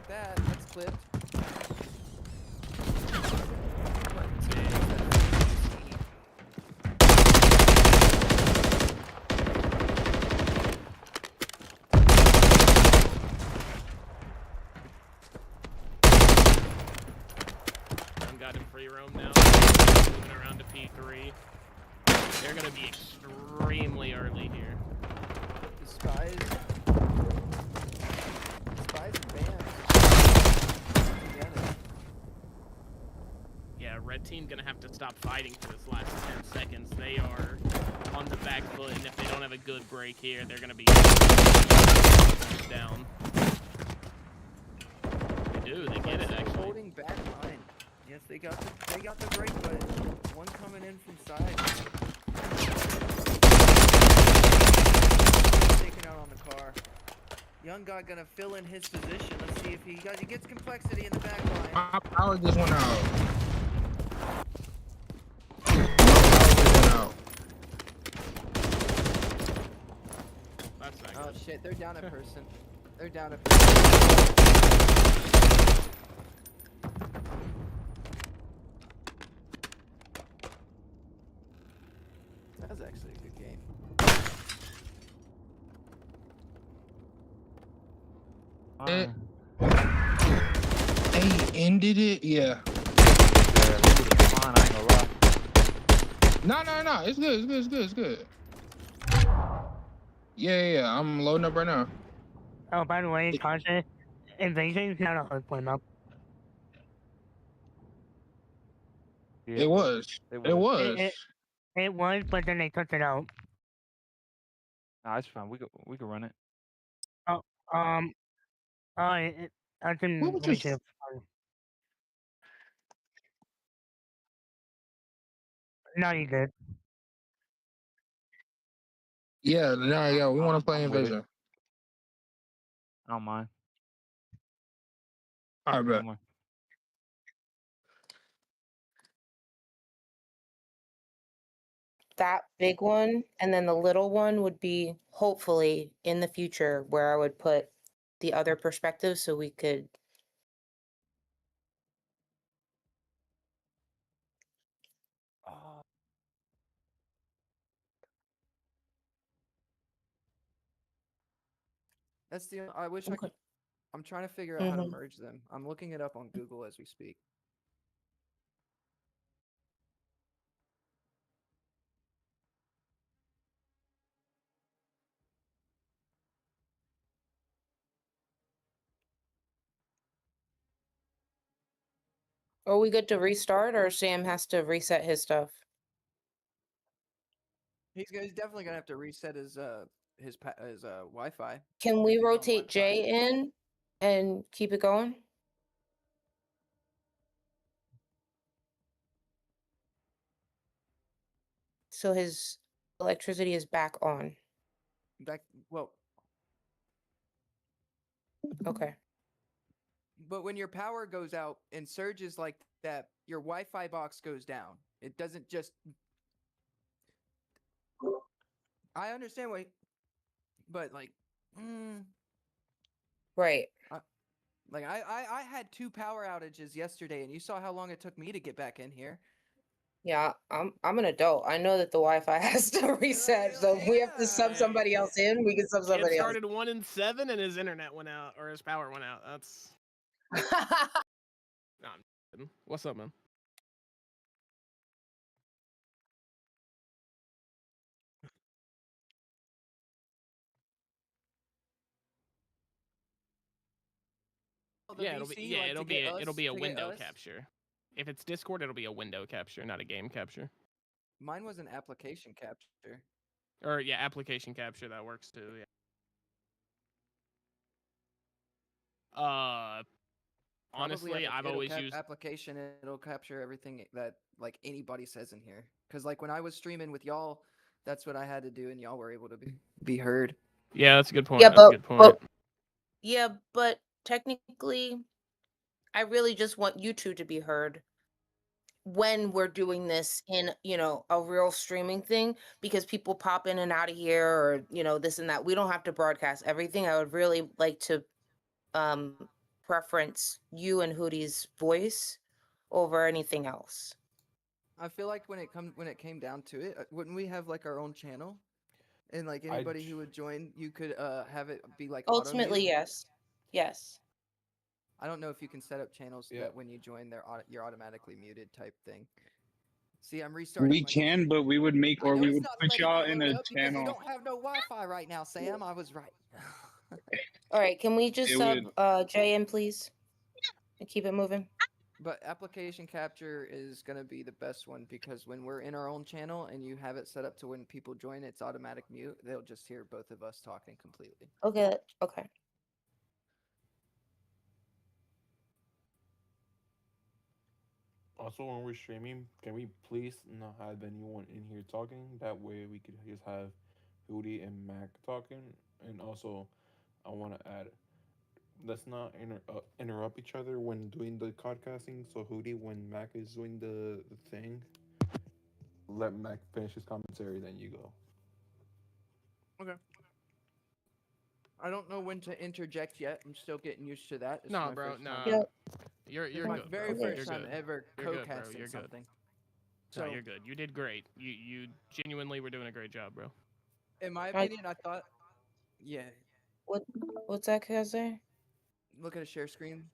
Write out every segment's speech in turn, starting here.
not that. That's clipped. Got him free roam now. Moving around to P3. They're gonna be extremely early here. The spies advance. Yeah, red team gonna have to stop fighting for this last 10 seconds. They are on the back foot, and if they don't have a good break here, they're gonna be down. They do. They get it actually. Holding back line. Yes, they got the break, but one coming in from side. Taken out on the car. Young guy gonna fill in his position. Let's see if he gets complexity in the back line. My power just went out. Oh shit, they're down a person. They're down a person. That was actually a good game. They ended it? Yeah. No. It's good. Yeah. I'm loading up right now. Oh, by the way, content invasion is not a hard point up. It was. It was. It was, but then they took it out. Nah, it's fine. We could run it. Oh, I can. What was this? No, you did. Yeah, we want to play Invasion. I don't mind. All right, bet. That big one, and then the little one would be hopefully in the future where I would put the other perspective so we could. That's the. I wish I could. I'm trying to figure out how to merge them. I'm looking it up on Google as we speak. Are we good to restart, or Sam has to reset his stuff? He's definitely gonna have to reset his Wi-Fi. Can we rotate Jay in and keep it going? So his electricity is back on. Okay. But when your power goes out and surges like that, your Wi-Fi box goes down. It doesn't just. I understand why, but like, right. Like I had 2 power outages yesterday, and you saw how long it took me to get back in here. Yeah, I'm an adult. I know that the Wi-Fi has to reset, so if we have to sub somebody else in, we can sub somebody else. It started 1 in 7, and his internet went out, or his power went out. That's. No, I'm kidding. What's up, man? Yeah, it'll be a window capture. If it's Discord, it'll be a window capture, not a game capture. Mine was an application capture. Or yeah, application capture, that works too. Yeah. Honestly, I've always used application. It'll capture everything that like anybody says in here. Because like when I was streaming with y'all, that's what I had to do, and y'all were able to be heard. Yeah, that's a good point. But technically, I really just want you two to be heard when we're doing this in, a real streaming thing, because people pop in and out of here, or, this and that. We don't have to broadcast everything. I would really like to preference you and Hootie's voice over anything else. I feel like when it came down to it, wouldn't we have like our own channel? And like I'd anybody who would join, you could have it be like auto Ultimately, mute. yes. Yes. I don't know if you can set up channels Yeah. that when you join, you're automatically muted type thing. See, I'm restarting. We my can, but we would make, I or know we it's would not put letting y'all me in load a up because you channel. don't have no Wi-Fi right now, Sam. I was right. All right, can we just It sub would. Jay in, please? And keep it moving. But application capture is going to be the best one because when we're in our own channel and you have it set up to when people join, it's automatic mute. They'll just hear both of us talking completely. Okay. Okay. Also, when we're streaming, can we please not have anyone in here talking? That way, we could just have Hootie and Mac talking. And also, I want to add, let's not interrupt each other when doing the podcasting. So Hootie, when Mac is doing the thing, let Mac finish his commentary, then you go. Okay. I don't know when to interject yet. I'm still getting used to that. It's No, my bro, first no. time. Yep. You're It's my good, very bro. Okay. first You're time good. ever You're good, bro. co-casting You're good. something. No, So, you're good. You did great. You genuinely were doing a great job, bro. in my I, opinion, I thought, yeah. what's that, Kazay? Look at a share screen.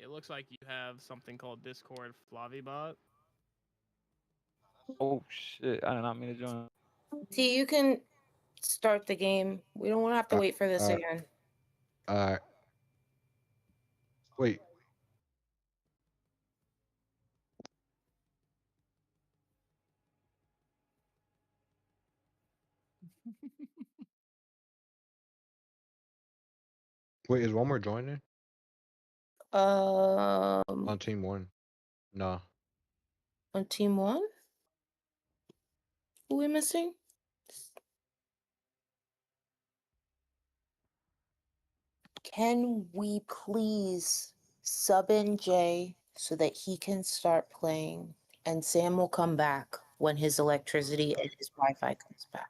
It looks like you have something called Discord Flavibot. Oh shit! I did not mean to join. T, you can start the game. We don't want to have to wait for this again. Wait. Wait, is one more joining Um, on team one? No. on team one, who we missing? Can we please sub in Jay so that he can start playing, and Sam will come back when his electricity and his Wi-Fi comes back.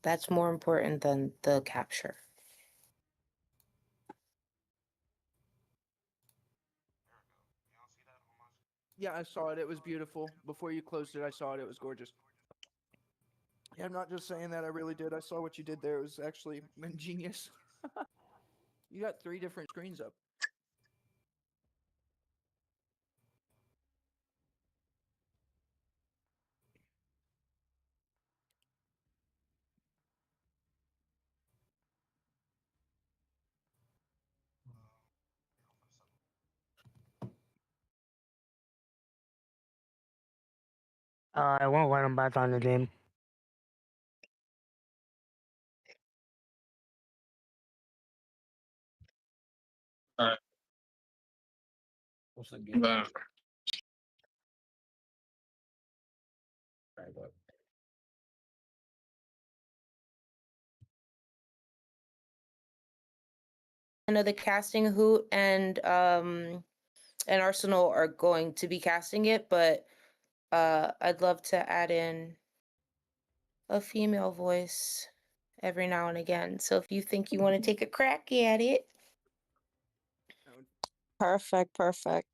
That's more important than the capture. Yeah, I saw it. It was beautiful. Before you closed it, I saw it. It was gorgeous. Yeah, I'm not just saying that. I really did. I saw what you did there. It was actually ingenious. You got 3 different screens up. I won't let him back on the game. All right. Bye. I know the casting Hoot and Arsenal are going to be casting it, but I'd love to add in a female voice every now and again. So if you think you want to take a crack at it, Perfect, perfect.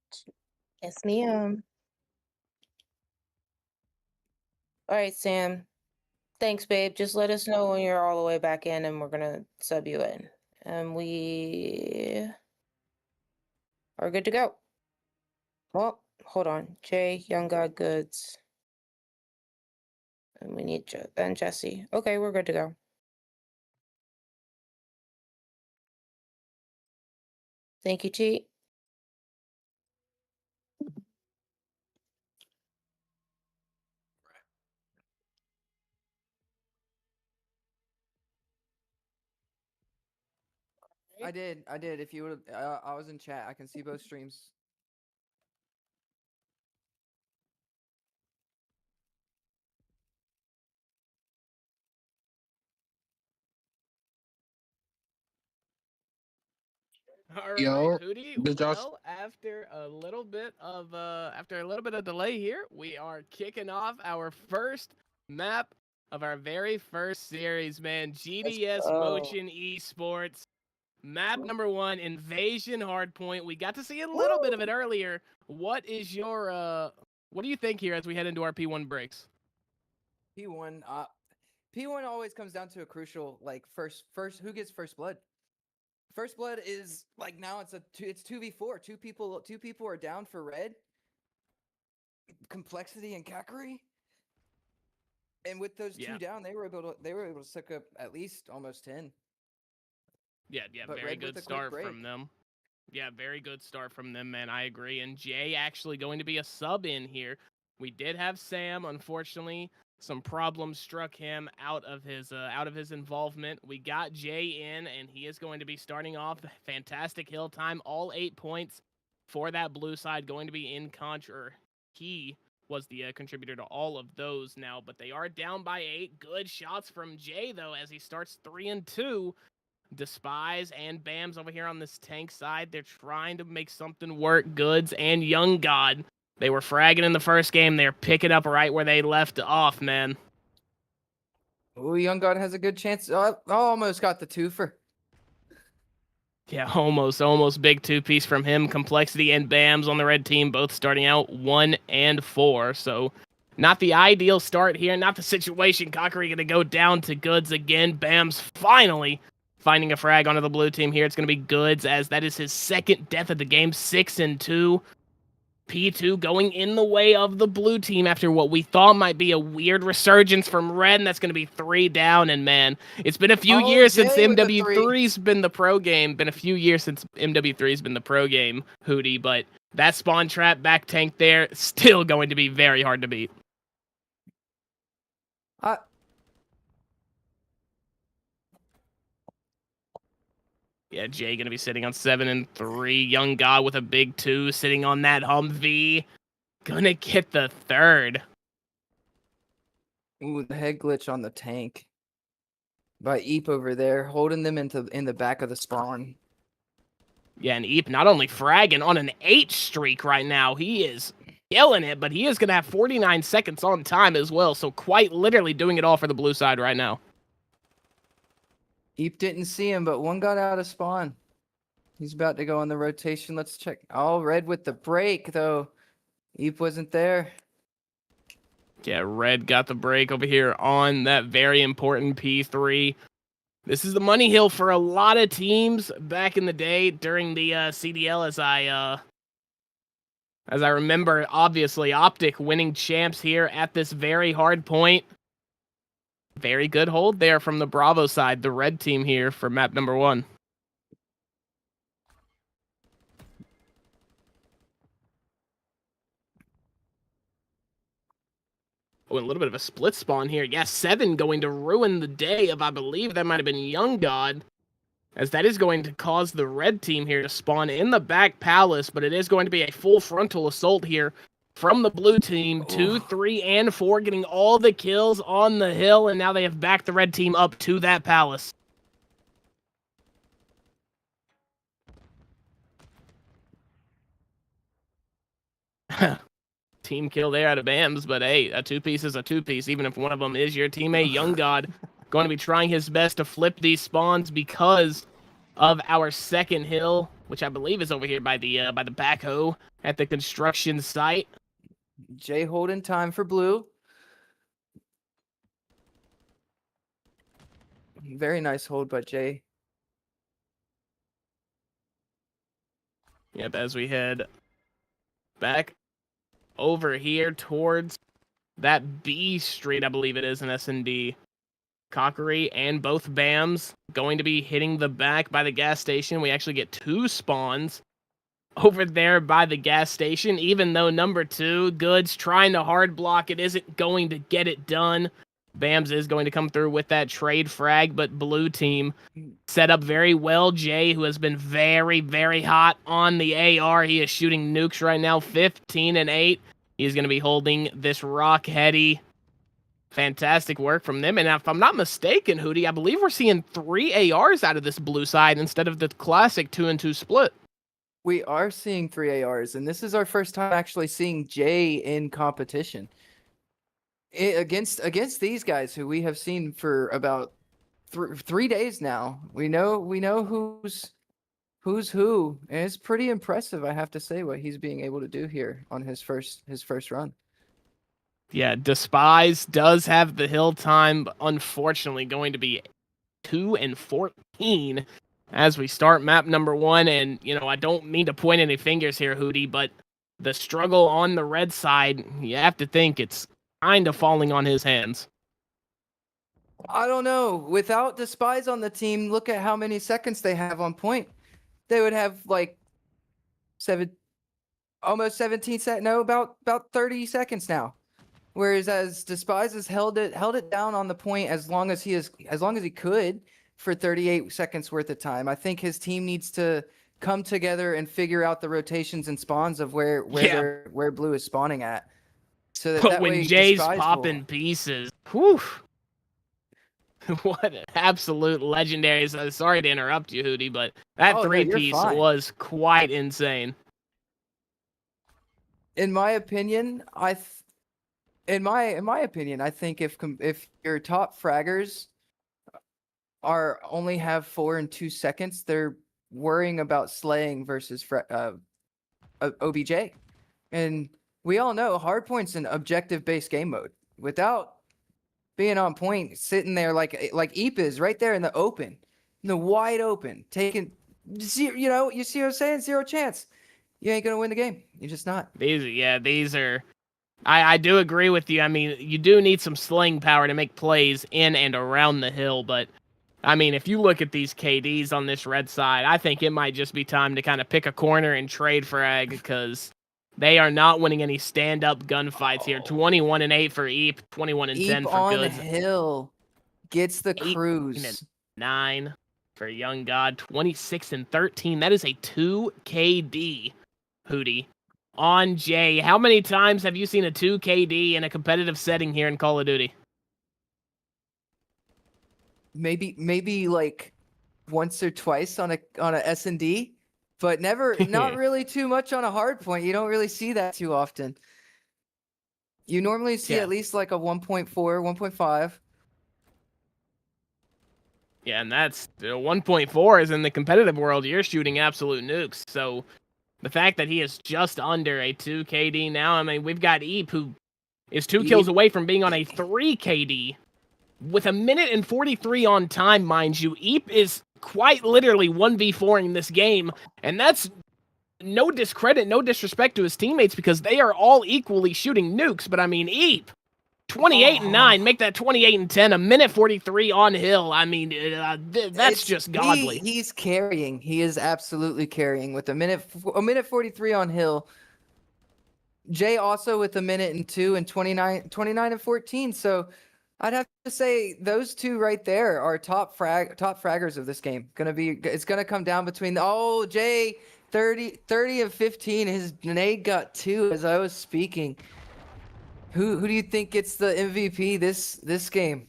yes, ma'am. All right, Sam. Thanks, babe. Just let us know when you're all the way back in, and we're gonna sub you in, and we are good to go. Well, hold on, Jay, Young God Goods, and we need and Jesse. Okay, we're good to go. Thank you, T. I did. I did. If you would, I was in chat. I can see both streams. All right, Yo, Hootie. did y'all Well, after a little bit of delay here, we are kicking off our first map of our very first series, man. GDS go. Motion Esports. Map number 1, Invasion Hardpoint. We got to see a little bit of it earlier. What do you think here as we head into our P1 breaks? P1. P1 always comes down to a crucial first. Who gets first blood? First blood is like now it's 2v4. Two people are down for red. Complexity and Kakarot. And with those two down, they were able to suck up at least almost 10. Yeah, But very Red with good a quick start break. from them. Yeah, very good start from them, man. I agree. And Jay actually going to be a sub in here. We did have Sam, unfortunately. Some problems struck him out of his involvement. We got Jay in, and he is going to be starting off. Fantastic hill time, all 8 points for that blue side. Going to be in contra. He was the contributor to all of those now, but they are down by 8. Good shots from Jay though, as he starts 3 and 2. Despise and Bams over here on this tank side. They're trying to make something work. Goods and Young God. They were fragging in the first game. They're picking up right where they left off, man. Oh, Young God has a good chance. Oh, almost got the twofer. Yeah, almost big 2-piece from him. Complexity and Bams on the red team, both starting out 1 and 4. So not the ideal start here. Not the situation. Kakarot going to go down to Goods again. Bams finally finding a frag onto the blue team here. It's going to be Goods, as that is his second death of the game. 6 and 2. P2 going in the way of the blue team after what we thought might be a weird resurgence from Red, and that's going to be 3 down. And man, it's been a few years since Jay with the MW3's been the pro game. Been a few years since MW3's been the pro game, Hootie, but that spawn trap back tank there, still going to be very hard to beat. Yeah, Jay going to be sitting on 7 and 3. Young God with a big 2 sitting on that Humvee. Gonna get the third. Ooh, the head glitch on the tank by Eep over there, holding them in the back of the spawn. Yeah, and Eep not only fragging on an 8 streak right now, he is killing it, but he is going to have 49 seconds on time as well, so quite literally doing it all for the blue side right now. Eep didn't see him, but one got out of spawn. He's about to go on the rotation. Let's check. Oh, Red with the break, though. Eep wasn't there. Yeah, Red got the break over here on that very important P3. This is the money hill for a lot of teams back in the day during the CDL, as I remember, obviously, Optic winning champs here at this very hard point. Very good hold there from the Bravo side, the red team here for map number 1. Oh, and a little bit of a split spawn here. Yeah, 7 going to ruin the day of, I believe that might have been Young God, as that is going to cause the red team here to spawn in the back palace, but it is going to be a full frontal assault here from the blue team. 2, 3, and 4 getting all the kills on the hill, and now they have backed the red team up to that palace. Team kill there out of Bams, but hey, a 2-piece is a 2-piece, even if one of them is your teammate. Young God going to be trying his best to flip these spawns because of our second hill, which I believe is over here by the backhoe at the construction site. Jay holding time for blue. Very nice hold by Jay. Yep, as we head back over here towards that B Street, I believe it is in S&D. Kakarot and both Bams going to be hitting the back by the gas station. We actually get 2 spawns over there by the gas station, even though number 2, Goods, trying to hard block. It isn't going to get it done. Bams is going to come through with that trade frag, but blue team set up very well. Jay, who has been very, very hot on the AR. He is shooting nukes right now, 15 and 8. He's going to be holding this rock heady fantastic work from them. And if I'm not mistaken, Hootie, I believe we're seeing 3 ARs out of this blue side instead of the classic 2-2 split. We are seeing 3 ARs, and this is our first time actually seeing Jay in competition. Against these guys who we have seen for about 3 days now. We know who's who, and it's pretty impressive, I have to say, what he's being able to do here on his first run. Yeah, Despise does have the hill time, but unfortunately going to be 2-14 as we start map number 1. And, I don't mean to point any fingers here, Hootie, but the struggle on the red side, you have to think it's kind of falling on his hands. I don't know. Without Despise on the team, look at how many seconds they have on point. They would have like almost 17 seconds. No, about 30 seconds now. Whereas as Despise has held it down on the point as long as he could for 38 seconds worth of time. I think his team needs to come together and figure out the rotations and spawns of where blue is spawning at. So that, But that when way Jay's Despise popping pieces, whew. What an absolute legendary. Sorry to interrupt you, Hootie, but that Oh, no, 3-piece you're fine. was quite insane. In my opinion, I think if your top fraggers only have 4 and 2 seconds, they're worrying about slaying versus OBJ. And we all know hardpoint's an objective-based game mode. Without being on point, sitting there like Eep is right there in the open, in the wide open, taking, you see what I'm saying? 0 chance. You ain't gonna win the game. You're just not. These are. I do agree with you. I mean, you do need some sling power to make plays in and around the hill, but I mean, if you look at these KDs on this red side, I think it might just be time to kind of pick a corner and trade frag because they are not winning any stand-up gunfights here. 21-8 for Eep, 21-10 for on Goods. hill gets the 18 cruise. 9 for Young God, 26-13. That is a 2 KD, Hootie. On Jay, how many times have you seen a 2 KD in a competitive setting here in Call of Duty? Maybe like once or twice on a S&D, but not really too much on a hard point. You don't really see that too often. You normally see at least like a 1.4, 1.5. Yeah, and that's 1.4 is in the competitive world. You're shooting absolute nukes. So the fact that he is just under a 2 KD now, I mean, we've got Eep, who is 2 kills away from being on a 3 KD. With 1:43 on time, mind you, Eep is quite literally 1v4ing this game. And that's no discredit, no disrespect to his teammates because they are all equally shooting nukes. But I mean, Eep, 28-9, make that 28-10, 1:43 on hill. I mean, that's just godly. He's carrying. He is absolutely carrying with a minute 43 on hill. Jay also with 1:02 and 29 and 14. So I'd have to say those two right there are top fraggers of this game. It's gonna come down between Jay 30 and 15. His grenade got 2 as I was speaking. Who do you think gets the MVP this game?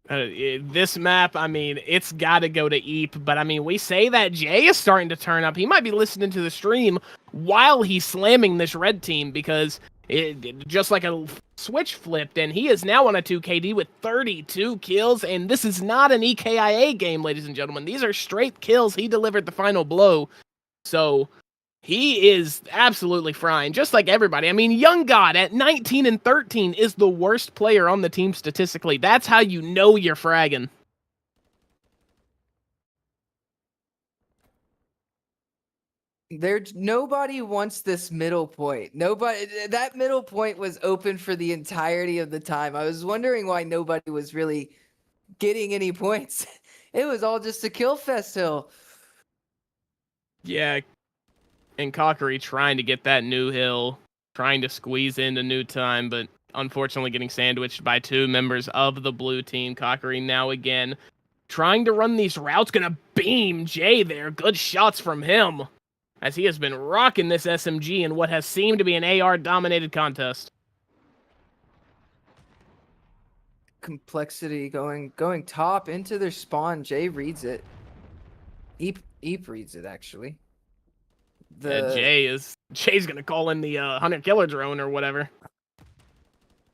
This map, I mean, it's got to go to Eep, but I mean, we say that Jay is starting to turn up. He might be listening to the stream while he's slamming this red team because it just like a switch flipped, and he is now on a 2 KD with 32 kills, and this is not an EKIA game, ladies and gentlemen. These are straight kills. He delivered the final blow, so he is absolutely frying, just like everybody. I mean, Young God at 19 and 13 is the worst player on the team statistically. That's how you know you're fragging. Nobody wants this middle point. That middle point was open for the entirety of the time. I was wondering why nobody was really getting any points. It was all just a kill fest hill. Yeah, and Cockery trying to get that new hill, trying to squeeze into new time, but unfortunately getting sandwiched by 2 members of the blue team. Cockery now again trying to run these routes, gonna beam Jay there. Good shots from him, as he has been rocking this SMG in what has seemed to be an AR-dominated contest. Complexity going top into their spawn. Jay reads it. Eep reads it actually. Jay's gonna call in the hunter killer drone or whatever.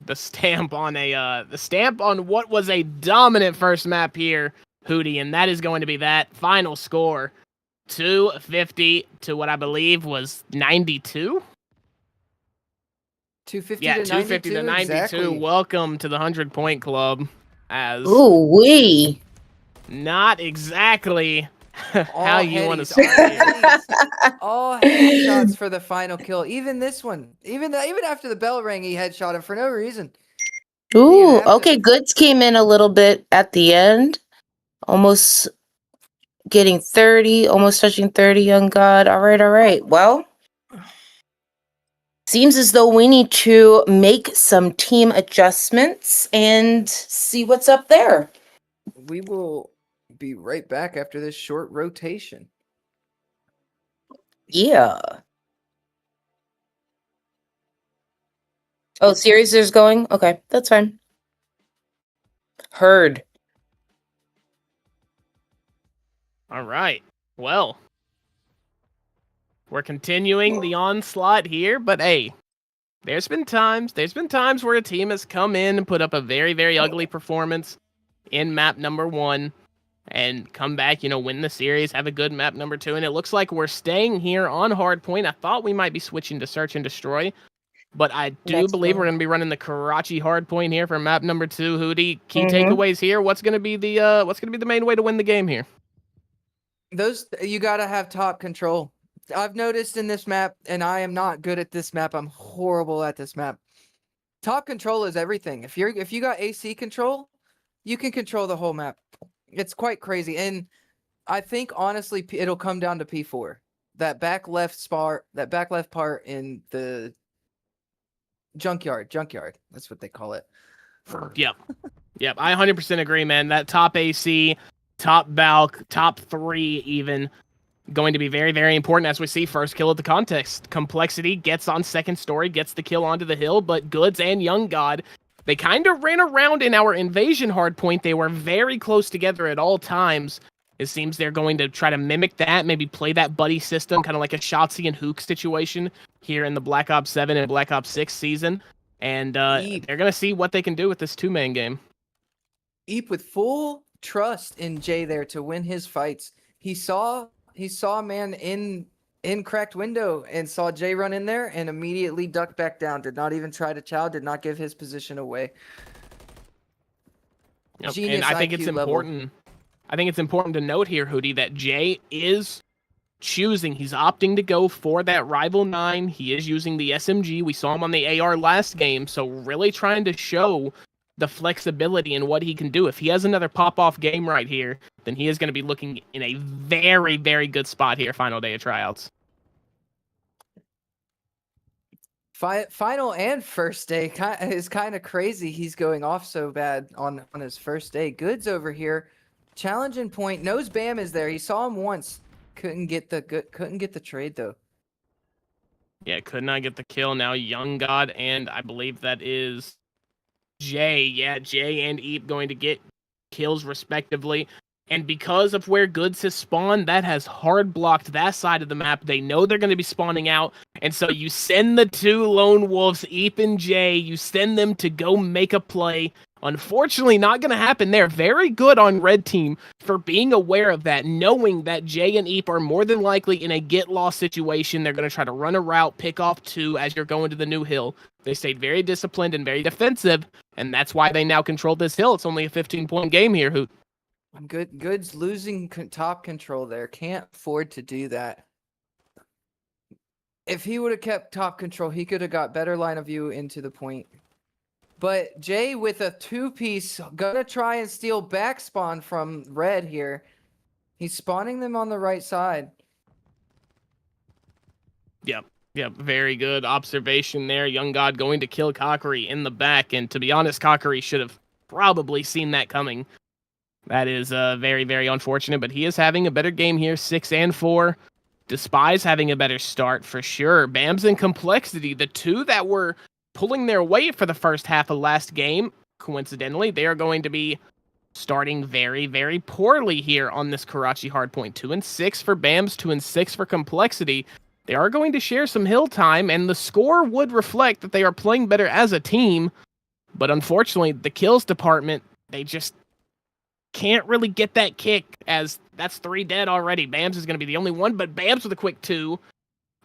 The stamp on what was a dominant first map here, Hootie, and that is going to be that final score, 250 to what I believe was 92. 250 Yeah, to 250 to 92. Exactly. Welcome to the 100-point club. As Ooh wee. not exactly how All you want to headies, start here. all headshots for the final kill. Even this one. Even after the bell rang, he headshot him for no reason. Ooh, have to- okay. Goods came in a little bit at the end, almost getting 30, almost touching 30. Young God. All right. Well, seems as though we need to make some team adjustments and see what's up there. We will be right back after this short rotation. Yeah. Oh, series is going? Okay, that's fine. Heard. All right. Well, we're continuing the onslaught here, but hey, there's been times where a team has come in and put up a very, very ugly performance in map number 1 and come back, win the series, have a good map number 2, and it looks like we're staying here on hardpoint. I thought we might be switching to search and destroy, but I do Next believe we're one. going to be running the Karachi hardpoint here for map number 2. Hootie, key Mhm. takeaways here. What's going to be the main way to win the game here? You gotta have top control. I've noticed in this map, and I am not good at this map. I'm horrible at this map. Top control is everything. If you got AC control, you can control the whole map. It's quite crazy, and I think honestly it'll come down to P4. That back left part in the junkyard. That's what they call it. Yep, I 100% agree, man. That top AC, top Balk, top 3 even, going to be very, very important as we see first kill of the contest. Complexity gets on second story, gets the kill onto the hill, but Goods and Young God, they kind of ran around in our invasion hardpoint. They were very close together at all times. It seems they're going to try to mimic that, maybe play that buddy system, kind of like a Shotzi and Hook situation here in the Black Ops 7 and Black Ops 6 season. And they're going to see what they can do with this 2-man game. Eep with full trust in Jay there to win his fights. He saw a man in cracked window and saw Jay run in there and immediately ducked back down. Did not even try to chow, did not give his position away. Yep. Genius And I think IQ it's level. important. I think it's important to note here, Hootie, that Jay is choosing. He's opting to go for that Rival 9. He is using the SMG. We saw him on the AR last game, so really trying to show the flexibility in what he can do. If he has another pop-off game right here, then he is going to be looking in a very, very good spot here, final day of tryouts. Final and first day is kind of crazy. He's going off so bad on his first day. Goods over here, challenging point. Knows Bam is there. He saw him once. Couldn't get the trade though. Yeah, could not get the kill. Now Young God and I believe that is Jay. Yeah, Jay and Eep going to get kills respectively. And because of where Goods has spawned, that has hard blocked that side of the map. They know they're going to be spawning out. And so you send the 2 lone wolves, Eep and Jay, you send them to go make a play. Unfortunately, not going to happen. They're very good on red team for being aware of that, knowing that Jay and Eep are more than likely in a get-lost situation. They're going to try to run a route, pick off 2 as you're going to the new hill. They stayed very disciplined and very defensive, and that's why they now control this hill. It's only a 15-point game here, Hoot. Goods losing top control there. Can't afford to do that. If he would have kept top control, he could have got better line of view into the point. But Jay with a 2-piece, gonna try and steal back spawn from red here. He's spawning them on the right side. Yep, very good observation there. Young God going to kill Cockery in the back, and to be honest, Cockery should have probably seen that coming. That is very, very unfortunate, but he is having a better game here, 6 and 4. Despise having a better start for sure. Bams and Complexity, the 2 that were pulling their weight for the first half of last game, coincidentally, they are going to be starting very, very poorly here on this Karachi hardpoint. 2-6 for BAMS, 2-6 for Complexity. They are going to share some hill time, and the score would reflect that they are playing better as a team. But unfortunately, the kills department, they just can't really get that kick, as that's 3 dead already. BAMS is going to be the only one, but BAMS with a quick 2.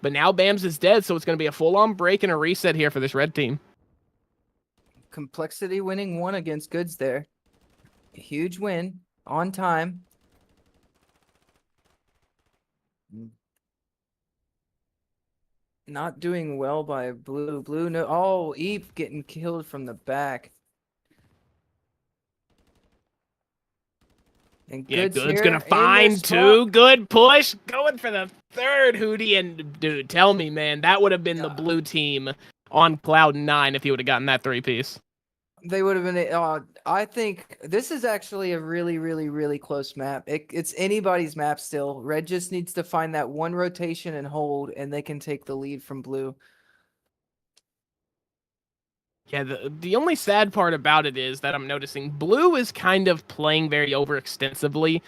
But now BAMS is dead, so it's going to be a full-on break and a reset here for this red team. Complexity winning 1 against Goods there. A huge win on time. Not doing well by Blue. Blue, no. Oh, Eep getting killed from the back. And Yeah, Goods Good's here gonna in their find spot. 2. Good push. Going for the 3rd, Hootie. And, dude, tell me, man, that would have been the blue team on Cloud 9 if he would have gotten that 3-piece. They would have been. I think this is actually a really, really, really close map. It's anybody's map still. Red just needs to find that one rotation and hold, and they can take the lead from Blue. Yeah, the only sad part about it is that I'm noticing Blue is kind of playing very overextensively,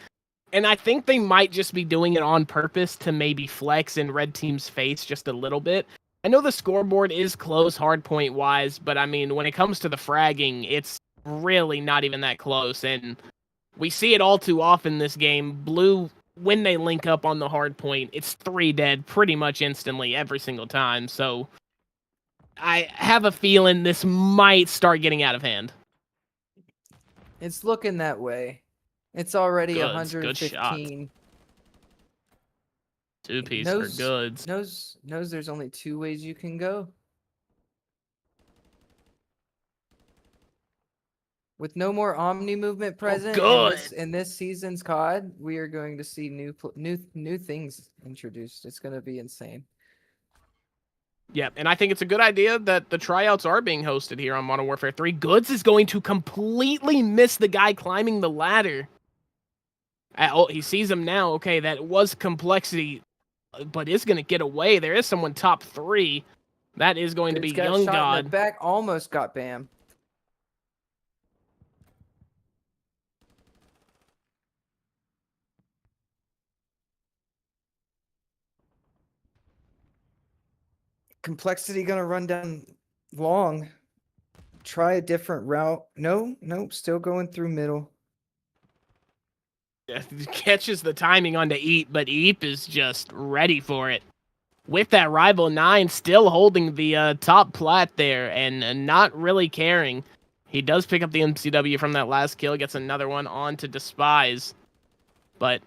and I think they might just be doing it on purpose to maybe flex in Red Team's face just a little bit. I know the scoreboard is close hardpoint-wise, but I mean, when it comes to the fragging, it's really not even that close, and we see it all too often this game. Blue, when they link up on the hardpoint, it's 3 dead pretty much instantly every single time, so I have a feeling this might start getting out of hand. It's looking that way. It's already Goods, good shot. 115. 2-piece for Goods. Knows there's only 2 ways you can go. With no more Omni movement present in this season's COD, we are going to see new things introduced. It's going to be insane. Yeah, and I think it's a good idea that the tryouts are being hosted here on Modern Warfare 3. Goods is going to completely miss the guy climbing the ladder. Oh, he sees him now. Okay, that was Complexity, but is going to get away. There is someone top 3. That is going to be Got Young shot in God. the back, almost got Bam. Complexity gonna run down long. Try a different route. Nope, still going through middle. Yeah, catches the timing onto Eep, but Eep is just ready for it. With that rival 9 still holding the top plat there and not really caring. He does pick up the MCW from that last kill, gets another one on to Despise. But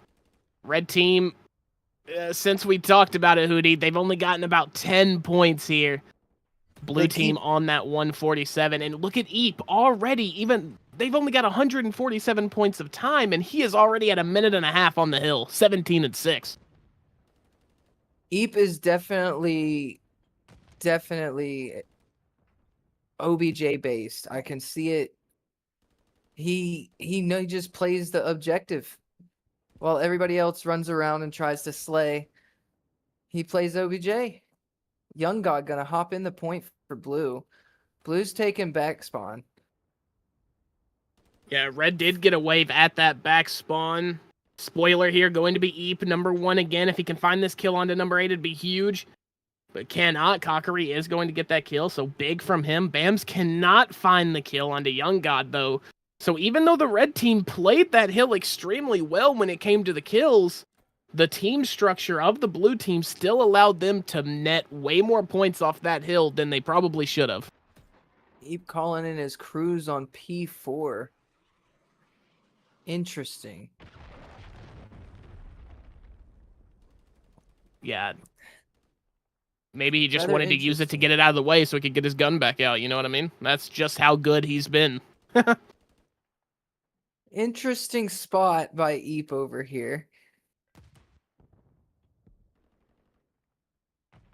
red team, since we talked about it, Hootie, they've only gotten about 10 points here. Blue team on that 147. And look at Eep already, they've only got 147 points of time, and he is already at a minute and a half on the hill, 17-6. Eep is definitely OBJ based. I can see it. He just plays the objective while everybody else runs around and tries to slay. He plays OBJ. Young God gonna hop in the point for Blue. Blue's taking back spawn. Yeah, Red did get a wave at that back spawn. Spoiler here, going to be Eep, number 1 again. If he can find this kill onto number 8, it'd be huge. But cannot. Kakarri is going to get that kill, so big from him. BAMS cannot find the kill onto Young God, though. So even though the red team played that hill extremely well when it came to the kills, the team structure of the blue team still allowed them to net way more points off that hill than they probably should have. Eep calling in his cruise on P4. Interesting. Yeah. Maybe he just Rather wanted to use it to get it out of the way so he could get his gun back out, you know what I mean? That's just how good he's been. Interesting spot by Eep over here.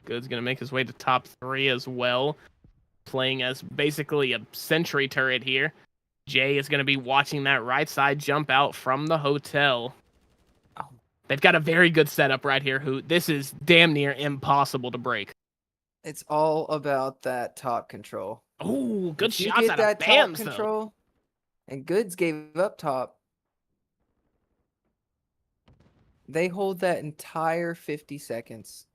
Good's going to make his way to top 3 as well, playing as basically a sentry turret here. Jay is going to be watching that right side jump out from the hotel. They've got a very good setup right here, Hoot. This is damn near impossible to break. It's all about that top control. Oh, good If you shots get out of that top Bams, though. control, and Goods gave up top. They hold that entire 50 seconds.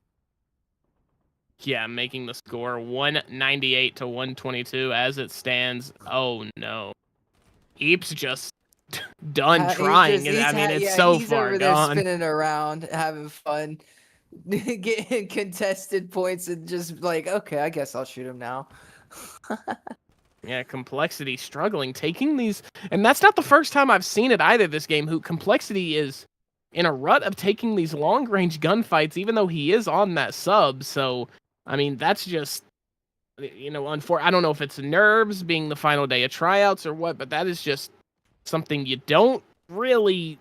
Yeah, making the score 198 to 122 as it stands. Oh, no. Eep's just done trying. It's so he's far over there gone. spinning around, having fun, getting contested points, and just like, okay, I guess I'll shoot him now. Yeah, Complexity struggling, taking these, and that's not the first time I've seen it either this game. Who Complexity is in a rut of taking these long-range gunfights, even though he is on that sub. So, I mean, that's just, I don't know if it's nerves being the final day of tryouts or what, but that is just something you don't really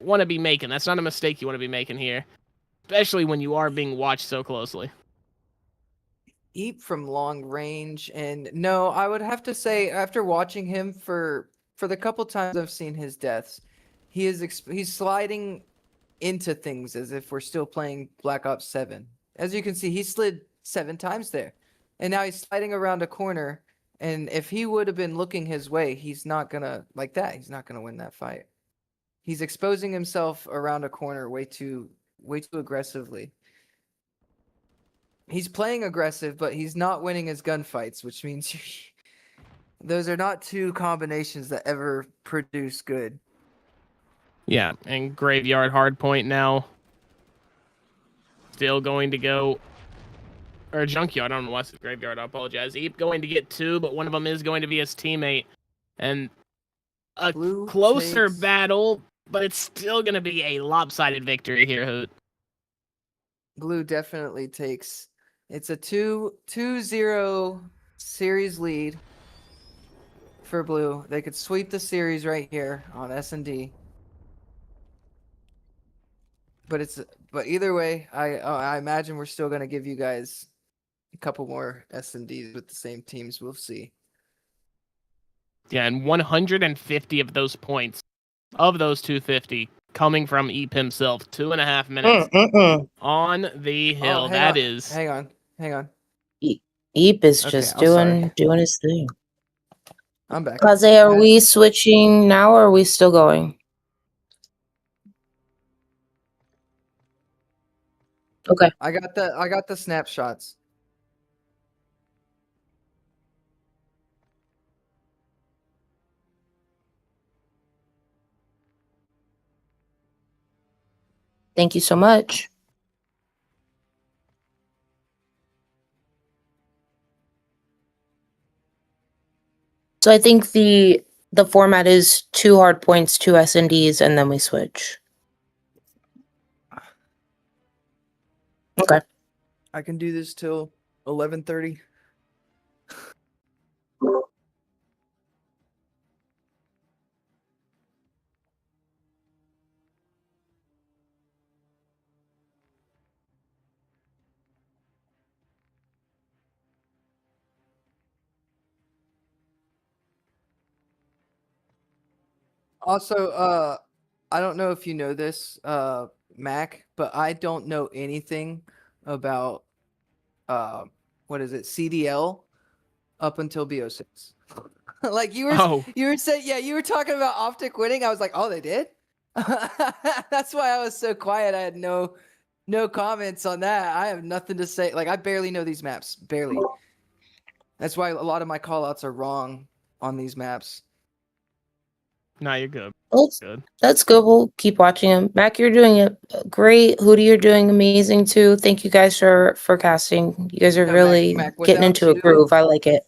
want to be making. That's not a mistake you want to be making here, especially when you are being watched so closely. Eep from long range, and no, I would have to say after watching him for the couple times I've seen his deaths, he's sliding into things as if we're still playing Black Ops 7. As you can see, he slid 7 times there, and now he's sliding around a corner. And if he would have been looking his way, he's not gonna like that. He's not gonna win that fight. He's exposing himself around a corner way too aggressively. He's playing aggressive, but he's not winning his gunfights, which means those are not two combinations that ever produce good. Yeah, and Graveyard hardpoint now. Still going to go, or Junkyard, I don't know what's the Graveyard, I apologize. Eep going to get 2, but one of them is going to be his teammate. And a Blue closer takes- battle, but it's still going to be a lopsided victory here, Hoot. Blue definitely takes. It's a 2-0 series lead for Blue. They could sweep the series right here on S&D. But either way, I imagine we're still gonna give you guys a couple more S&Ds with the same teams. We'll see. Yeah, and 150 of those points, of those 250, coming from Eep himself. 2.5 minutes on the hill. Oh, That is. hang on. Eep is Okay, just I'm sorry. doing his thing. I'm back. Kaze, are we switching now or are we still going? Okay. I got the snapshots. Thank you so much. So I think the format is 2 hard points, 2 S&Ds, and then we switch. Okay. I can do this till 11:30. Also, I don't know if you know this, Mac, but I don't know anything about what is it, CDL up until BO6. Like you were saying, yeah, you were talking about Optic winning. I was like, oh, they did? That's why I was so quiet. I had no comments on that. I have nothing to say. Like I barely know these maps. Barely. That's why a lot of my callouts are wrong on these maps. Nah, you're good. Good. That's good. We'll keep watching him. Mac, you're doing it great. Hootie, you're doing amazing too. Thank you guys for casting. You guys are No, really Mac, getting without into a you- groove. I like it.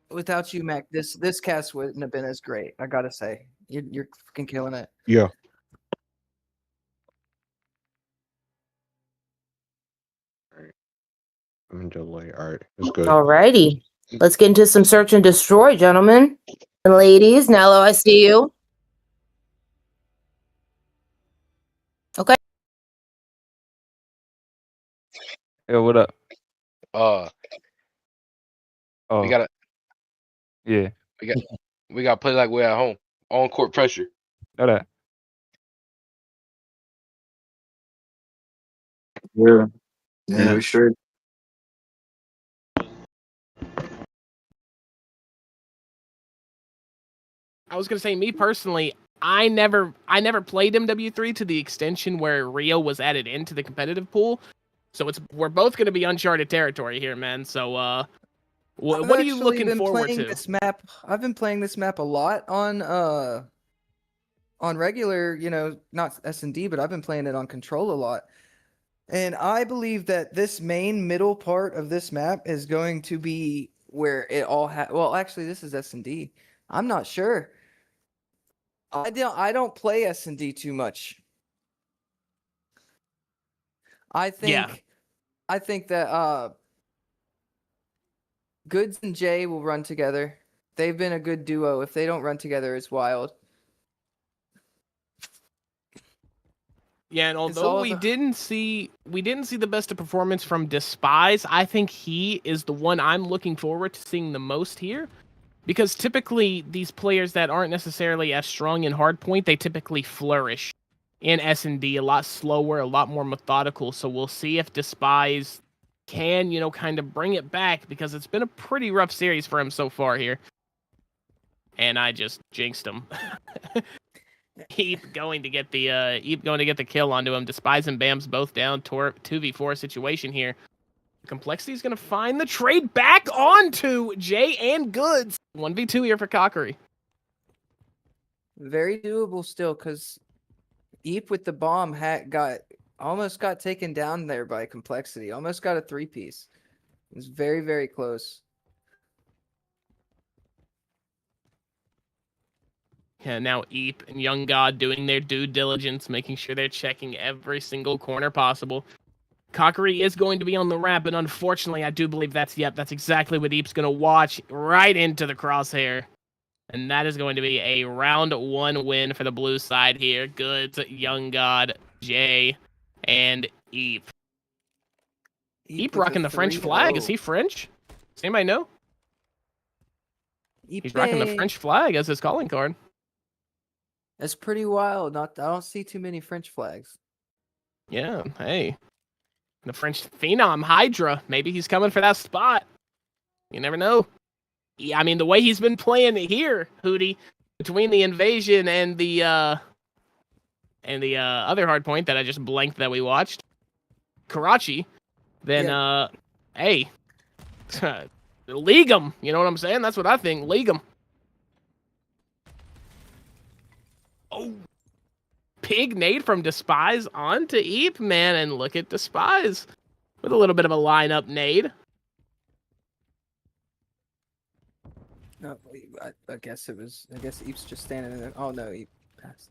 Without you, Mac, this cast wouldn't have been as great. I gotta say, you're fucking killing it. Yeah. I'm in delay. All right, that's good. Alrighty. Let's get into some search and destroy, gentlemen and ladies. Nello, I see you. Okay. Yo, what up? Oh, Oh, gotta yeah, we gotta play like we're at home. On court pressure. know that. Yeah, we sure I was gonna say, me personally, I never played MW3 to the extension where Rio was added into the competitive pool. So we're both gonna be uncharted territory here, man. So what are you looking forward to? This map. I've been playing this map a lot on regular, not S&D, but I've been playing it on control a lot. And I believe that this main middle part of this map is going to be where it all well, actually this is S&D. I'm not sure. I don't play S&D too much. I think that Goods and Jay will run together. They've been a good duo. If they don't run together, it's wild. Yeah, and although we didn't see the best of performance from Despise, I think he is the one I'm looking forward to seeing the most here. Because typically these players that aren't necessarily as strong in hardpoint, they typically flourish in S&D a lot slower, a lot more methodical. So we'll see if Despise can, kind of bring it back, because it's been a pretty rough series for him so far here. And I just jinxed him. Eep going to get the kill onto him. Despise and Bam's both down. 2v4 situation here. Complexity is going to find the trade back onto Jay and Goods. 1v2 here for Cockery. Very doable still, because Eep with the bomb almost got taken down there by Complexity. Almost got a 3-piece. It was very, very close. Yeah, now Eep and Young God doing their due diligence, making sure they're checking every single corner possible. Cockery is going to be on the ramp, and unfortunately, I do believe that's exactly what Eep's going to watch, right into the crosshair. And that is going to be a round 1 win for the blue side here. Goods, Young God, Jay, and Eep. Eep rocking the French flag. Is he French? Does anybody know? He's rocking the French flag as his calling card. That's pretty wild. I don't see too many French flags. Yeah, hey. The French phenom, Hydra. Maybe he's coming for that spot. You never know. Yeah, I mean, the way he's been playing here, Hootie, between the invasion and the other hard point that I just blanked that we watched, Karachi, then, hey, league 'em. You know what I'm saying? That's what I think. League 'em. Oh. Pig nade from Despise onto Eep, man, and look at Despise with a little bit of a lineup nade. No, I guess Eep's just standing there. Oh no, Eep passed.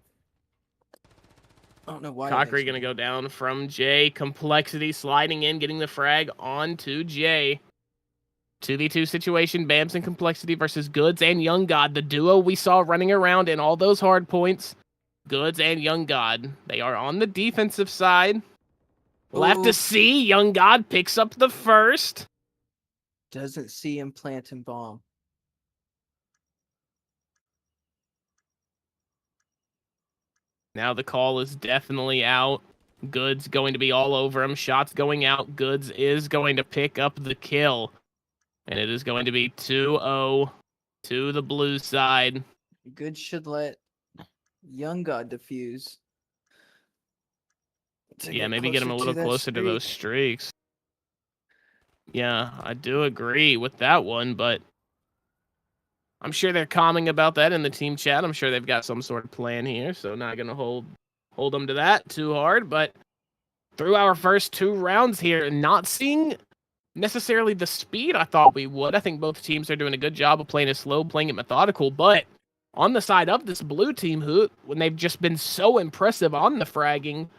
I don't know why. Cockery gonna go down from Jay. Complexity sliding in, getting the frag onto Jay. 2v2 situation, Bams and Complexity versus Goods and Young God, the duo we saw running around in all those hard points. Goods and Young God. They are on the defensive side. We'll have to see. Young God picks up the first. Doesn't see him planting bomb. Now the call is definitely out. Goods going to be all over him. Shots going out. Goods is going to pick up the kill. And it is going to be 2-0 to the blue side. Goods should let Young God defuse. Yeah, maybe get him a little closer to those streaks. Yeah, I do agree with that one, but I'm sure they're calming about that in the team chat. I'm sure they've got some sort of plan here, so not going to hold them to that too hard. But through our first 2 rounds here, not seeing necessarily the speed I thought we would. I think both teams are doing a good job of playing it slow, playing it methodical, but on the side of this blue team, when they've just been so impressive on the fragging,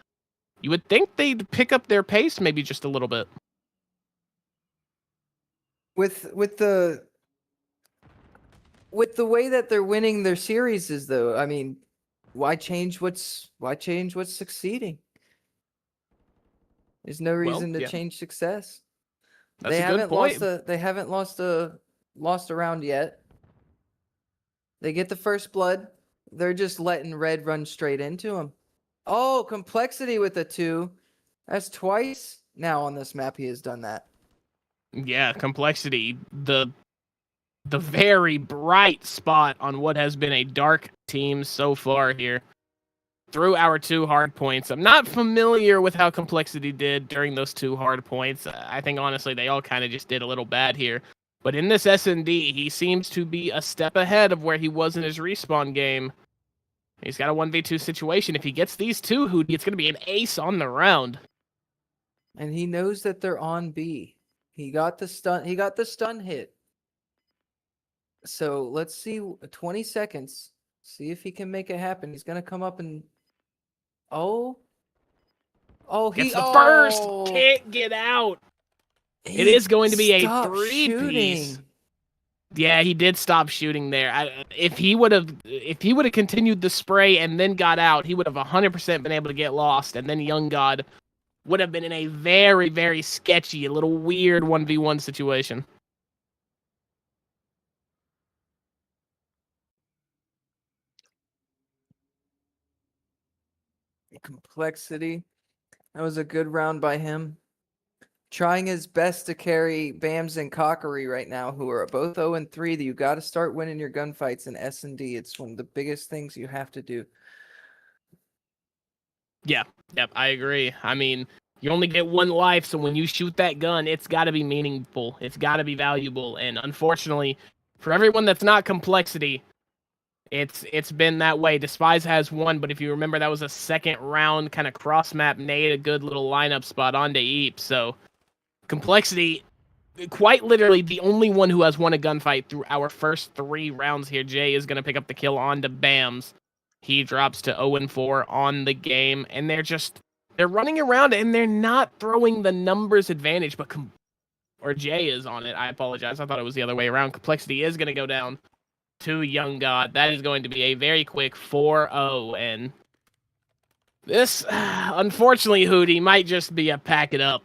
you would think they'd pick up their pace maybe just a little bit. With the way that they're winning their series, though, I mean, why change what's succeeding? There's no reason to change success. That's a good point. They haven't lost a round yet. They get the first blood. They're just letting Red run straight into them. Oh, Complexity with a 2. That's twice now on this map he has done that. Yeah, Complexity. The the very bright spot on what has been a dark team so far here. Through our 2 hard points. I'm not familiar with how Complexity did during those 2 hard points. I think, honestly, they all kind of just did a little bad here. But in this S&D, he seems to be a step ahead of where he was in his respawn game. He's got a 1v2 situation. If he gets these 2, Hootie, it's going to be an ace on the round. And he knows that they're on B. He got the stun hit. So let's see 20 seconds. See if he can make it happen. He's gonna come up and Gets the first. Can't get out. It is going to be a stopped 3-piece. shooting. Yeah, he did stop shooting there. If he would have continued the spray and then got out, he would have 100% been able to get lost, and then Young God would have been in a very, very sketchy, a little weird 1v1 situation. Complexity. That was a good round by him. Trying his best to carry Bams and Cockery right now, who are both 0-3. You got to start winning your gunfights in S&D. It's one of the biggest things you have to do. Yep, I agree. I mean, you only get 1 life, so when you shoot that gun, it's got to be meaningful. It's got to be valuable. And unfortunately, for everyone that's not Complexity, it's been that way. Despise has 1, but if you remember, that was a second round kind of cross-map nade, a good little lineup spot onto Eep. So Complexity, quite literally the only one who has won a gunfight through our first 3 rounds here. Jay is going to pick up the kill onto Bams. He drops to 0-4 on the game, and they're running around, and they're not throwing the numbers advantage, but Jay is on it. I apologize. I thought it was the other way around. Complexity is going to go down to Young God. That is going to be a very quick 4-0, and this, unfortunately, Hootie, might just be a pack it up.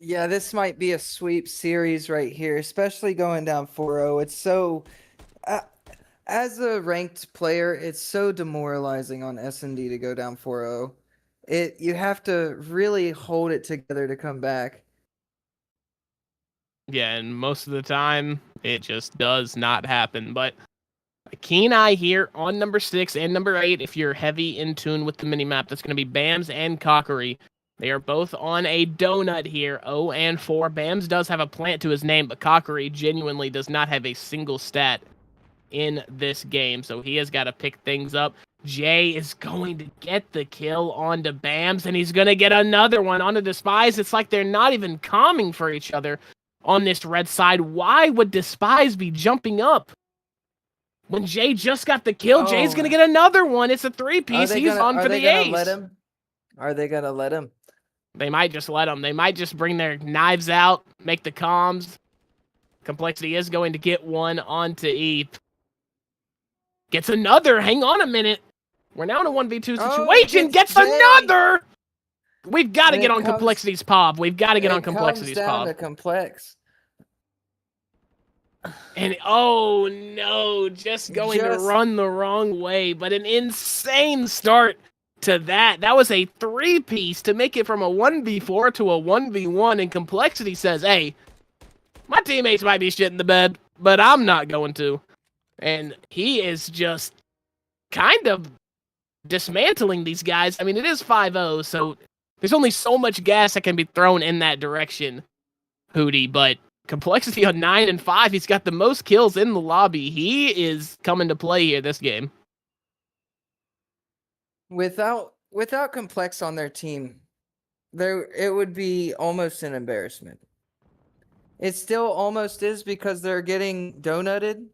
Yeah, this might be a sweep series right here, especially going down 4-0. It's so, as a ranked player, it's so demoralizing on S&D to go down 4-0. You have to really hold it together to come back. Yeah, and most of the time, it just does not happen. But a keen eye here on number 6 and number 8, if you're heavy in tune with the minimap, that's going to be Bams and Cockery. They are both on a donut here, 0-4. Bams does have a plant to his name, but Cockery genuinely does not have a single stat in this game, so he has got to pick things up. Jay is going to get the kill onto Bams, and he's going to get another one onto Despise. It's like they're not even calming for each other on this red side. Why would Despise be jumping up? When Jay just got the kill, Jay's going to get another one. It's a 3-piece. He's on for the ace. Are they going to let him? They might just let him. They might just bring their knives out, make the comms. Complexity is going to get one onto Eep. Gets another. Hang on a minute. We're now in a 1v2 situation. Gets another. We've got to get on Complexity's pop. We've got to get on Complexity's pop. Down to Complex. And oh no, just going to run the wrong way. But an insane start to that. That was a 3-piece to make it from a 1v4 to a 1v1. And Complexity says, hey, my teammates might be shitting the bed, but I'm not going to. And he is just kind of dismantling these guys. I mean, it is 5-0, so there's only so much gas that can be thrown in that direction, Hootie. But Complexity on 9-5, he's got the most kills in the lobby. He is coming to play here this game. Without Complex on their team, it would be almost an embarrassment. It still almost is because they're getting donutted.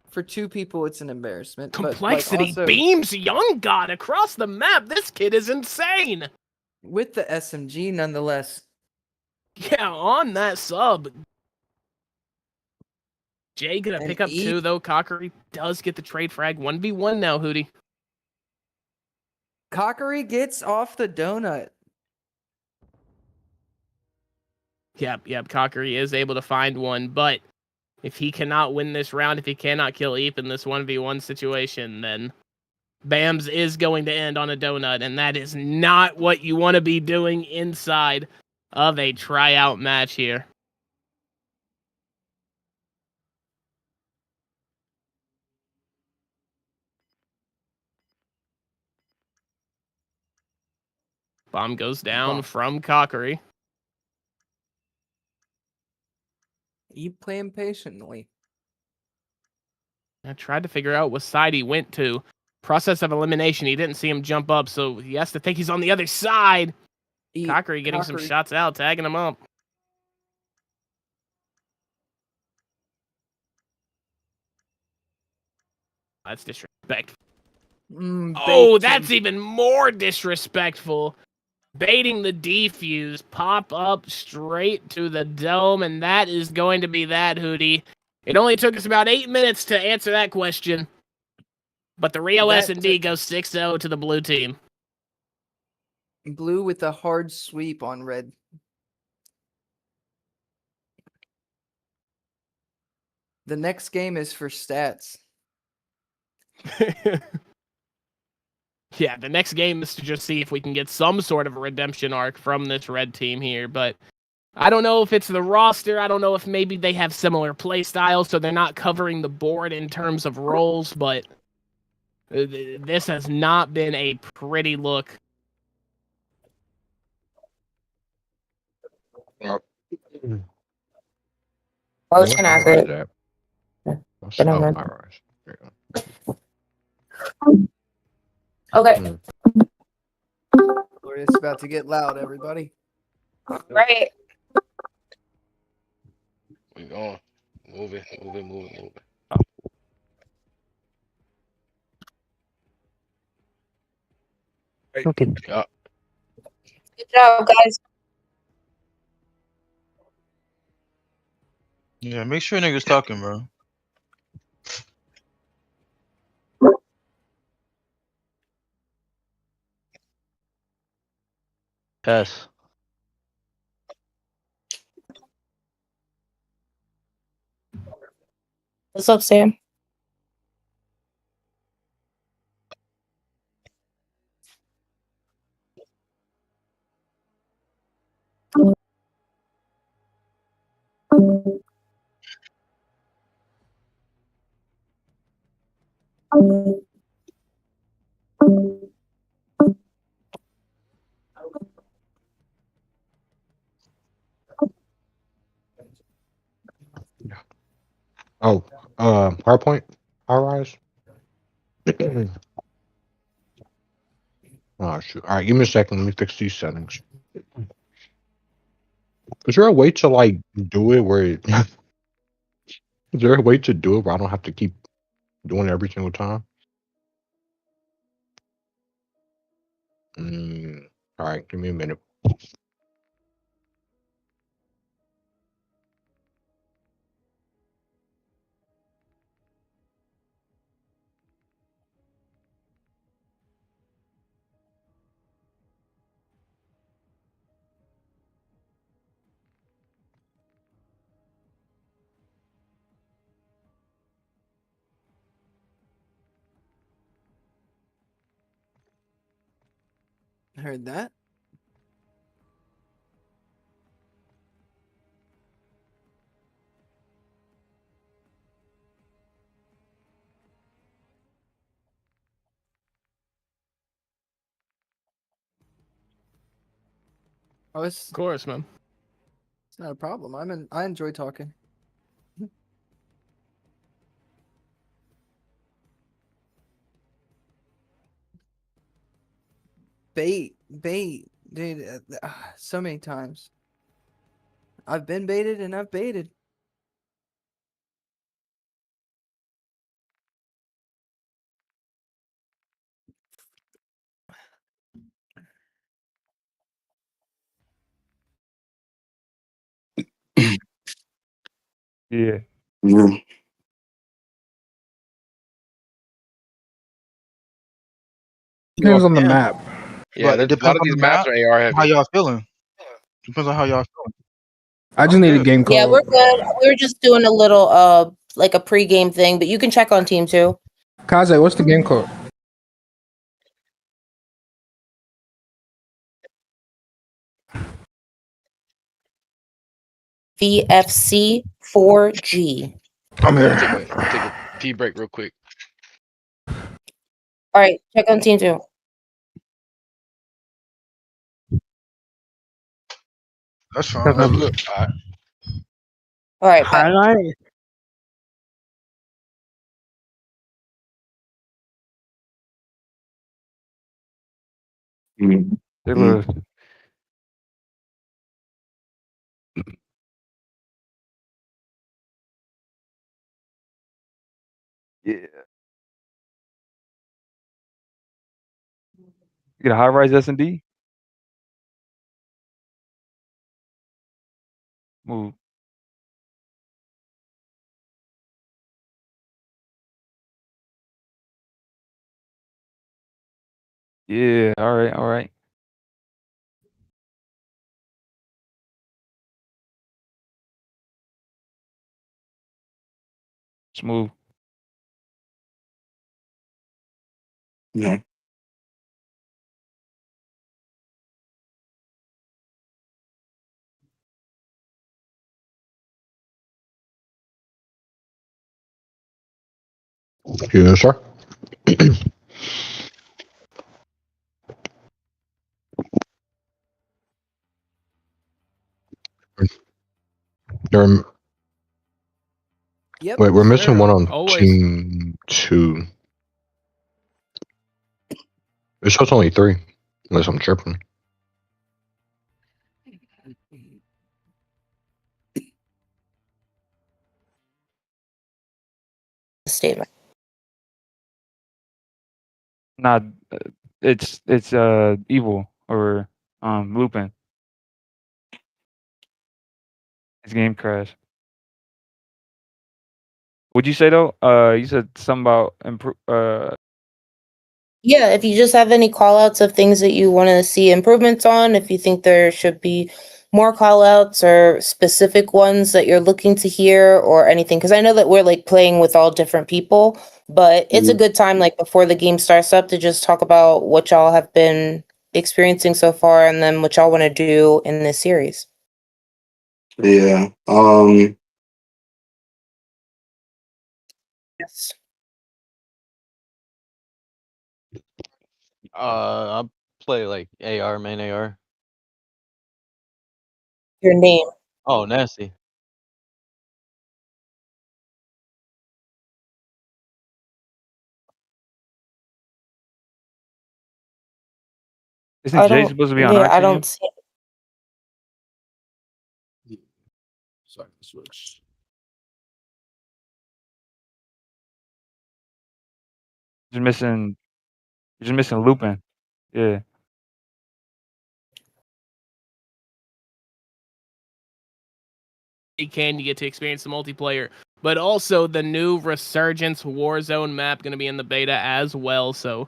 For 2 people, it's an embarrassment. Complexity beams Young God across the map. This kid is insane. With the SMG, nonetheless. Yeah, on that sub. Jay gonna pick up 2, though. Cockery does get the trade frag. 1v1 now, Hootie. Cockery gets off the donut. Yep. Cockery is able to find one, but if he cannot win this round, if he cannot kill Eep in this 1v1 situation, then Bams is going to end on a donut, and that is not what you want to be doing inside of a tryout match here. Bomb goes down Bomb. from Cockery. You playing patiently. I tried to figure out what side he went to. Process of elimination. He didn't see him jump up, so he has to think he's on the other side. Cockery getting some shots out, tagging him up. That's disrespectful. Oh, that's even more disrespectful. Baiting the defuse, pop up straight to the dome, and that is going to be that, Hootie. It only took us about 8 minutes to answer that question. But the Rio S&D goes 6-0 to the blue team. Blue with a hard sweep on red. The next game is for stats. Yeah, the next game is to just see if we can get some sort of a redemption arc from this red team here, but I don't know if it's the roster. I don't know if maybe they have similar play styles, so they're not covering the board in terms of roles, but this has not been a pretty look. Motion has it. Get on Okay. It's about to get loud, everybody. Right. We going. Move it. Okay. Yeah. Good job, guys. Yeah, make sure niggas talking, bro. Pass. What's up, Sam? Oh, PowerPoint, high rise. Oh shoot! All right, give me a second. Let me fix these settings. Is there a way to like do it where? Is there a way to do it where I don't have to keep doing it every single time? All right, give me a minute. Heard that. Oh, Of course, man. It's not a problem. I enjoy talking. Bait, dude. So many times. I've been baited and I've baited. Yeah. Depends on the map. Yeah, But it a lot depends of on these the maps map. are AR heavy. How y'all feeling? Depends on how y'all feeling. I just need a game Yeah, code. we're good. We're just doing a little like a pregame thing, but you can check on team too. Kaze, what's the game code? VFC 4G. I'm Take here. a tea break real quick. All right, check on team two. That's fine. That's Look, All right, bet. Highlight. They lose. Yeah. Get a high rise S and D. Move. Yeah. All right. All right. Smooth. Yeah. Yes, sir. There- Yep. Wait, we're missing Sure. one on Always. team 2. It shows only 3, unless I'm tripping. Statement. Nah, it's evil or Lupin. His game crashed. What'd you say though? You said something about improve. Yeah, if you just have any call outs of things that you want to see improvements on, if you think there should be more call outs or specific ones that you're looking to hear or anything, because I know that we're like playing with all different people, but it's a good time like before the game starts up to just talk about what y'all have been experiencing so far and then what y'all want to do in this series. Yeah. Yes. I play like AR, main AR. Your name. Oh, nasty. Isn't I Jay don't, supposed to be on yeah, our I team? don't see. So I can switch. Just missing. You're just missing Lupin. Yeah. Can you get to experience the multiplayer, but also the new Resurgence Warzone map going to be in the beta as well. So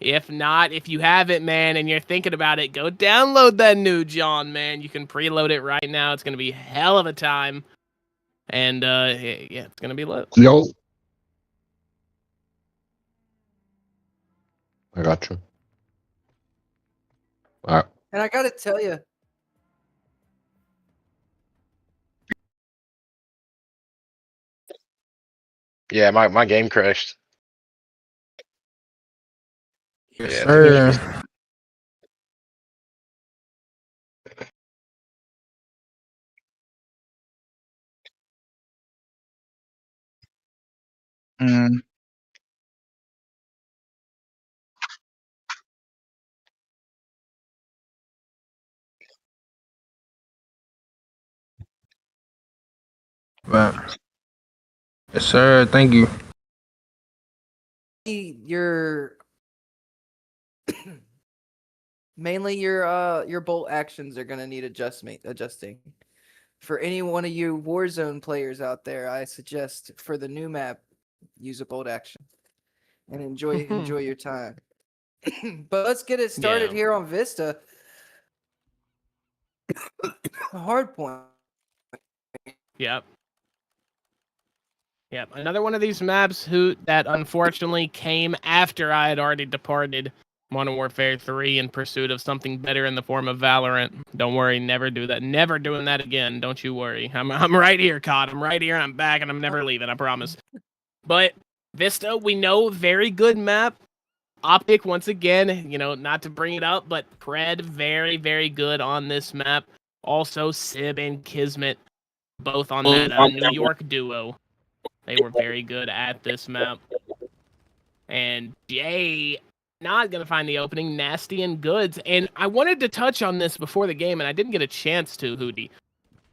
if not, if you have it, man, and you're thinking about it, go download that new John, man. You can preload it right now. It's going to be hell of a time. And yeah, it's going to be lit. Yo. I got you. All right. And I gotta tell you, Yeah, my game crashed. Yes, Yeah. sir. mm, But yes, sir. Thank you. your mainly your bolt actions are gonna need adjusting. For any one of you Warzone players out there, I suggest for the new map, use a bolt action and enjoy your time. But let's get it started Yeah. here on Vista. Hard point. Yep. Yep. Another one of these maps that unfortunately came after I had already departed Modern Warfare 3 in pursuit of something better in the form of Valorant. Don't worry, never do that. Never doing that again. Don't you worry. I'm right here, COD. I'm right here. I'm back, and I'm never leaving. I promise. But Vista, we know, very good map. Optic, once again, not to bring it up, but Pred, very, very good on this map. Also, Sib and Kismet, both on that New York duo. They were very good at this map. And Jay not going to find the opening. Nasty and Goods. And I wanted to touch on this before the game, and I didn't get a chance to, Hootie.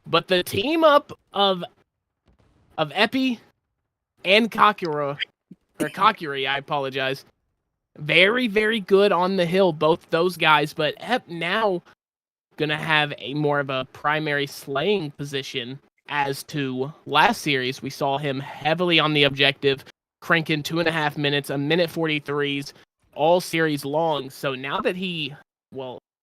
But the team up of Epi and Kakura, or Kakuri, I apologize. Very, very good on the hill, both those guys. But Ep now going to have a more of a primary slaying position. As to last series, we saw him heavily on the objective, cranking 2.5 minutes, a minute 43s, all series long. So now that he,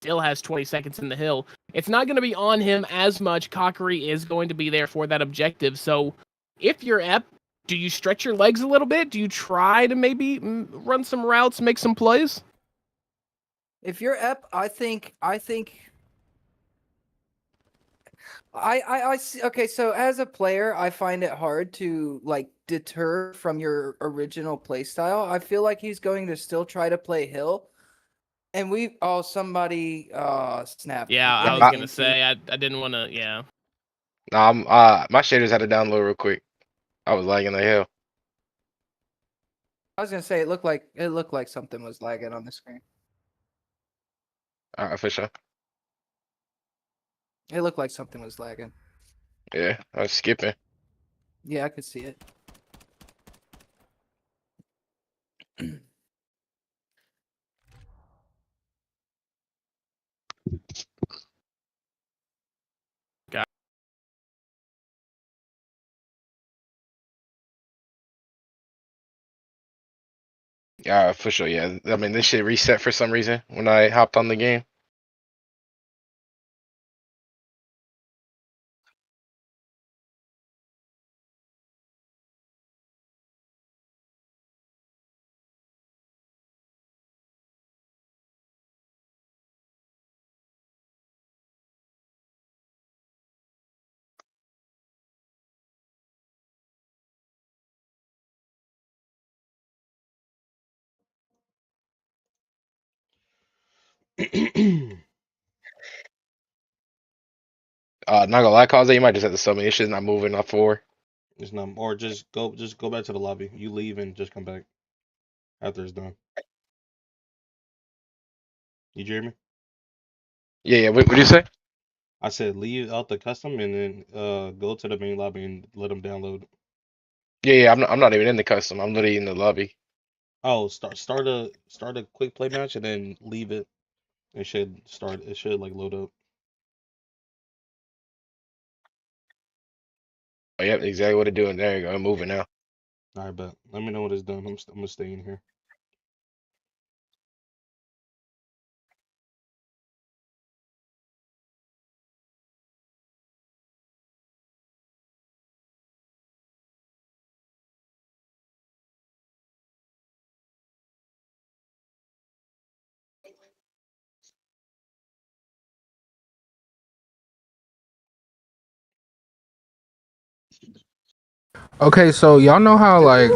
still has 20 seconds in the hill, it's not going to be on him as much. Kakuri is going to be there for that objective. So if you're Ep, do you stretch your legs a little bit? Do you try to maybe run some routes, make some plays? If you're Ep, I think I see. Okay, so as a player, I find it hard to like deter from your original play style. I feel like he's going to still try to play hill, and somebody snapped. Yeah, I was gonna say I didn't want to. Yeah. Nah, my shaders had to download real quick. I was lagging the hell. I was gonna say it looked like something was lagging on the screen. Alright, for sure. It looked like something was lagging. Yeah, I was skipping. Yeah, I could see it. Yeah, for sure. Yeah, I mean this shit reset for some reason when I hopped on the game. Not gonna lie, Cause you might just have to sub me. This shit's not moving off 4. It's not, or just go back to the lobby. You leave and just come back after it's done. You hear me? Yeah. What you say? I said leave out the custom and then go to the main lobby and let them download. Yeah. I'm not even in the custom. I'm literally in the lobby. Oh, start a quick play match and then leave it. It should start. It should like load up. Oh, yep, exactly what it's doing. There you go. I'm moving now. All right, bet. Let me know when it's done. I'm gonna stay in here. Okay, so y'all know how like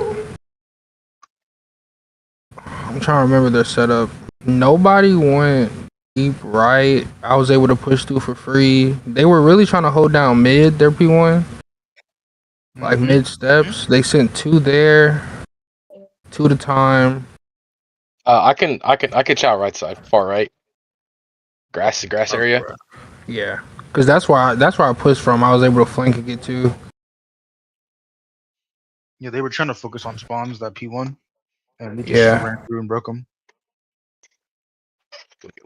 I'm trying to remember their setup. Nobody went deep right. I was able to push through for free. They were really trying to hold down mid their P1. Like mid steps. They sent 2 there, 2 at a time. I can chow right side, far right. Grass area. Yeah, because that's where I pushed from. I was able to flank and get 2. Yeah, they were trying to focus on spawns that P1, and we just ran through and broke them.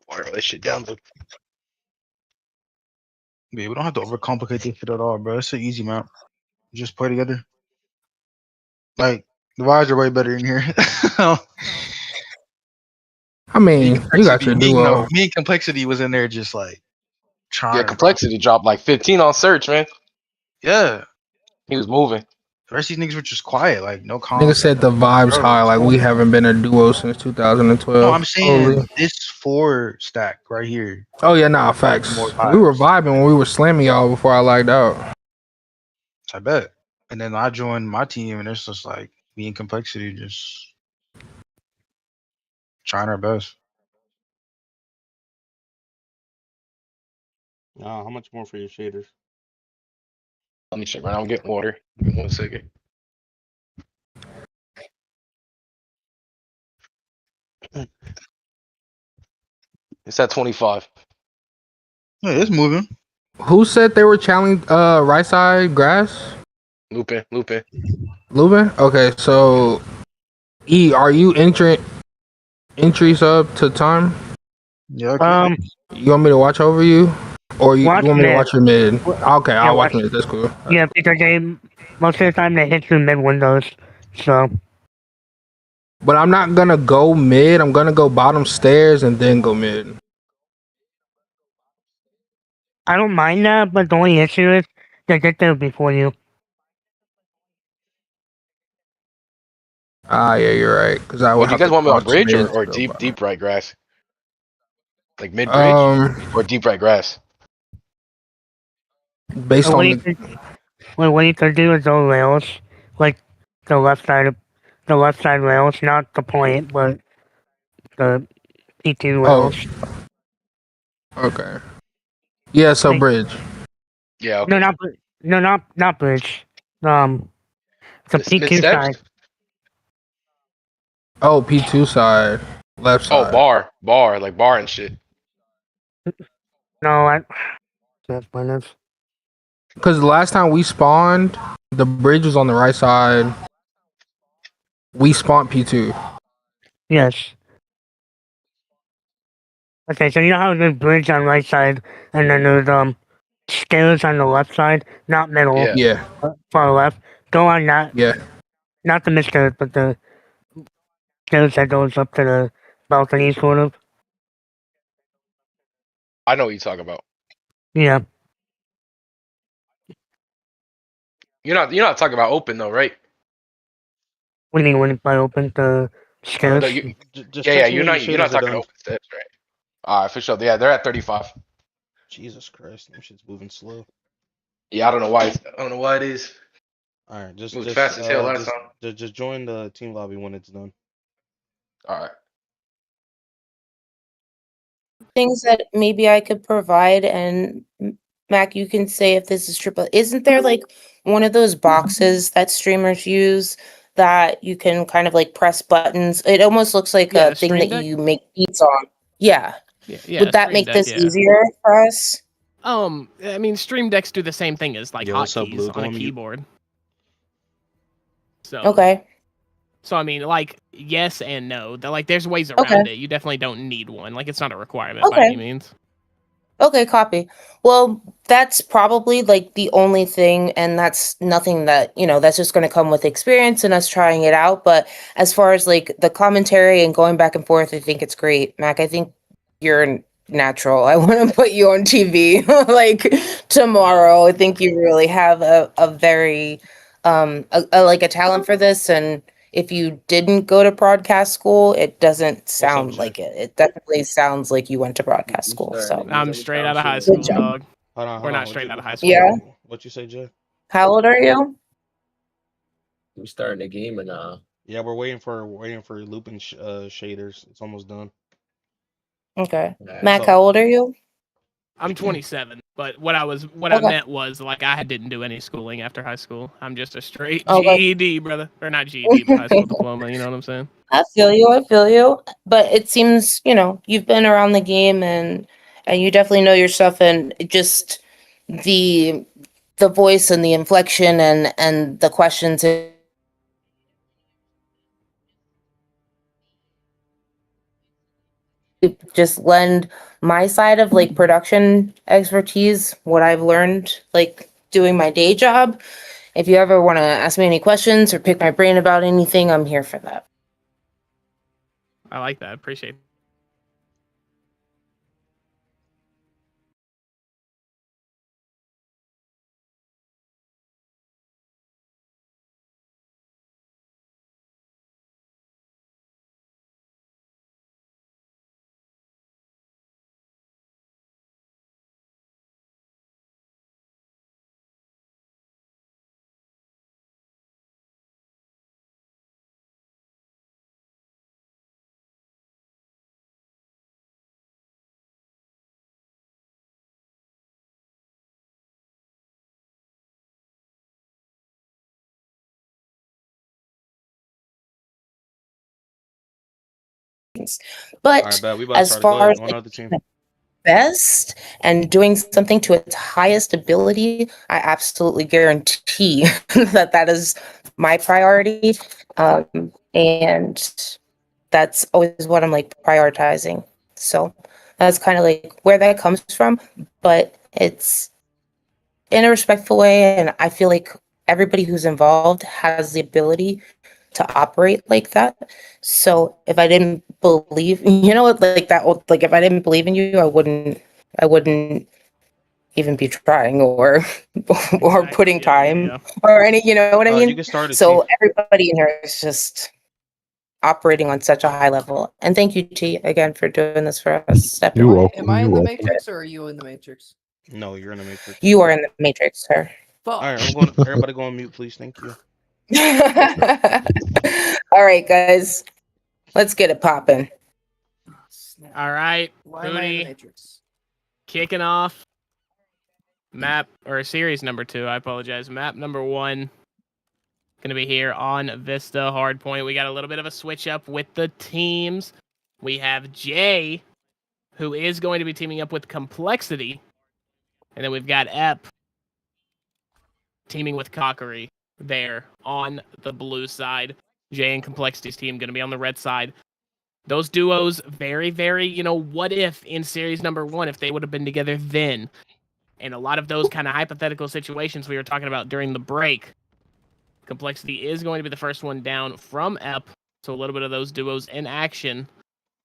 Water this shit down. Yeah, we don't have to overcomplicate this shit at all, bro. It's an easy map. Just play together. Like the vibes are way better in here. I mean, you got your duo. Me and Complexity was in there just like trying. Yeah, Complexity dropped like 15 on search, man. Yeah. He was moving. The rest of these niggas were just quiet, like no comment. Nigga said the vibes high, like we haven't been a duo since 2012. No, I'm saying this 4 stack right here. Oh yeah, nah, facts. We were vibing when we were slamming y'all before I lagged out. I bet. And then I joined my team, and it's just like me and Complexity just trying our best. How much more for your shaders? Let me check right now. I'm getting water. Give me 1 second. It's at 25. Yeah, it's moving. Who said they were challenging right side grass? Lupin. Lubin? Okay, so E, are you entering entries up to time? Yeah, okay. You want me to watch over you? Or you Watch want me to mid. watch your mid? Okay, Yeah, I'll watch watch. mid. That's cool. Yeah, because they most of the time they hit through mid windows. So But I'm not gonna go mid. I'm gonna go bottom stairs and then go mid. I don't mind that, but the only issue is they get there before you. Ah, yeah, you're right. Because I will What do you have guys to want me on cross bridge mid. or to go deep bottom. right grass? Like mid bridge or deep right grass? Based And what on you the could, what you could do is those rails, like the left side rails, not the point, but the P2 oh, rails. okay, yeah. So Like, bridge. Yeah, no, okay. not bridge. It's a Mid P2 steps? side. Oh, P2 side, left Oh, side. bar, like bar and shit. No, that's Brennan. Because the last time we spawned, the bridge was on the right side. We spawned P2. Yes. Okay, so you know how there's bridge on right side, and then there's stairs on the left side, not middle, Yeah. Yeah, far left. Go on that, yeah. not the mid stairs, but the stairs that goes up to the balcony, sort of. I know what you're talking about. Yeah. You're not talking about open though, right? What do you mean when I open the stairs? No, you Just yeah, text me you're when your not shaders are talking done. open steps, right? Alright, for sure. Yeah, they're at 35. Jesus Christ, them shit's moving slow. Yeah, I don't know why. I don't know why it is. All right, Moved fast as hell last time. just join the team lobby when it's done. Alright. Things that maybe I could provide, and Mac, you can say if this is true, but isn't there like one of those boxes that streamers use that you can kind of like press buttons? It almost looks like Yeah, a a thing Stream that Deck. you make beats on. Yeah. Yeah, Would that Stream make Deck. this Yeah. easier for us? I mean, Stream Decks do the same thing as like Yo, what's up, Blue? hotkeys Go on a on mute. keyboard. So, Okay. so I mean, like, yes and no. Like, there's ways Okay. around it. You definitely don't need one. Like, it's not a requirement by Okay. any means. Okay, copy. Well, that's probably like the only thing, and that's nothing that, that's just going to come with experience and us trying it out. But as far as like the commentary and going back and forth, I think it's great. Mac, I think you're natural. I want to put you on TV like tomorrow. I think you really have a very, like a talent for this. And if you didn't go to broadcast school, it doesn't sound Jay? like it. It definitely sounds like you went to broadcast school. So I'm straight out of high good school, job. dog. Hold We're on. not straight out of high school. Yeah. What you say, Jay? How old are you? We starting the game and Yeah, we're waiting for looping shaders. It's almost done. Okay. Yeah. Mac, So- how old are you? I'm 27, but what I Okay. meant was like I didn't do any schooling after high school. I'm just a straight Okay. GED, brother, or not GED, but high school diploma. You know what I'm saying? I feel you. I feel you. But it seems, you've been around the game and you definitely know your stuff, and just the voice and the inflection and the questions just lend my side of like production expertise, what I've learned like doing my day job. If you ever want to ask me any questions or pick my brain about anything, I'm here for that. I like that. Appreciate it. things. All right, But bet we about to as start it. Go far ahead. as Go like another team. the best and doing something to its highest ability, I absolutely guarantee that that is my priority. And that's always what I'm like prioritizing. So that's kind of like where that comes from, but it's in a respectful way. And I feel like everybody who's involved has the ability to operate like that. So if I didn't believe, like that, like if I didn't believe in you, I wouldn't even be trying or or putting time or any, you know what I You mean? can start a team. So everybody in here is just operating on such a high level. And thank you, T, again for doing this for us. Stepping You're in. welcome. Am I in You're the welcome. Matrix or are you in the Matrix? No, you're in the Matrix. You are in the Matrix, sir. All right, I'm going. Everybody go on mute, please. Thank you. All right, guys, let's get it popping. All right, Why am I in the Hootie, Matrix? kicking off map or series number 2. I apologize. Map number 1 going to be here on Vista Hardpoint. We got a little bit of a switch up with the teams. We have Jay, who is going to be teaming up with Complexity, and then we've got Ep teaming with Cockery there on the blue side. Jay and Complexity's team going to be on the red side. Those duos, very, very, what if in series number 1, if they would have been together then? And a lot of those kind of hypothetical situations we were talking about during the break. Complexity is going to be the first one down from Ep, so a little bit of those duos in action.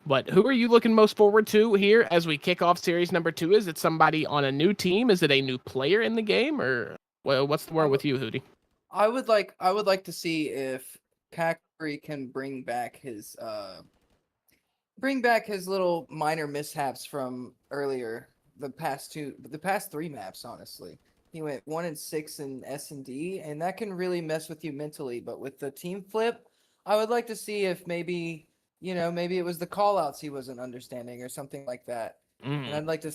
But who are you looking most forward to here as we kick off series number 2? Is it somebody on a new team? Is it a new player in the game? Or what's the word with you, Hootie? I would like to see if Cackery can bring back his little minor mishaps from earlier, the past 3 maps, honestly. He went 1 and 6 in S&D, and that can really mess with you mentally. But with the team flip, I would like to see if maybe it was the callouts he wasn't understanding or something like that. And I'd like to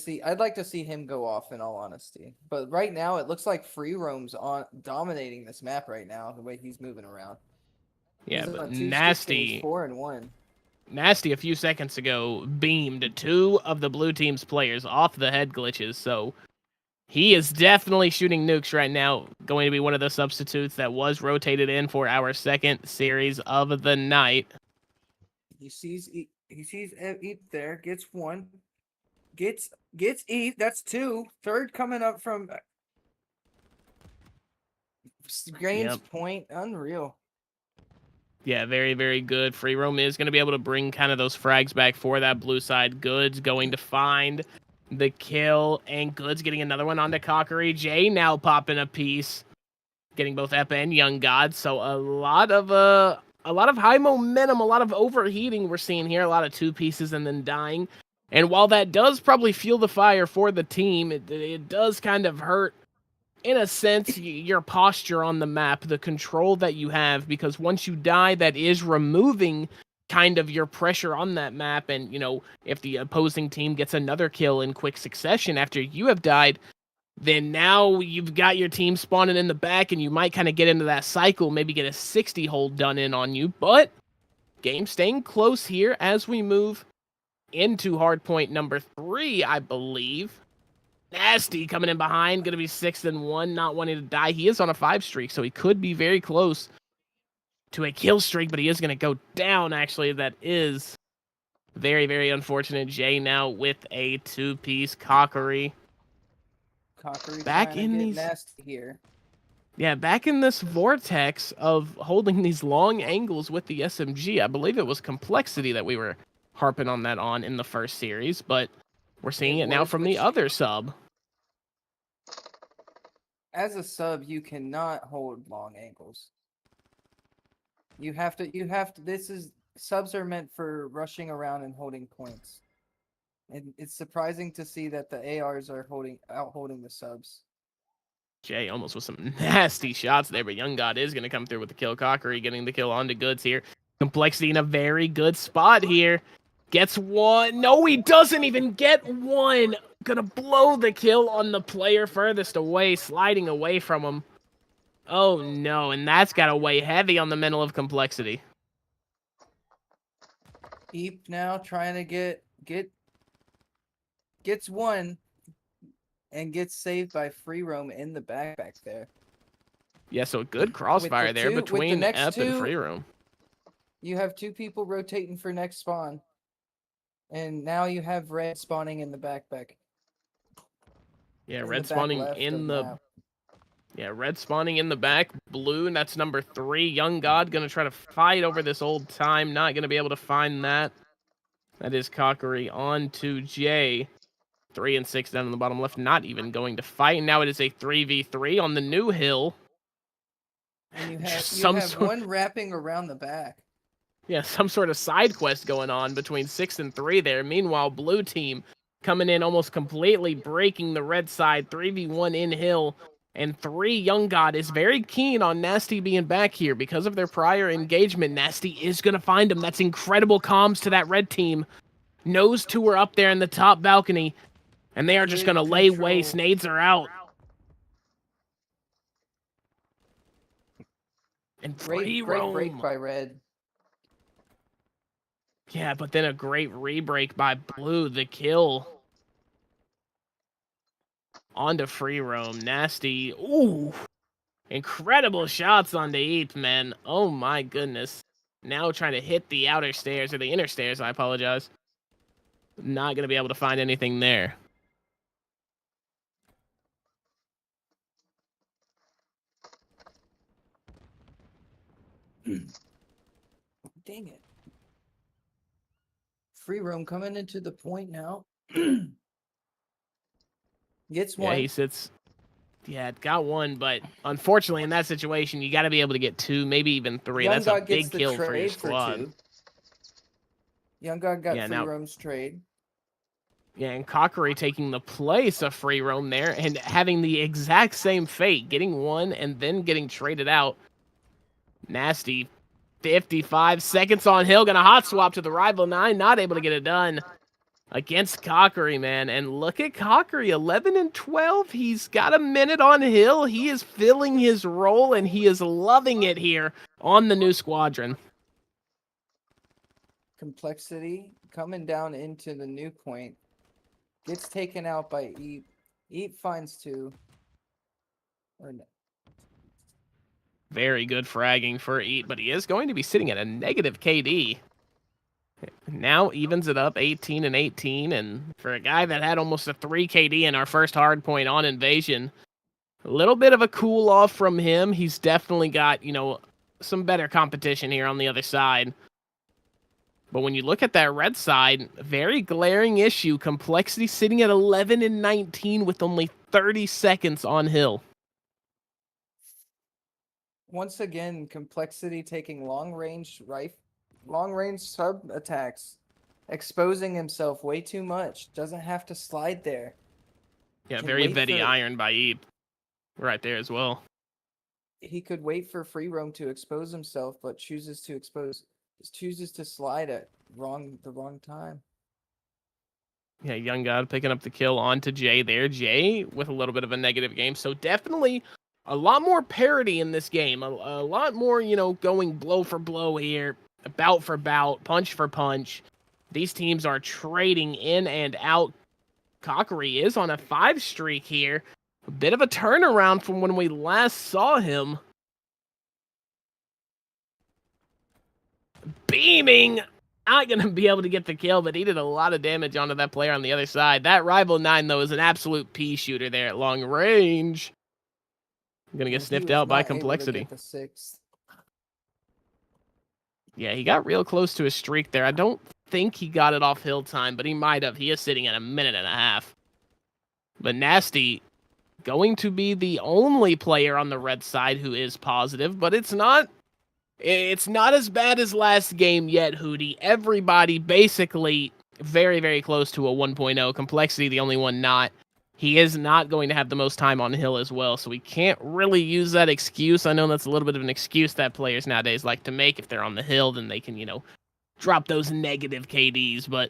see him go off, in all honesty. But right now, it looks like Free Roam's on dominating this map right now, the way he's moving around. Yeah, He's but on 2 sticks and Nasty. he's 4 and 1. Nasty a few seconds ago beamed 2 of the blue team's players off the head glitches, so he is definitely shooting nukes right now, going to be one of the substitutes that was rotated in for our second series of the night. He sees Eep there, gets 1, gets Eep, that's 2, third coming up from Grain's point, unreal. Yeah, very, very good. Free Roam is going to be able to bring kind of those frags back for that blue side. Goods going to find the kill, and Goods getting another one onto Cockery. Jay now popping a piece, getting both Ep and Young God. So a lot of high momentum, a lot of overheating we're seeing here. A lot of 2 pieces and then dying. And while that does probably fuel the fire for the team, it does kind of hurt, in a sense, your posture on the map, the control that you have, because once you die, that is removing kind of your pressure on that map. And, if the opposing team gets another kill in quick succession after you have died, then now you've got your team spawning in the back, and you might kind of get into that cycle, maybe get a 60 hold done in on you. But game staying close here as we move into hardpoint number 3, I believe. Nasty coming in behind, going to be 6 and 1, not wanting to die. He is on a 5 streak, so he could be very close to a kill streak, but he is going to go down, actually. That is very, very unfortunate. Jay now with a 2-piece Cockery. Cockery Back trying in to get these nasty here. Yeah, back in this vortex of holding these long angles with the SMG. I believe it was Complexity that we were harping on that in the first series, but we're seeing it now from the other sub. As a sub, you cannot hold long angles. You have to, subs are meant for rushing around and holding points. And it's surprising to see that the ARs are out holding the subs. Jay almost with some nasty shots there, but Young God is going to come through with the kill. Cockery getting the kill onto Goods here. Complexity in a very good spot here. Gets 1. No, he doesn't even get 1. Gonna blow the kill on the player furthest away, sliding away from him. Oh no, and that's got to weigh heavy on the mental of Complexity. Eep now trying to gets one and gets saved by free roam in the back there. Yeah, so a good crossfire there with the between next Ep and two, free roam. You have 2 people rotating for next spawn. And now you have red spawning in the back. Yeah, in red the back spawning left in of the map. Yeah, red spawning in the back. Blue, and that's number 3. Young God gonna try to fight over this old time. Not gonna be able to find that. That is Cockery on to J. 3 and 6 down in the bottom left. Not even going to fight. Now it is a 3v3 on the new hill. And you have Some one wrapping around the back. Yeah, some sort of side quest going on between 6 and 3 there. Meanwhile, blue team coming in almost completely breaking the red side. 3v1 in hill. And 3, Young God is very keen on Nasty being back here. Because of their prior engagement, Nasty is going to find him. That's incredible comms to that red team. Knows 2 are up there in the top balcony. And they are just going to lay waste. Nades are out. And Great break by red. Yeah, but then a great re-break by blue. The kill. On to free roam. Nasty. Ooh. Incredible shots on the Eep, man. Oh my goodness. Now trying to hit the outer stairs, or the inner stairs, I apologize. Not going to be able to find anything there. Dang it. Free roam coming into the point now. Gets one. Yeah, he sits. Yeah, got one, but unfortunately in that situation, you got to be able to get 2, maybe even 3. Young That's God a big gets the kill for your trade squad. 2. Young God got Yeah, free now- roam's trade. Yeah, and Cockery taking the place of free roam there and having the exact same fate, getting 1 and then getting traded out. Nasty. 55 seconds on hill, gonna hot swap to the rival 9, not able to get it done against Cockery, man. And look at Cockery, 11 and 12. He's got a minute on hill. He is filling his role, and he is loving it here on the new squadron. Complexity coming down into the new point. Gets taken out by Eep. Eep finds 2. Or no. Very good fragging for Eat, but he is going to be sitting at a negative KD. Now evens it up 18 and 18, and for a guy that had almost a 3 KD in our first hard point on Invasion, a little bit of a cool off from him. He's definitely got, some better competition here on the other side. But when you look at that red side, very glaring issue. Complexity sitting at 11 and 19 with only 30 seconds on hill. Once again, Complexity taking long range sub attacks, exposing himself way too much. Doesn't have to slide there. Yeah, Can very wait Vetty for- iron by Eep. Right there as well. He could wait for free roam to expose himself, but chooses to slide at the wrong time. Yeah, Young God picking up the kill onto Jay there. Jay with a little bit of a negative game. So definitely a lot more parity in this game. A lot more, going blow for blow here. Bout for bout, punch for punch. These teams are trading in and out. Cockery is on a 5 streak here. A bit of a turnaround from when we last saw him. Beaming! Not going to be able to get the kill, but he did a lot of damage onto that player on the other side. That rival 9, though, is an absolute pea shooter there at long range. Going to get sniffed out by Complexity. The 6th. Yeah, he got real close to his streak there. I don't think he got it off hill time, but he might have. He is sitting at a minute and a half. But Nasty going to be the only player on the red side who is positive, but it's not as bad as last game yet, Hootie. Everybody basically very, very close to a 1.0. Complexity, the only one not. He is not going to have the most time on hill as well, so we can't really use that excuse. I know that's a little bit of an excuse that players nowadays like to make. If they're on the hill, then they can, drop those negative KDs, but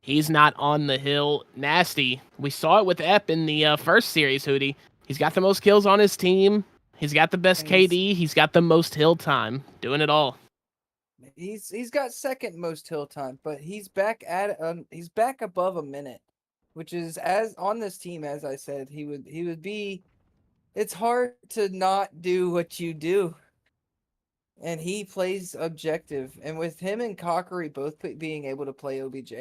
he's not on the hill. Nasty. We saw it with Ep in the first series, Hootie. He's got the most kills on his team. He's got the best KD. He's got the most hill time. Doing it all. He's got second most hill time, but he's back above a minute, which is as on this team as I said he would be. It's hard to not do what you do, and he plays objective. And with him and Cockery both being able to play OBJ,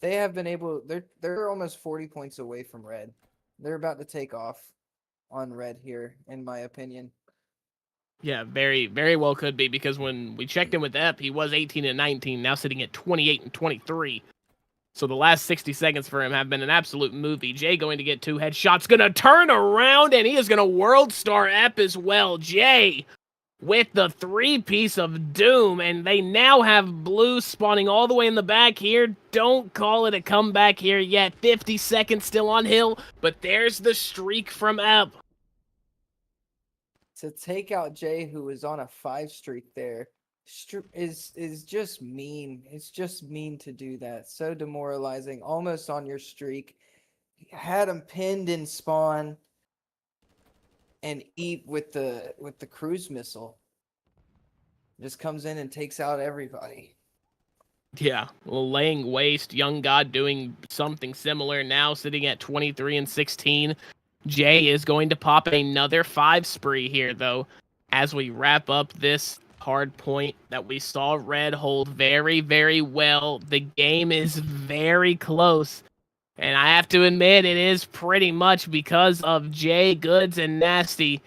they have been able. They're almost 40 points away from red. They're about to take off on red here, in my opinion. Yeah, very, very well could be, because when we checked in with Ep, he was 18 and 19, now sitting at 28 and 23. So the last 60 seconds for him have been an absolute movie. Jay going to get 2 headshots, going to turn around, and he is going to World Star Ep as well. Jay with the 3-piece of doom, and they now have blue spawning all the way in the back here. Don't call it a comeback here yet. 50 seconds still on hill, but there's the streak from Ep. To take out Jay, who was on a 5 streak there, is just mean. It's just mean to do that. So demoralizing. Almost on your streak. Had him pinned in spawn, and Eep with the cruise missile just comes in and takes out everybody. Yeah, well, laying waste. Young God doing something similar now, sitting at 23 and 16. Jay is going to pop another 5 spree here, though, as we wrap up this hard point that we saw red hold very, very well. The game is very close, and I have to admit it is pretty much because of Jay, Goods, and Nasty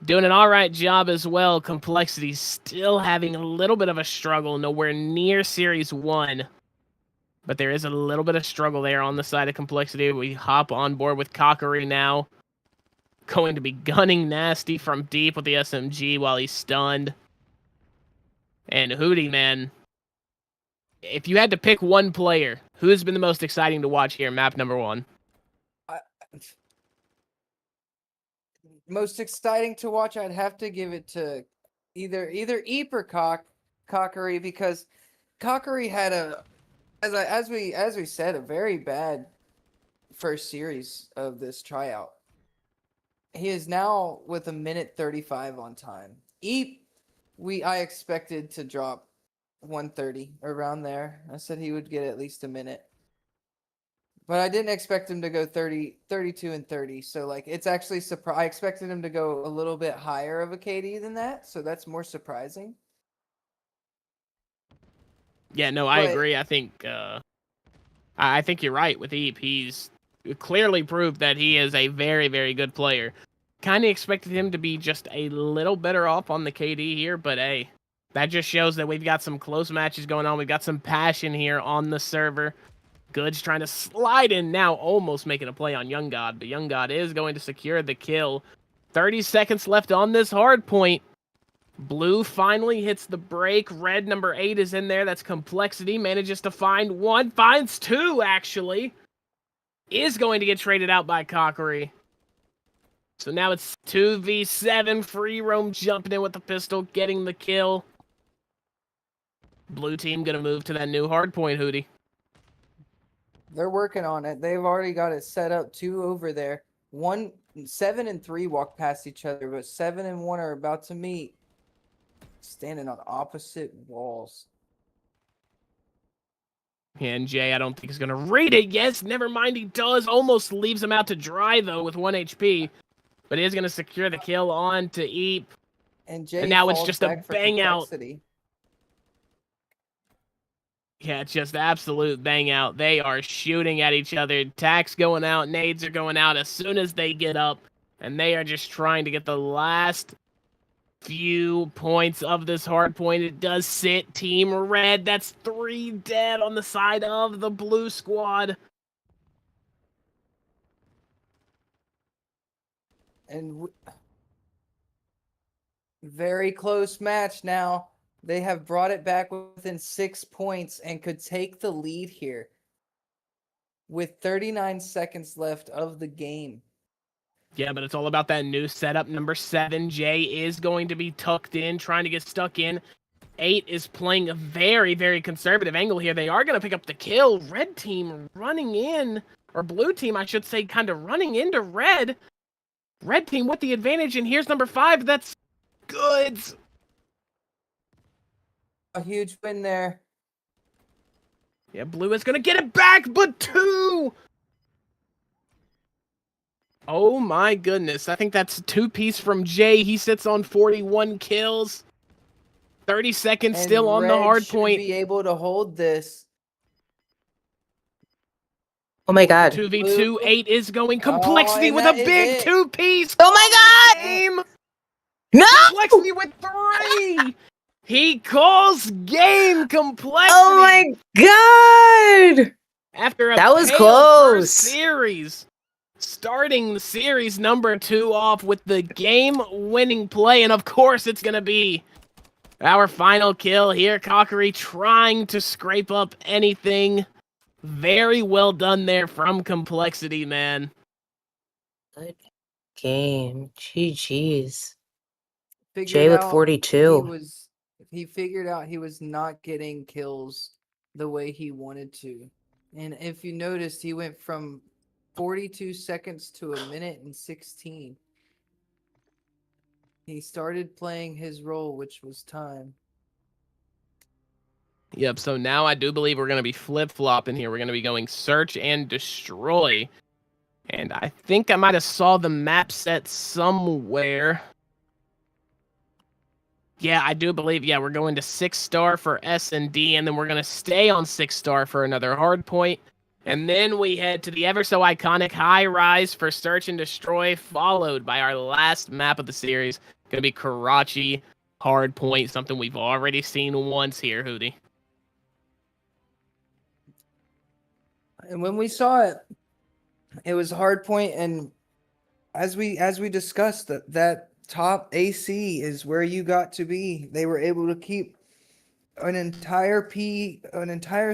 doing an all right job as well. Complexity still having a little bit of a struggle, nowhere near Series 1. But there is a little bit of struggle there on the side of Complexity. We hop on board with Cockery now. Going to be gunning Nasty from deep with the SMG while he's stunned. And Hootie, man, if you had to pick one player, who has been the most exciting to watch here, map number 1? Most exciting to watch, I'd have to give it to either Eep or Cockery, because Cockery had as we said, a very bad first series of this tryout. He is now with a minute 35 on time. Eep, I expected to drop 130 around there. I said he would get at least a minute. But I didn't expect him to go 32 and 30. So like it's actually I expected him to go a little bit higher of a KD than that, so that's more surprising. Yeah, no, I agree. I think you're right with Eep. He's clearly proved that he is a very, very good player. Kind of expected him to be just a little better off on the KD here, but hey, that just shows that we've got some close matches going on. We've got some passion here on the server. Goods trying to slide in now, almost making a play on Young God, but Young God is going to secure the kill. 30 seconds left on this hard point. Blue finally hits the break. Red number 8 is in there. That's Complexity. Manages to find 1. Finds 2, actually. Is going to get traded out by Cockery. So now it's 2v7. Free roam jumping in with the pistol, getting the kill. Blue team going to move to that new hard point, Hootie. They're working on it. They've already got it set up. 2 over there. 7 and 3 walk past each other, but 7 and 1 are about to meet. Standing on opposite walls. And Jay, I don't think he's going to read it. Yes, never mind, he does. Almost leaves him out to dry, though, with 1 HP. But he is going to secure the kill on to Eep. And Jay now it's falls just a back for bang out. Complexity. Yeah, just absolute bang out. They are shooting at each other. Tacs going out. Nades are going out as soon as they get up. And they are just trying to get the last few points of this hard point. It does sit Team Red. That's 3 dead on the side of the blue squad. And very close match now. They have brought it back within 6 points and could take the lead here with 39 seconds left of the game. Yeah, but it's all about that new setup. Number 7, Jay is going to be tucked in, trying to get stuck in. 8 is playing a very, very conservative angle here. They are going to pick up the kill. Red team running in, or blue team, I should say, kind of running into red. Red team with the advantage, and here's number 5. That's Goods. a huge win there. Yeah, Blue is gonna get it back, but 2! Oh my goodness, I think that's a 2-piece from Jay. He sits on 41 kills. 30 seconds And still on the Red hard should point. be able to hold this. Oh my god. 2v2, 8 is going. Oh, Complexity and with a that is big it. 2-piece. Oh my god! Game. No! Complexity with 3. He calls game Complexity. Oh my god! After a That was pale close. first series. Starting the series number 2 off with the game-winning play, and of course it's gonna be our final kill here. Cockery trying to scrape up anything. Very well done there from Complexity, man. Good game. GG's. Figured Jay with out 42. he figured out he was not getting kills the way he wanted to. And if you noticed, he went from 42 seconds to a minute and 16. He started playing his role, which was time. Yep, so now I do believe we're going to be flip-flopping here. We're going to be going search and destroy. And I think I might have saw the map set somewhere. Yeah, I do believe, yeah, we're going to 6-star for S&D, and then we're going to stay on 6-star for another hard point. And then we head to the ever-so-iconic High Rise for search and destroy, followed by our last map of the series. Going to be Karachi hard point, something we've already seen once here, Hootie. And when we saw it, it was a hard point, and as we discussed, that top AC is where you got to be. They were able to keep an entire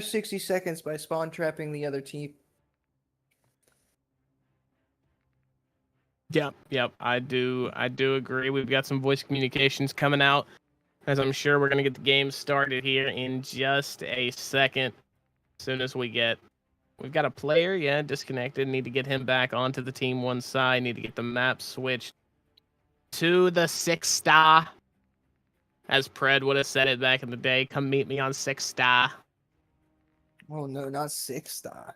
60 seconds by spawn trapping the other team. Yep, I do agree. We've got some voice communications coming out, as I'm sure we're gonna get the game started here in just a second. As soon as we've got a player, yeah, disconnected. Need to get him back onto the team one side. Need to get the map switched to the 6-star. As Pred would have said it back in the day, come meet me on 6-star. Oh no, not 6-star.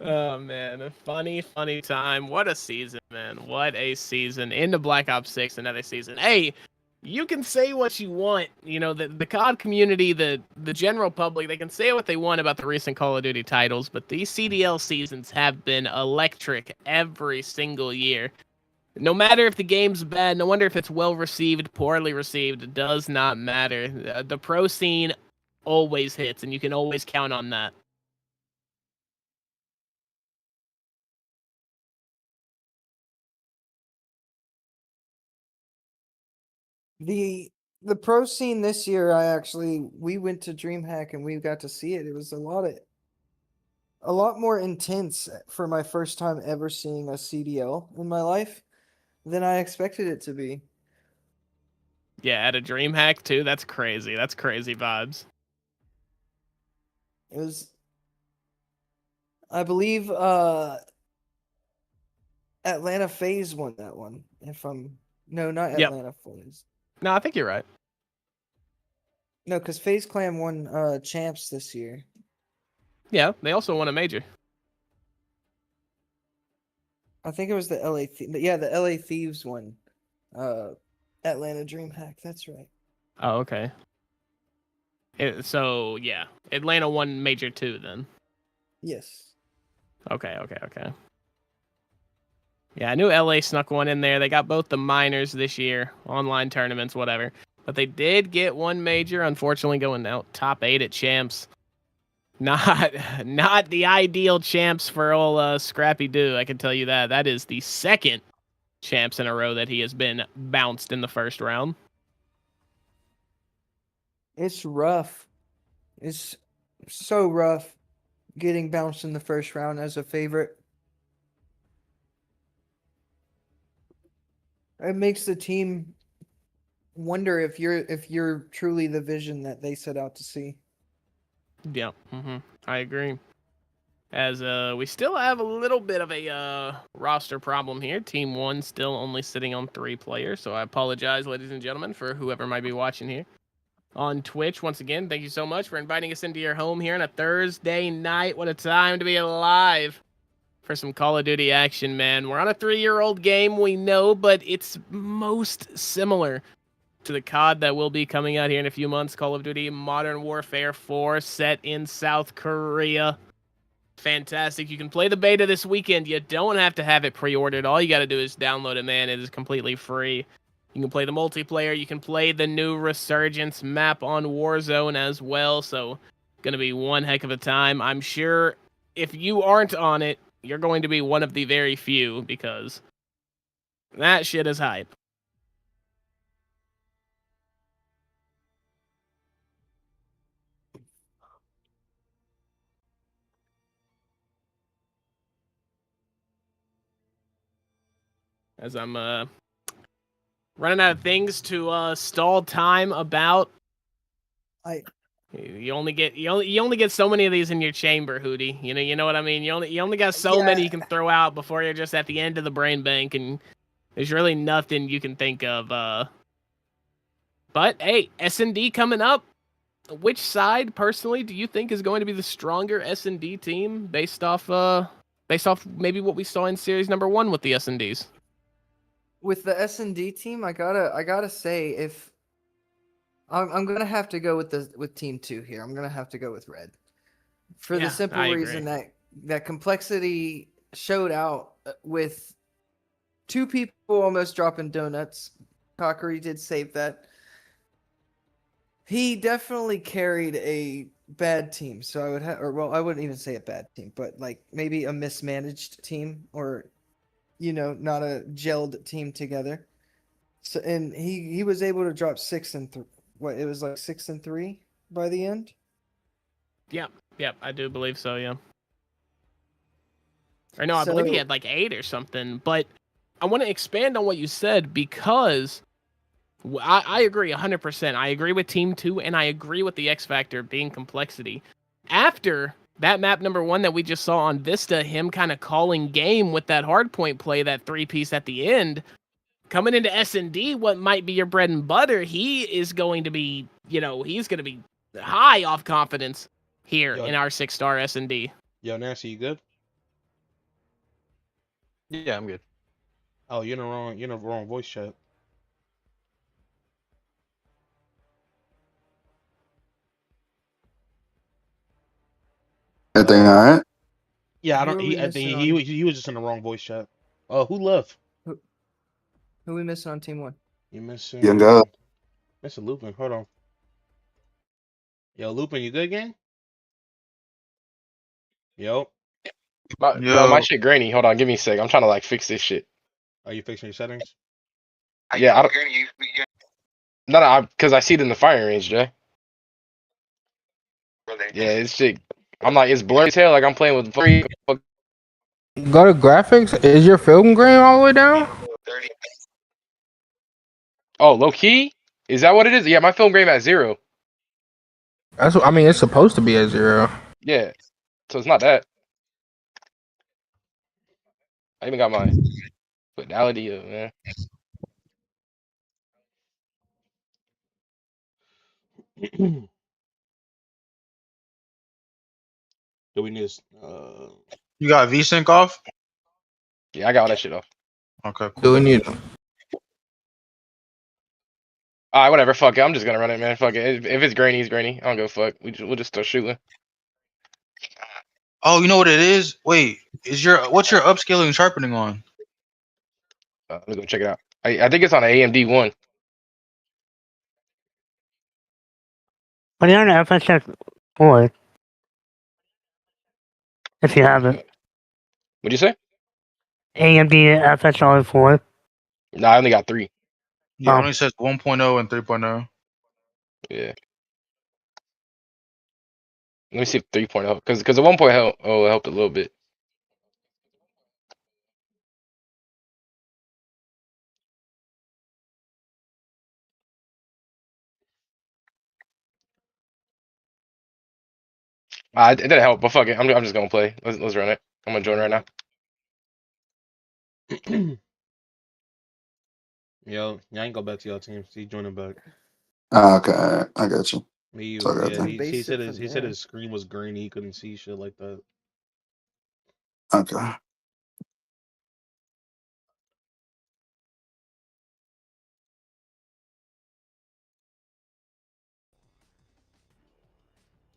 Oh man, a funny time. What a season, man. What a season. Into Black Ops 6, another season. Hey, you can say what you want. You know, the COD community, the general public, they can say what they want about the recent Call of Duty titles, but these CDL seasons have been electric every single year. No matter if the game's bad, no wonder if it's well received, poorly received, it does not matter. The pro scene always hits, and you can always count on that. The pro scene this year, we went to DreamHack and we got to see it. It was a lot more intense for my first time ever seeing a CDL in my life than I expected it to be. Yeah, at a DreamHack too. That's crazy. That's crazy vibes. It was, I believe, Atlanta FaZe won that one. No, not Yep. Atlanta FaZe. No, I think you're right. No, because FaZe Clan won champs this year. Yeah, they also won a major. I think it was the the LA Thieves won Atlanta DreamHack. That's right. Oh, okay. So yeah, Atlanta won major 2 then. Yes. Okay. Yeah, I knew LA snuck one in there. They got both the minors this year, online tournaments, whatever. But they did get one major, unfortunately going out top 8 at champs. Not the ideal champs for old Scrappy Doo, I can tell you that. That is the second champs in a row that he has been bounced in the first round. It's rough. It's so rough getting bounced in the first round as a favorite. It makes the team wonder if you're truly the vision that they set out to see. Yeah, I agree. As we still have a little bit of a roster problem here. Team 1 still only sitting on 3 players, so I apologize, ladies and gentlemen, for whoever might be watching here on Twitch. Once again, thank you so much for inviting us into your home here on a Thursday night. What a time to be alive for some Call of Duty action, man. We're on a 3-year-old game, we know, but it's most similar to the COD that will be coming out here in a few months. Call of Duty Modern Warfare 4, set in South Korea. Fantastic. You can play the beta this weekend. You don't have to have it pre-ordered. All you got to do is download it, man. It is completely free. You can play the multiplayer. You can play the new Resurgence map on Warzone as well. So, going to be one heck of a time. I'm sure if you aren't on it, you're going to be one of the very few because that shit is hype. As I'm running out of things to stall time about. You only get so many of these in your chamber, Hootie. You know what I mean. You only got so many you can throw out before you're just at the end of the brain bank, and there's really nothing you can think of. But hey, S&D coming up. Which side, personally, do you think is going to be the stronger S&D team based off maybe what we saw in series number 1 with the S&Ds? With the S&D team, I gotta say, if I'm gonna have to go with team 2 here. I'm gonna have to go with red, for Yeah, the simple I reason agree. that complexity showed out with 2 people almost dropping donuts. Cockery did save that. He definitely carried a bad team, so I would have, or well, I wouldn't even say a bad team, but like maybe a mismanaged team, or not a gelled team together. So, and he was able to drop 6-3. What, it was like 6-3 by the end. Yep, I do believe so. Yeah. Or no, I believe he So had like 8 or something. But I want to expand on what you said because I agree 100%. I agree with Team 2, and I agree with the X Factor being complexity. After that map number 1 that we just saw on Vista, him kind of calling game with that hardpoint play, that 3-piece at the end, coming into S&D, what might be your bread and butter, he is going to be, he's going to be high off confidence here Yo, in our 6-star S&D. yo, Nancy, you good? Yeah, I'm good. Oh, you're in the wrong voice chat. Everything all right? Yeah, I who don't. are we I think missing he on he was just in the wrong voice chat. Oh, who left? who, who are we missing on team 1? You Young up. missing Lupin. Hold on. Yo, Lupin, you good, gang? Yo, Bro, my Yo, shit grainy. Hold on, give me a sec. I'm trying to like fix this shit. are you fixing your settings? Yeah, I don't. No, because I see it in the firing range, Jay. Yeah, it's shit. I'm like, it's blurry as hell. Like I'm playing with blurry. Go to graphics. Is your film grain all the way down? Oh, low key? Is that what it is? Yeah, my film grain at 0. That's what I mean. It's supposed to be at 0. Yeah, so it's not that. I even got my fidelity up, man. Do we need? you got VSync off? Yeah, I got all that shit off. Okay, Do cool. we need? All right, whatever. Fuck it. I'm just gonna run it, man. Fuck it. If it's grainy, it's grainy. I don't give a fuck. We'll just start shooting. Oh, you know what it is? Wait, what's your upscaling and sharpening on? Let me go check it out. I think it's on an AMD one. But you're on FSX 4, if you have it. What'd you say? AMD FSR 4. Nah, I only got 3. Yeah, it Oh, only says 1.0 and 3.0. Yeah. Let me see if 3.0, because the 1.0 helped a little bit. It didn't help, but fuck it. I'm just gonna play. Let's run it. I'm gonna join right now. Yo, y'all ain't go back to y'all team. See, joining back. Okay, I got you. Me, you. So I got Yeah, that. he Base said it his from he said there. his screen was green. He couldn't see shit like that. Okay.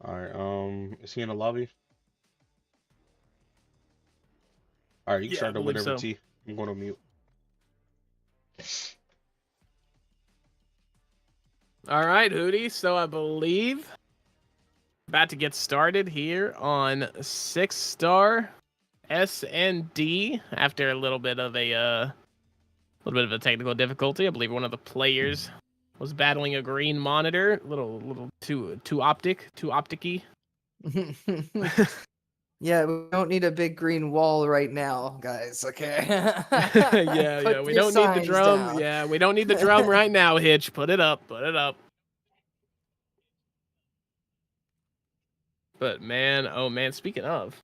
All right. Is he in the lobby? All right, you can Yeah, I start up believe whenever. so. T. I'm going to mute. All right, Hootie. So I believe about to get started here on 6-star S&D after a little bit of a technical difficulty. I believe one of the players was battling a green monitor, little too opticy. Yeah, we don't need a big green wall right now, guys. Okay. yeah. Put We your don't need the signs drum. down. Yeah, we don't need the drum right now, Hitch. Put it up. But man, oh man, speaking of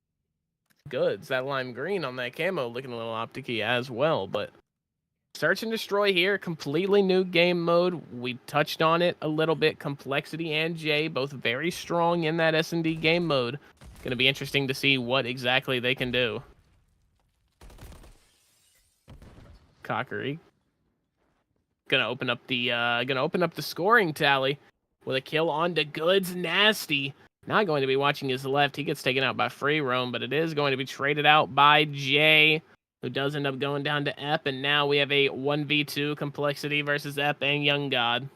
goods, that lime green on that camo looking a little opticy as well. But search and destroy here, completely new game mode. We touched on it a little bit. Complexity and Jay both very strong in that S&D game mode. Going to be interesting to see what exactly they can do. Cockery gonna open up the scoring tally with a kill on to Goods. Nasty not going to be watching his left. He gets taken out by Free Roam, but it is going to be traded out by Jay, who does end up going down to Ep, and now we have a 1v2 Complexity versus Ep and Young God.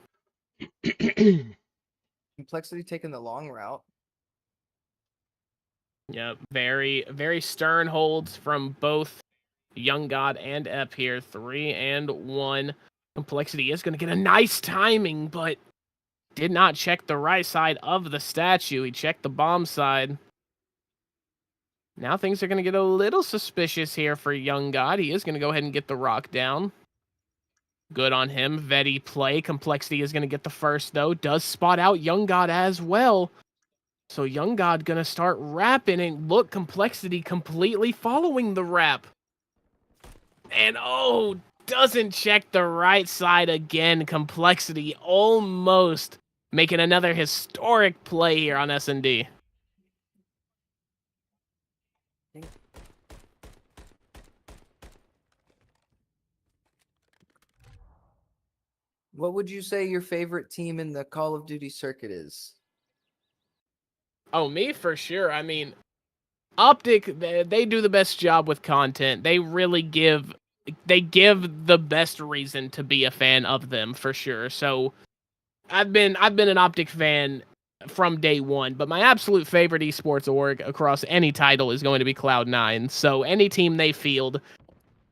Complexity taking the long route. Yep, very, very stern holds from both Young God and Ep here. 3-1. Complexity is going to get a nice timing, but did not check the right side of the statue. He checked the bomb side. Now things are going to get a little suspicious here for Young God. He is going to go ahead and get the rock down. Good on him. Veti play. Complexity is going to get the first, though. Does spot out Young God as well. So Young God going to start rapping, and look, Complexity completely following the rap. And oh, doesn't check the right side again. Complexity almost making another historic play here on S&D. What would you say your favorite team in the Call of Duty circuit is? Oh, me for sure. I mean, Optic, they do the best job with content. They really give the best reason to be a fan of them for sure. So I've been an Optic fan from day one, but my absolute favorite esports org across any title is going to be Cloud9. So any team they field,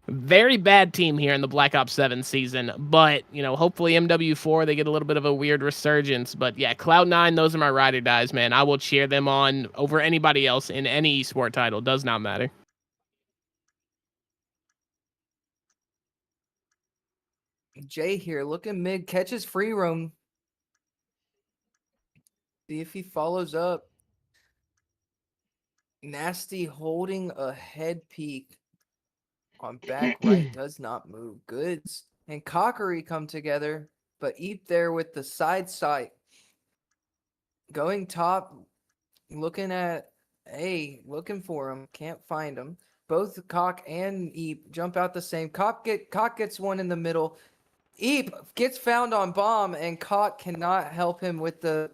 very bad team here in the Black Ops 7 season, but hopefully MW4 they get a little bit of a weird resurgence. But yeah, Cloud9, those are my ride or dies, man. I will cheer them on over anybody else in any esport title. Does not matter. Jay here, looking mid, catches Free Roam. See if he follows up. Nasty holding a head peek on back right, does not move. Goods and Cockery come together, but Eep there with the side sight. Going top, looking at looking for him, can't find him. Both Cock and Eep jump out the same. Cock gets one in the middle. Eep gets found on bomb, and Cock cannot help him with the.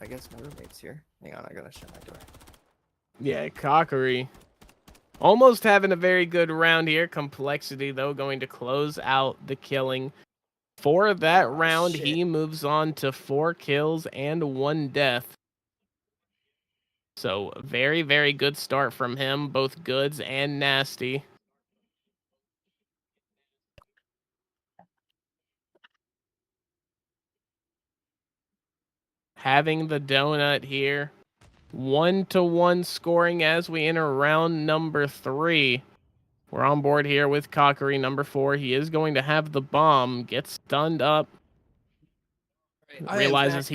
I guess my roommate's here. Hang on, I gotta shut my door. Yeah, Cockery almost having a very good round here. Complexity, though, going to close out the killing. For that round, shit. he moves on to 4 kills and 1 death. So very, very good start from him, both Goods and Nasty. Having the donut here. 1-1 scoring as we enter round number 3. We're on board here with Cockery, number 4. He is going to have the bomb, get stunned up. realizes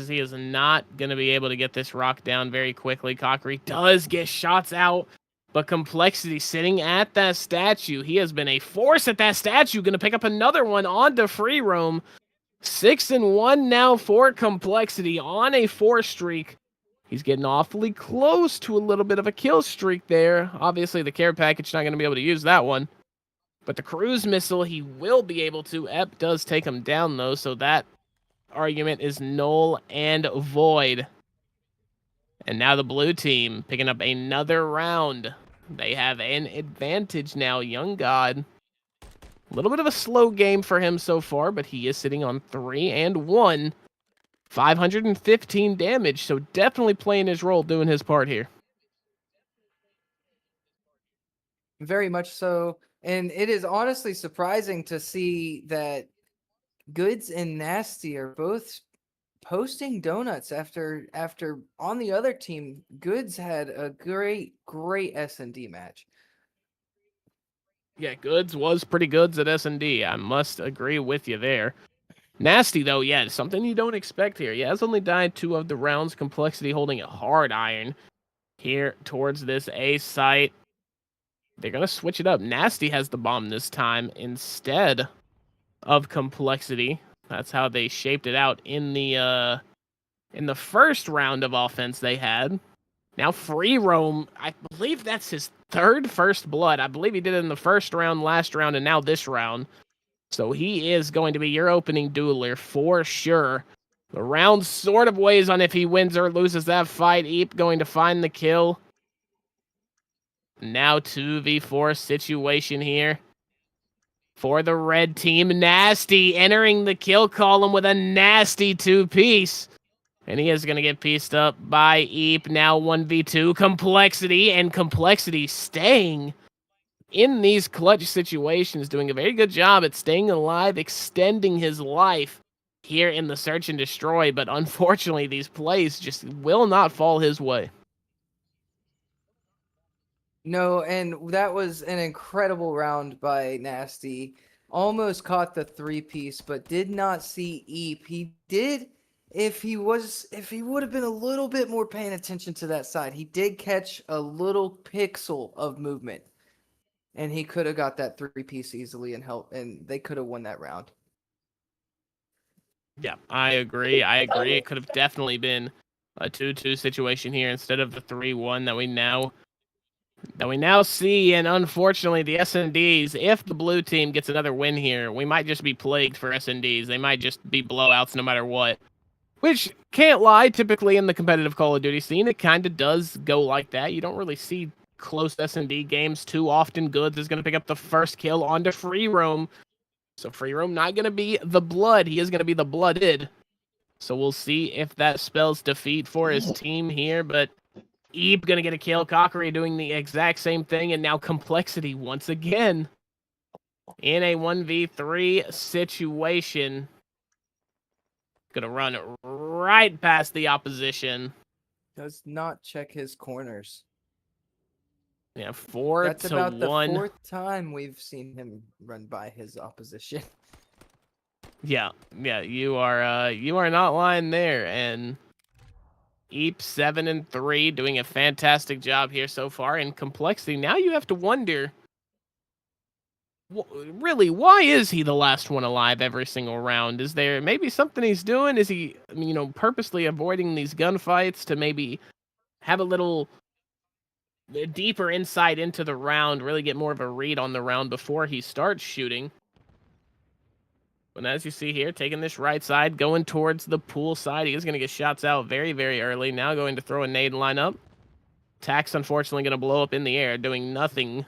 he is not going to be able to get this rock down very quickly. Kokiri does get shots out, but Complexity sitting at that statue. He has been a force at that statue. Going to pick up another one onto free roam. 6-1 now for Complexity on a 4 streak. He's getting awfully close to a little bit of a kill streak there. Obviously, the care package not going to be able to use that one. But the cruise missile, he will be able to. Ep does take him down, though, so that argument is null and void. And now the blue team picking up another round. They have an advantage now. Young God. A little bit of a slow game for him so far, but he is sitting on 3-1. 515 damage, so definitely playing his role, doing his part here. Very much so. And it is honestly surprising to see that Goods and Nasty are both posting donuts after on the other team, Goods had a great S&D match. Yeah, Goods was pretty good at S&D. I must agree with you there. Nasty, though, yeah, something you don't expect here. He has only died 2 of the rounds. Complexity holding a hard iron here towards this A site. They're going to switch it up. Nasty has the bomb this time instead of Complexity. That's how they shaped it out in the first round of offense they had. Now free roam, I believe that's his 3rd first blood. I believe he did it in the first round, last round, and now this round. So he is going to be your opening dueler for sure. The round sort of weighs on if he wins or loses that fight. Eep going to find the kill. Now 2v4 situation here for the red team. Nasty entering the kill column with a nasty 2-piece. And he is going to get pieced up by Eep. Now 1v2. Complexity, and Complexity staying in these clutch situations, doing a very good job at staying alive, extending his life here in the search and destroy. But unfortunately, these plays just will not fall his way. No, and that was an incredible round by Nasty. Almost caught the 3-piece, but did not see Eep. He did, if he would have been a little bit more paying attention to that side, he did catch a little pixel of movement. And he could have got that 3-piece easily and they could have won that round. Yeah, I agree. It could have definitely been a 2-2 situation here instead of the 3-1 that we now see. And unfortunately, the S&Ds, if the blue team gets another win here, we might just be plagued for S&Ds. They might just be blowouts no matter what. Which, can't lie, typically in the competitive Call of Duty scene, it kind of does go like that. You don't really see close S&D games too often. Goods is going to pick up the first kill onto free roam. So free roam not going to be the blood. He is going to be the blooded. So we'll see if that spells defeat for his team here. But Eep going to get a kill. Kokiri doing the exact same thing. And now Complexity once again in a 1v3 situation. Going to run right past the opposition. Does not check his corners. Yeah, 4-1. That's about the 4th time we've seen him run by his opposition. Yeah, you are not lying there. And Eep 7-3, doing a fantastic job here so far. In Complexity, now you have to wonder, really, why is he the last one alive every single round? Is there maybe something he's doing? Is he, purposely avoiding these gunfights to maybe have a little deeper insight into the round, really get more of a read on the round before he starts shooting? But as you see here, taking this right side, going towards the pool side. He is going to get shots out very, very early. Now going to throw a nade line up. Tack's unfortunately going to blow up in the air, doing nothing.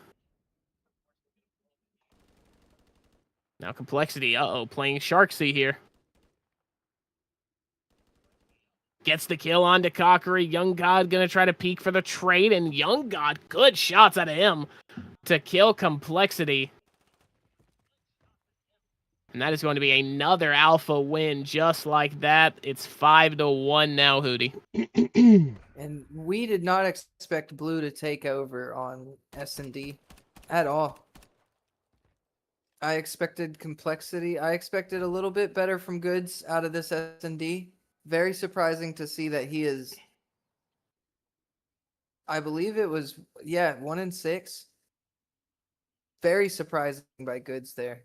Now Complexity, playing Sharksy here. Gets the kill onto Kokiri. Young God going to try to peek for the trade, and Young God, good shots out of him to kill Complexity. And that is going to be another alpha win just like that. It's 5-1 now, Hootie. And we did not expect Blue to take over on S&D at all. I expected complexity. I expected a little bit better from Goods out of this S&D. Very surprising to see that he is. I believe it was 1-6. Very surprising by Goods there.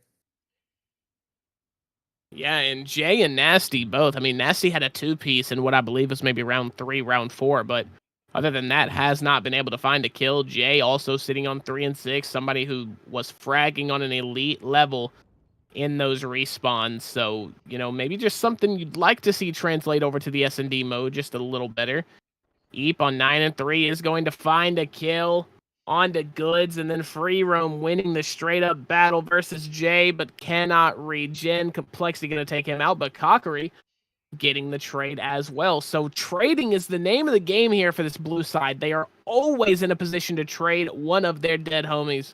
Yeah, and Jay and Nasty both. I mean, Nasty had a 2-piece in what I believe was maybe round 3, round 4, but other than that, has not been able to find a kill. Jay also sitting on 3 and 6, somebody who was fragging on an elite level in those respawns. So, maybe just something you'd like to see translate over to the S&D mode just a little better. Eep on 9 and 3 is going to find a kill on to Goods, and then Free Roam winning the straight up battle versus Jay, but cannot regen. Complexity going to take him out, but Cockery getting the trade as well. So trading is the name of the game here for this blue side. They are always in a position to trade one of their dead homies,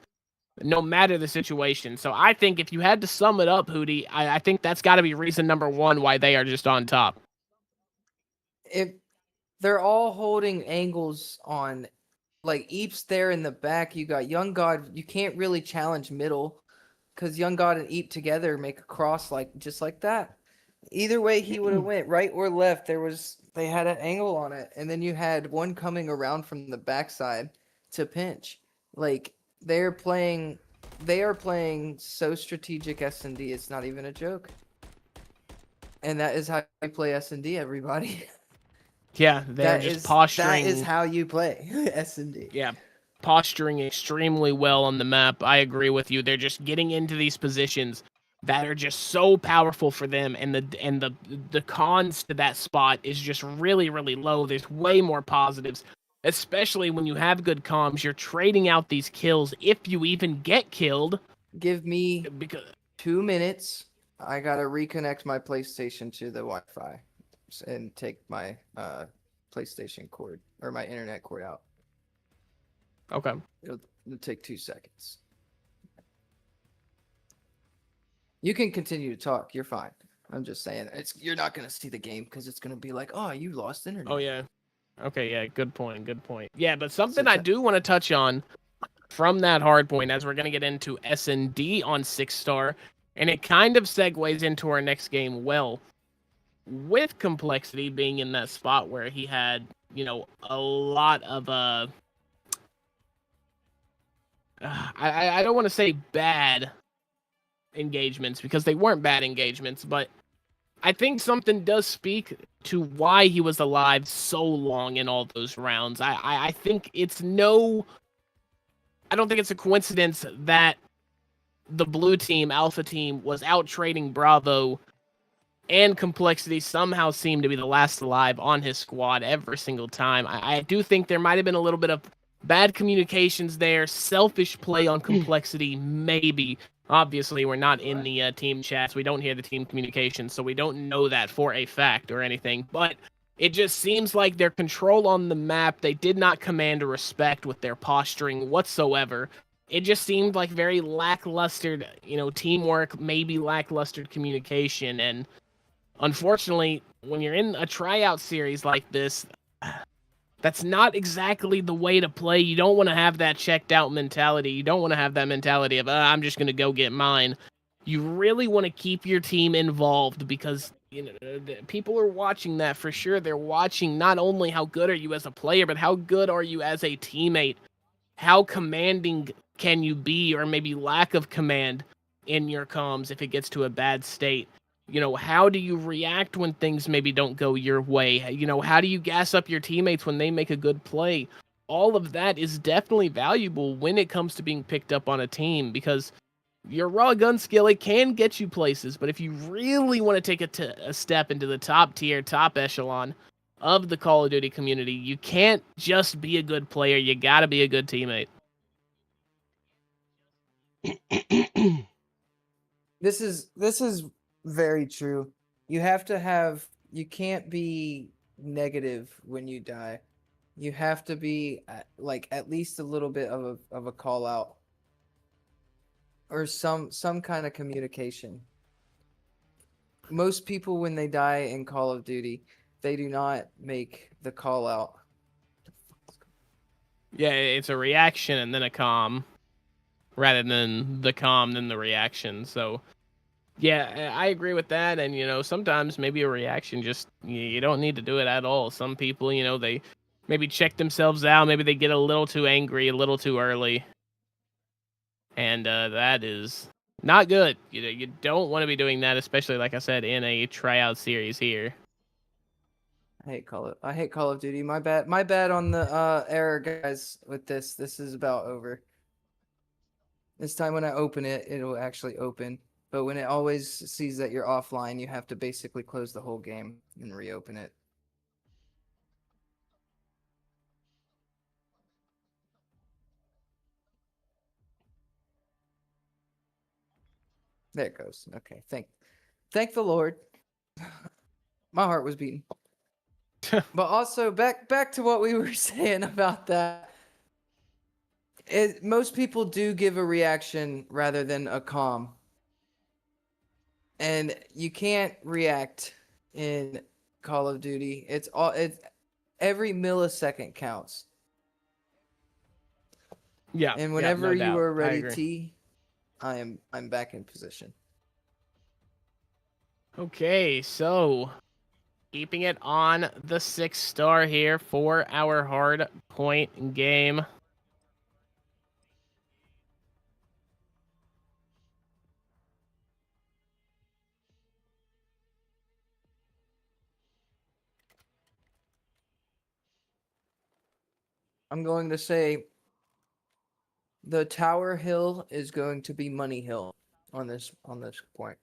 no matter the situation. So I think if you had to sum it up, Hootie, I think that's got to be reason number one why they are just on top. If they're all holding angles on, like Eep's there in the back, you got Young God. You can't really challenge middle because Young God and Eep together make a cross just like that. Either way, he would have went right or left. They had an angle on it, and then you had one coming around from the backside to pinch. Like they are playing so strategic S&D. It's not even a joke. And that is how you play S&D, everybody. Yeah, they're just posturing. That is how you play S&D. Yeah, posturing extremely well on the map. I agree with you. They're just getting into these positions that are just so powerful for them, and the cons to that spot is just really, really low. There's way more positives, especially when you have good comms. You're trading out these kills if you even get killed. Give me 2 minutes. I gotta reconnect my PlayStation to the Wi-Fi and take my PlayStation cord or my internet cord out. Okay. It'll take 2 seconds. You can continue to talk. You're fine. I'm just saying you're not gonna see the game because it's gonna be like, oh, you lost internet. Oh yeah. Okay, yeah, good point, good point. Yeah, but something I do want to touch on from that hard point as we're going to get into S&D on 6-star, and it kind of segues into our next game well, with Complexity being in that spot where he had, a lot of, I don't want to say bad engagements because they weren't bad engagements, but I think something does speak to why he was alive so long in all those rounds. I think I don't think it's a coincidence that the blue team, Alpha team, was out trading Bravo, and Complexity somehow seemed to be the last alive on his squad every single time. I do think there might have been a little bit of bad communications there, selfish play on Complexity, maybe. Obviously, we're not in the team chats. We don't hear the team communication, so we don't know that for a fact or anything. But it just seems like their control on the map, they did not command a respect with their posturing whatsoever. It just seemed like very lackluster, teamwork, maybe lackluster communication. And unfortunately, when you're in a tryout series like this, that's not exactly the way to play. You don't want to have that checked out mentality. You don't want to have that mentality of, I'm just going to go get mine. You really want to keep your team involved because people are watching that for sure. They're watching not only how good are you as a player, but how good are you as a teammate. How commanding can you be, or maybe lack of command in your comms if it gets to a bad state? How do you react when things maybe don't go your way? How do you gas up your teammates when they make a good play? All of that is definitely valuable when it comes to being picked up on a team, because your raw gun skill, it can get you places, but if you really want to take a step into the top tier, top echelon of the Call of Duty community, you can't just be a good player. You got to be a good teammate. This is very true. You can't be negative when you die. You have to be at least a little bit of a call out or some kind of communication. Most people, when they die in Call of Duty, they do not make the call out. Yeah, it's a reaction and then a comm. rather than the calm than the reaction. So yeah, I agree with that. And sometimes maybe a reaction just you don't need to do it at all. Some people, they maybe check themselves out. Maybe they get a little too angry a little too early, and that is not good. You don't want to be doing that, especially like I said in a tryout series here. I hate Call of Duty. My bad. My bad on the error, guys. With this is about over. This time when I open it, it'll actually open. But when it always sees that you're offline, you have to basically close the whole game and reopen it. There it goes. Okay, thank the Lord. My heart was beating. But also back to what we were saying about that. Most people do give a reaction rather than a calm. And you can't react in Call of Duty. It's every millisecond counts. Yeah. And whenever no you doubt. are I ready, agree. I'm back in position. Okay, so keeping it on the 6-star here for our hard point game. I'm going to say the Tower Hill is going to be Money Hill on this point.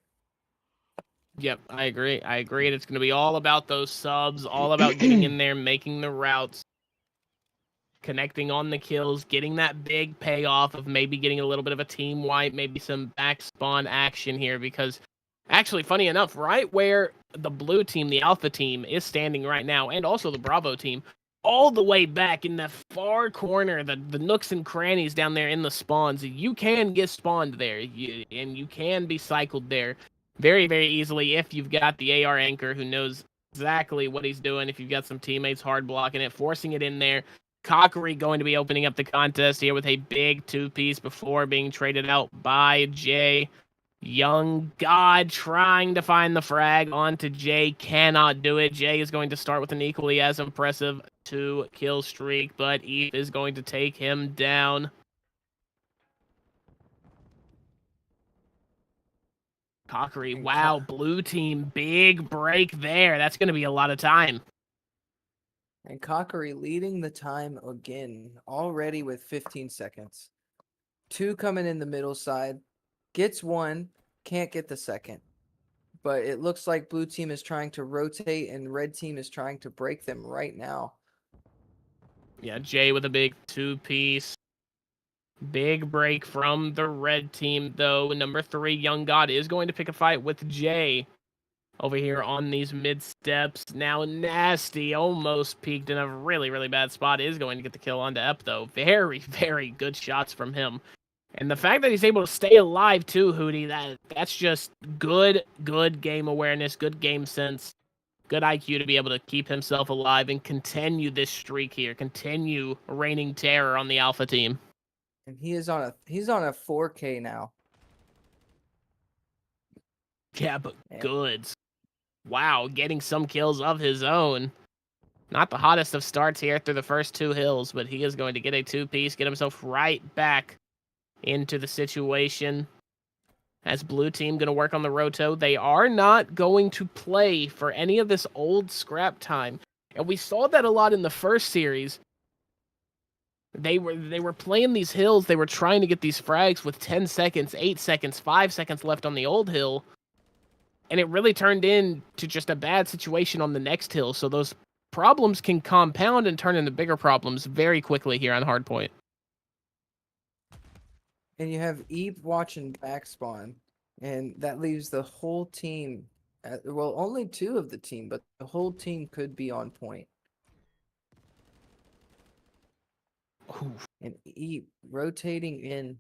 Yep, I agree. It's going to be all about those subs, all about getting in there, making the routes, connecting on the kills, getting that big payoff of maybe getting a little bit of a team wipe, maybe some back spawn action here. Because actually, funny enough, right where the blue team, the alpha team, is standing right now, and also the Bravo team, all the way back in the far corner, the nooks and crannies down there in the spawns, you can get spawned there, and you can be cycled there very, very easily if you've got the AR anchor who knows exactly what he's doing, if you've got some teammates hard blocking it, forcing it in there. Cockery going to be opening up the contest here with a big 2-piece before being traded out by Jay. Young God trying to find the frag onto Jay, cannot do it. Jay is going to start with an equally as impressive 2-kill streak, but Eve is going to take him down. Cockery, wow, blue team, big break there. That's going to be a lot of time. And Cockery leading the time again, already with 15 seconds. 2 coming in the middle side. Gets 1, can't get the second. But it looks like blue team is trying to rotate and red team is trying to break them right now. Yeah, Jay with a big 2-piece. Big break from the red team, though. Number 3, Young God, is going to pick a fight with Jay over here on these mid steps. Now, Nasty almost peaked in a really, really bad spot. Is going to get the kill onto Ep, though. Very, very good shots from him. And the fact that he's able to stay alive, too, Hootie, that's just good game awareness, good game sense, good IQ to be able to keep himself alive and continue this streak here, continue reigning terror on the Alpha team. And he's on a 4K now. Yeah, but goods. Wow, getting some kills of his own. Not the hottest of starts here through the first 2 hills, but he is going to get a 2-piece, get himself right back into the situation. As blue team going to work on the roto, they are not going to play for any of this old scrap time. And we saw that a lot in the first series. They were playing these hills. They were trying to get these frags with 10 seconds, 8 seconds, 5 seconds left on the old hill. And it really turned into just a bad situation on the next hill. So those problems can compound and turn into bigger problems very quickly here on Hardpoint. And you have Eep watching backspawn. And that leaves the whole team. Well, only 2 of the team, but the whole team could be on point. Oof. And Eep rotating in.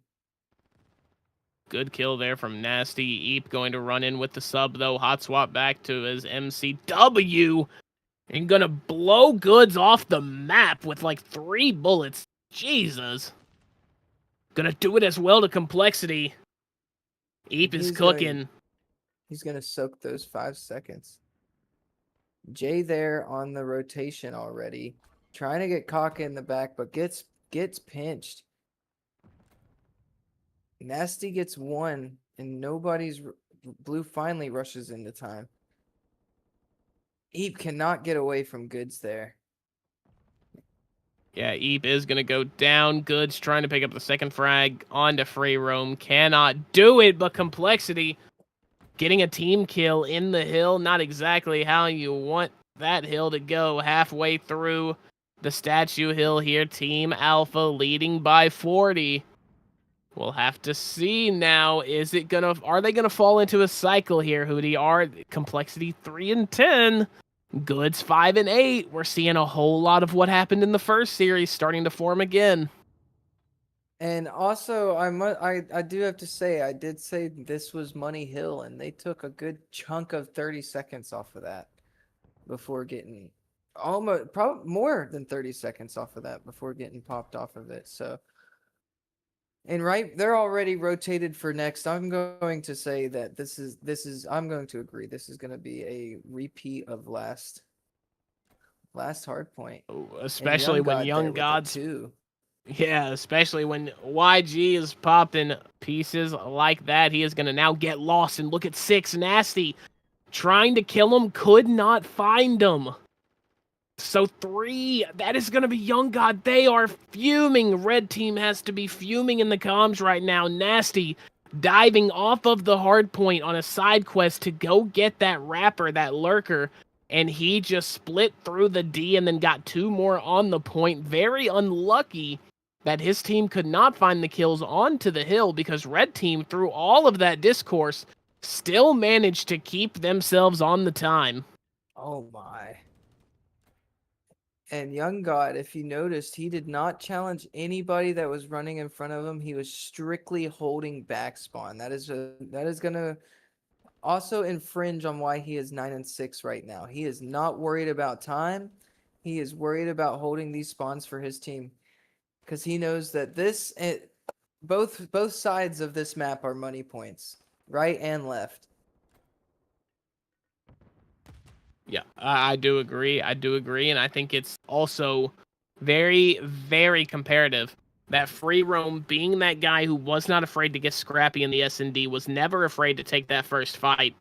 Good kill there from Nasty. Eep going to run in with the sub, though. Hot swap back to his MCW. And gonna blow goods off the map with like 3 bullets. Jesus. Gonna do it as well to Complexity. Eep is cooking. He's going to soak those 5 seconds. Jay there on the rotation already. Trying to get Kaka in the back, but gets pinched. Nasty gets 1, and Blue finally rushes into time. Eep cannot get away from Goods there. Yeah, Eep is going to go down. Goods trying to pick up the second frag onto Free Roam. Cannot do it, but Complexity getting a team kill in the hill. Not exactly how you want that hill to go. Halfway through the statue hill here. Team Alpha leading by 40. We'll have to see now. Are they gonna fall into a cycle here, Hootie? Are Complexity 3 and 10? Goods 5 and 8. We're seeing a whole lot of what happened in the first series starting to form again. And also, I do have to say, I did say this was Money Hill, and they took a good chunk of 30 seconds off of that before getting probably more than 30 seconds off of that before getting popped off of it. So, and they're already rotated for next. I'm going to say that I'm going to agree. This is going to be a repeat of last hardpoint. Especially when Young Gods too. Yeah, especially when YG is popping pieces like that. He is going to now get lost, and look at 6. Nasty trying to kill him, could not find him. So 3, that is going to be Young God. They are fuming. Red team has to be fuming in the comms right now. Nasty diving off of the hard point on a side quest to go get that rapper, that lurker, and he just split through the D and then got 2 more on the point. Very unlucky that his team could not find the kills onto the hill, because Red team, through all of that discourse, still managed to keep themselves on the time. Oh my. And Young God, if you noticed, he did not challenge anybody that was running in front of him. He was strictly holding back spawn. That is going to also infringe on why he is 9 and 6 right now. He is not worried about time. He is worried about holding these spawns for his team, because he knows that both sides of this map are money points, right and left. Yeah, I do agree. And I think it's also very, very comparative that Free Roam, being that guy who was not afraid to get scrappy in the S&D, was never afraid to take that first fight.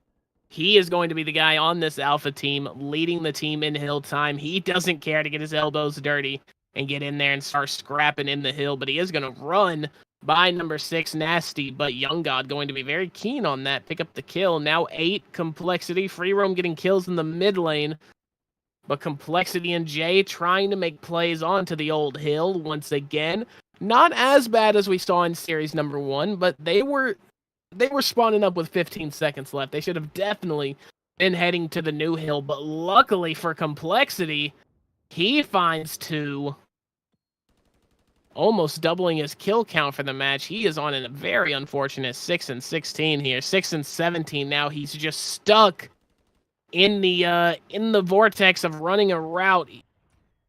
He is going to be the guy on this Alpha team, leading the team in hill time. He doesn't care to get his elbows dirty and get in there and start scrapping in the hill, but he is going to run by number 6, Nasty, but Young God going to be very keen on that. Pick up the kill. Now 8, Complexity. Free Roam getting kills in the mid lane, but Complexity and Jay trying to make plays onto the old hill once again. Not as bad as we saw in series number 1, but they were spawning up with 15 seconds left. They should have definitely been heading to the new hill, but luckily for Complexity, he finds 2, almost doubling his kill count for the match. He is on a very unfortunate 6 and 16 here. 6 and 17 now. He's just stuck in the vortex of running a route.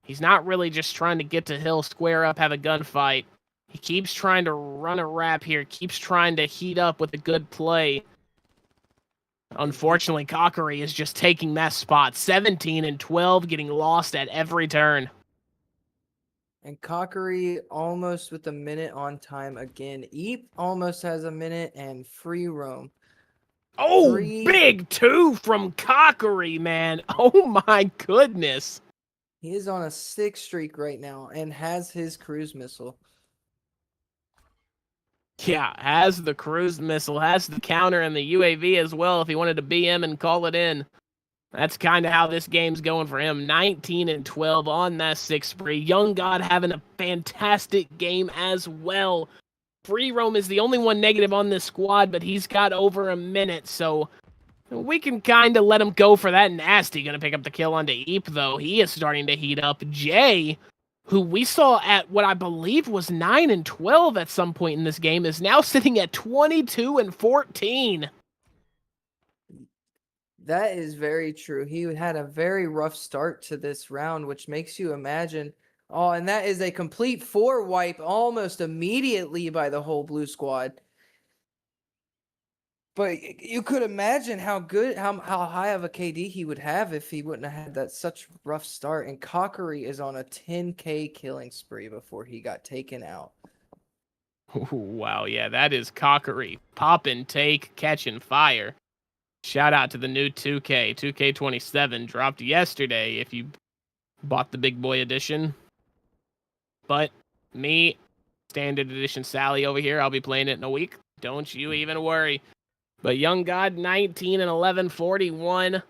He's not really just trying to get to hill, square up, have a gunfight. He keeps trying to run a rap here, keeps trying to heat up with a good play. Unfortunately, Cockery is just taking that spot. 17 and 12, getting lost at every turn. And Cockery almost with a minute on time again. Eep almost has a minute, and Free Roam. Oh, big 2 from Cockery, man. Oh my goodness. He is on a 6 streak right now and has his cruise missile. Yeah, has the cruise missile, has the counter and the UAV as well if he wanted to BM and call it in. That's kind of how this game's going for him. 19 and 12 on that 6 spree. Young God having a fantastic game as well. Free Roam is the only one negative on this squad, but he's got over a minute, so we can kind of let him go for that. Nasty gonna pick up the kill onto Eep, though. He is starting to heat up. Jay, who we saw at what I believe was 9 and 12 at some point in this game, is now sitting at 22 and 14. That is very true. He had a very rough start to this round, which makes you imagine Oh, and that is a complete 4 wipe almost immediately by the whole blue squad. But you could imagine how high of a KD he would have if he wouldn't have had that such rough start. And Cockery is on a 10K killing spree before he got taken out. Ooh, wow, yeah, that is Cockery. Pop and take, catching fire. Shout out to the new 2K. 2K27 dropped yesterday if you bought the big boy edition. But me, standard edition Sally over here, I'll be playing it in a week. Don't you even worry. But Young God, 19 and 11, 41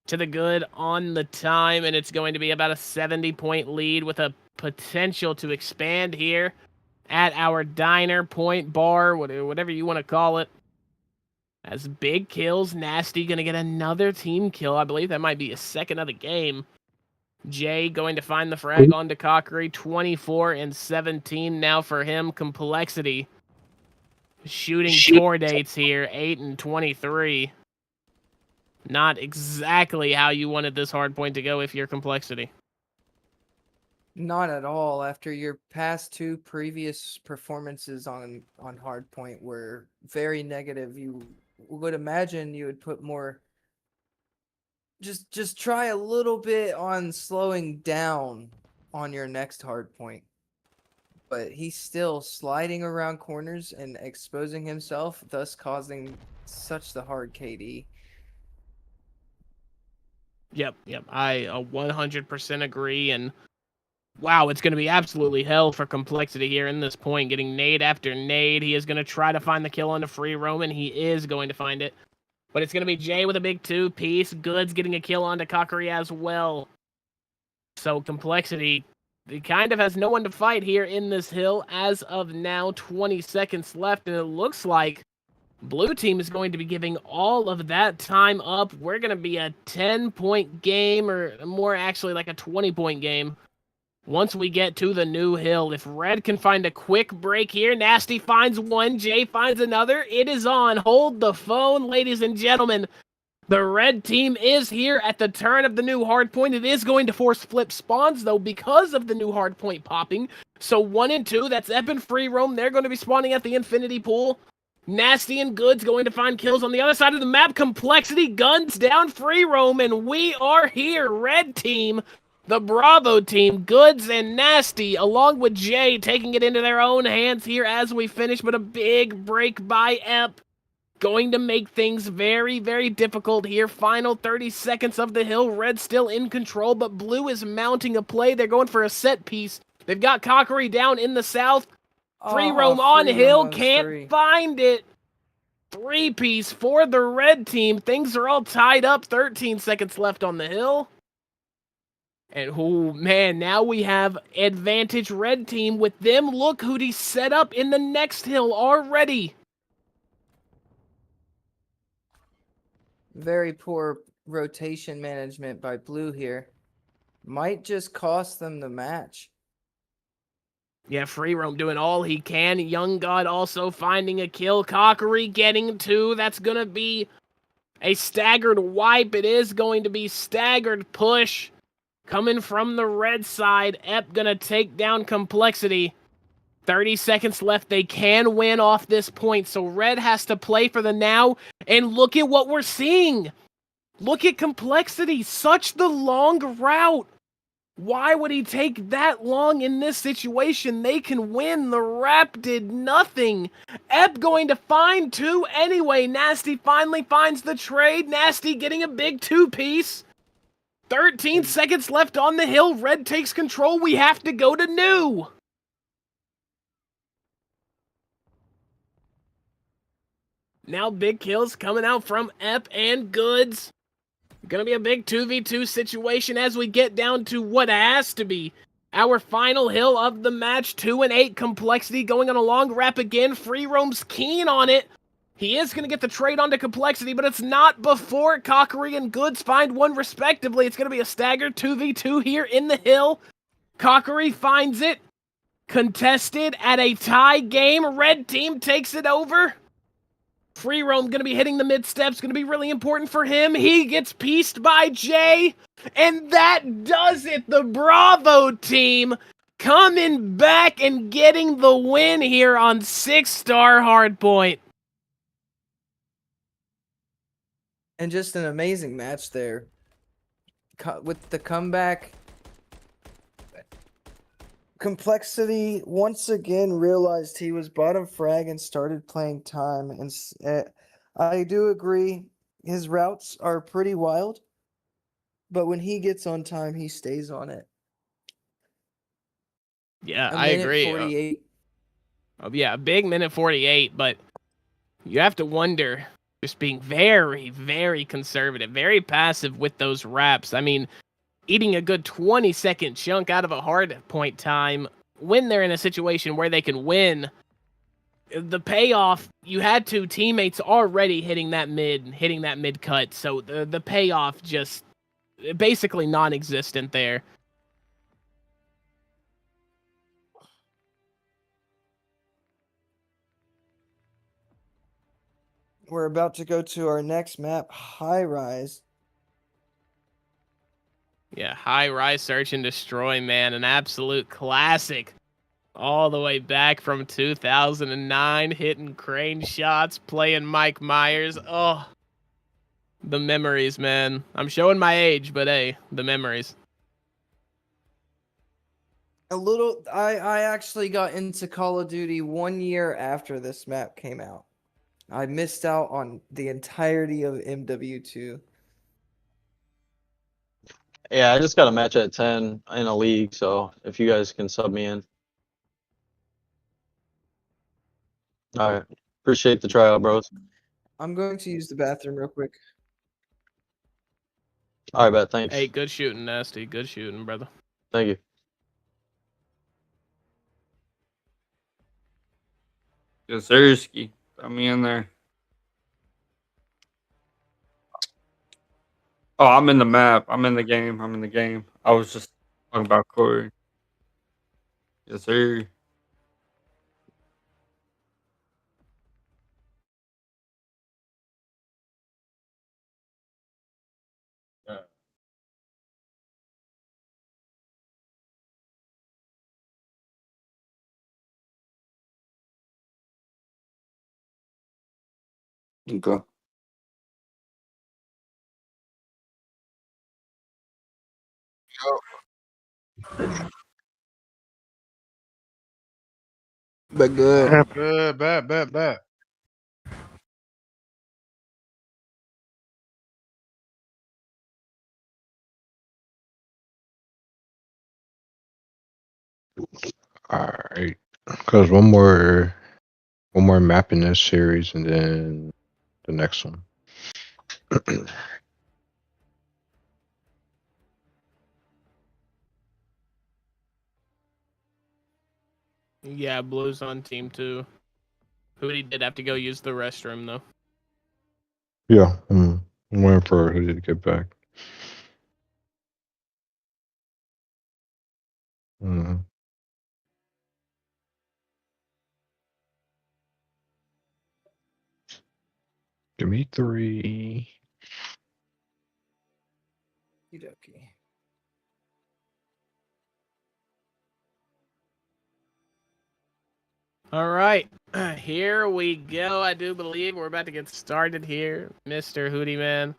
to the good on the time. And it's going to be about a 70-point lead with a potential to expand here at our diner, point, bar, whatever you want to call it. As big kills, Nasty going to get another team kill. I believe that might be a second of the game. Jay going to find the frag onto Cockery, 24 and 17 now for him. Complexity shooting 4 dates here, 8 and 23. Not exactly how you wanted this hard point to go if you're Complexity. Not at all. After your past 2 previous performances on hardpoint were very negative, you would imagine you would put more. Just try a little bit on slowing down on your next hardpoint. But he's still sliding around corners and exposing himself, thus causing such the hard KD. Yep. I 100% agree. And wow, it's going to be absolutely hell for Complexity here in this point, getting nade after nade. He is going to try to find the kill on the free roam, and he is going to find it. But it's going to be Jay with a big 2-piece. Goods getting a kill onto Cockery as well. So Complexity, he kind of has no one to fight here in this hill as of now. 20 seconds left, and it looks like Blue team is going to be giving all of that time up. We're going to be a 10-point game, or more actually like a 20-point game. Once we get to the new hill, if Red can find a quick break here, Nasty finds one, Jay finds another. It is on. Hold the phone, ladies and gentlemen. The red team is here at the turn of the new hardpoint. It is going to force flip spawns, though, because of the new hardpoint popping. So 1 and 2, that's Ep and Free Roam. They're going to be spawning at the infinity pool. Nasty and Goods going to find kills on the other side of the map. Complexity guns down Free Roam, and we are here. Red team, the Bravo team, Goods and Nasty, along with Jay, taking it into their own hands here as we finish, but a big break by Ep. Going to make things very, very difficult here. Final 30 seconds of the hill. Red still in control, but Blue is mounting a play. They're going for a set piece. They've got Cockery down in the south. Free roam on hill, can't find it. 3-piece for the red team. Things are all tied up. 13 seconds left on the hill. And oh man, now we have advantage red team with them. Look who he set up in the next hill already. Very poor rotation management by Blue here. Might just cost them the match. Yeah, Free Roam doing all he can. Young God also finding a kill. Cockery getting 2. That's going to be a staggered wipe. It is going to be staggered push. Coming from the red side. Ep going to take down Complexity. 30 seconds left. They can win off this point. So red has to play for the now. And look at what we're seeing. Look at Complexity. Such the long route. Why would he take that long in this situation? They can win. The rap did nothing. Ep going to find 2 anyway. Nasty finally finds the trade. Nasty getting a big 2-piece. 13 seconds left on the hill. Red takes control. We have to go to new. Now big kills coming out from Ep and Goods. Gonna be a big 2v2 situation as we get down to what has to be our final hill of the match. 2 and 8 Complexity going on a long wrap again. Free Roam's keen on it. He is gonna get the trade onto Complexity, but it's not before Cockery and Goods find one respectively. It's gonna be a staggered 2v2 here in the hill. Cockery finds it. Contested at a tie game. Red team takes it over. Free Roam going to be hitting the mid-steps, going to be really important for him. He gets pieced by Jay, and that does it. The Bravo team coming back and getting the win here on 6-star hardpoint. And just an amazing match there. With the comeback. Complexity once again realized he was bottom frag and started playing time. And I do agree, his routes are pretty wild. But when he gets on time, he stays on it. Yeah, A I minute agree. 48. Yeah, a big minute 48, but you have to wonder, just being very, very conservative, very passive with those wraps. I mean, eating a good 20-second chunk out of a hard point time when they're in a situation where they can win. The payoff, you had two teammates already hitting that mid cut, so the payoff just basically non-existent there. We're about to go to our next map, High Rise. Yeah, High Rise Search and Destroy, man, an absolute classic. All the way back from 2009, hitting crane shots, playing Mike Myers. Oh, the memories, man. I'm showing my age, but hey, the memories. I actually got into Call of Duty 1 year after this map came out. I missed out on the entirety of MW2. Yeah, I just got a match at 10 in a league, so if you guys can sub me in. All right. Appreciate the tryout, bros. I'm going to use the bathroom real quick. All right, bet. Thanks. Hey, good shooting, Nasty. Good shooting, brother. Thank you. Yes, Sirski. Got me in there. Oh, I'm in the map. I'm in the game. I'm in the game. I was just talking about Corey. Yes, sir. Okay. But good. Oh, good. Bet. All right. Because one more map in this series, and then the next one. Yeah, Blue's on team 2. Hootie did have to go use the restroom, though. Yeah, I'm waiting for Hoodie to get back. Mhm. Give me 3. Okey-dokey. All right, here we go. I do believe we're about to get started here, Mr. Hootie Man.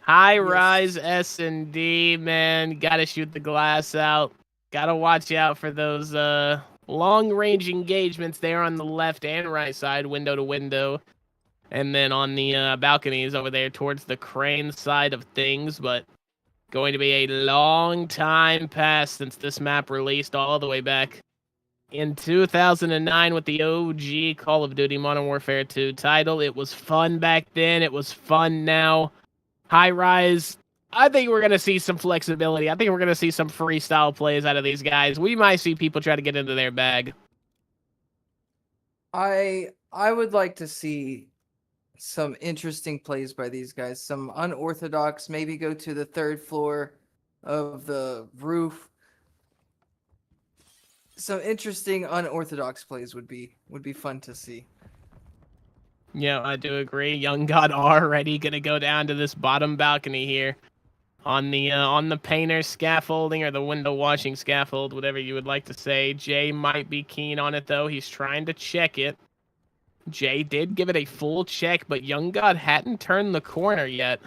High Rise S&D, man. Gotta shoot the glass out. Gotta watch out for those long-range engagements there on the left and right side, window to window. And then on the balconies over there towards the crane side of things. But going to be a long time past since this map released all the way back in 2009 with the OG Call of Duty Modern Warfare 2 title. It was fun back then. It was fun now. High Rise, I think we're going to see some flexibility. I think we're going to see some freestyle plays out of these guys. We might see people try to get into their bag. I would like to see some interesting plays by these guys. Some unorthodox, maybe go to the 3rd floor of the roof. Some interesting unorthodox plays would be fun to see. Yeah, I do agree. Young God already going to go down to this bottom balcony here. on the painter scaffolding or the window washing scaffold, whatever you would like to say. Jay might be keen on it though. He's trying to check it. Jay did give it a full check, but Young God hadn't turned the corner yet.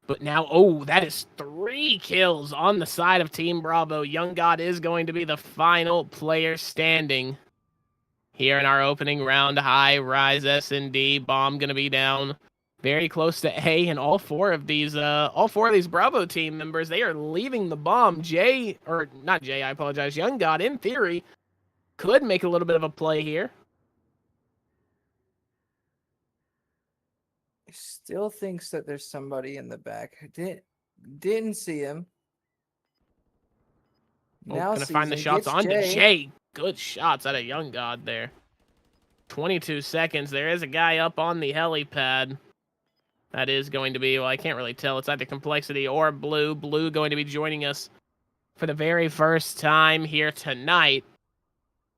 But now, oh, that is 3 kills on the side of Team Bravo. Young God is going to be the final player standing here in our opening round. High Rise S&D bomb going to be down very close to A, and all four of these Bravo team members, they are leaving the bomb. Young God, in theory, could make a little bit of a play here. Still thinks that there's somebody in the back. Didn't see him. Now Gonna find the shots on to Jay. Good shots out of Young God there. 22 seconds. There is a guy up on the helipad. That is going to be, well, I can't really tell. It's either Complexity or Blue. Blue going to be joining us for the very first time here tonight,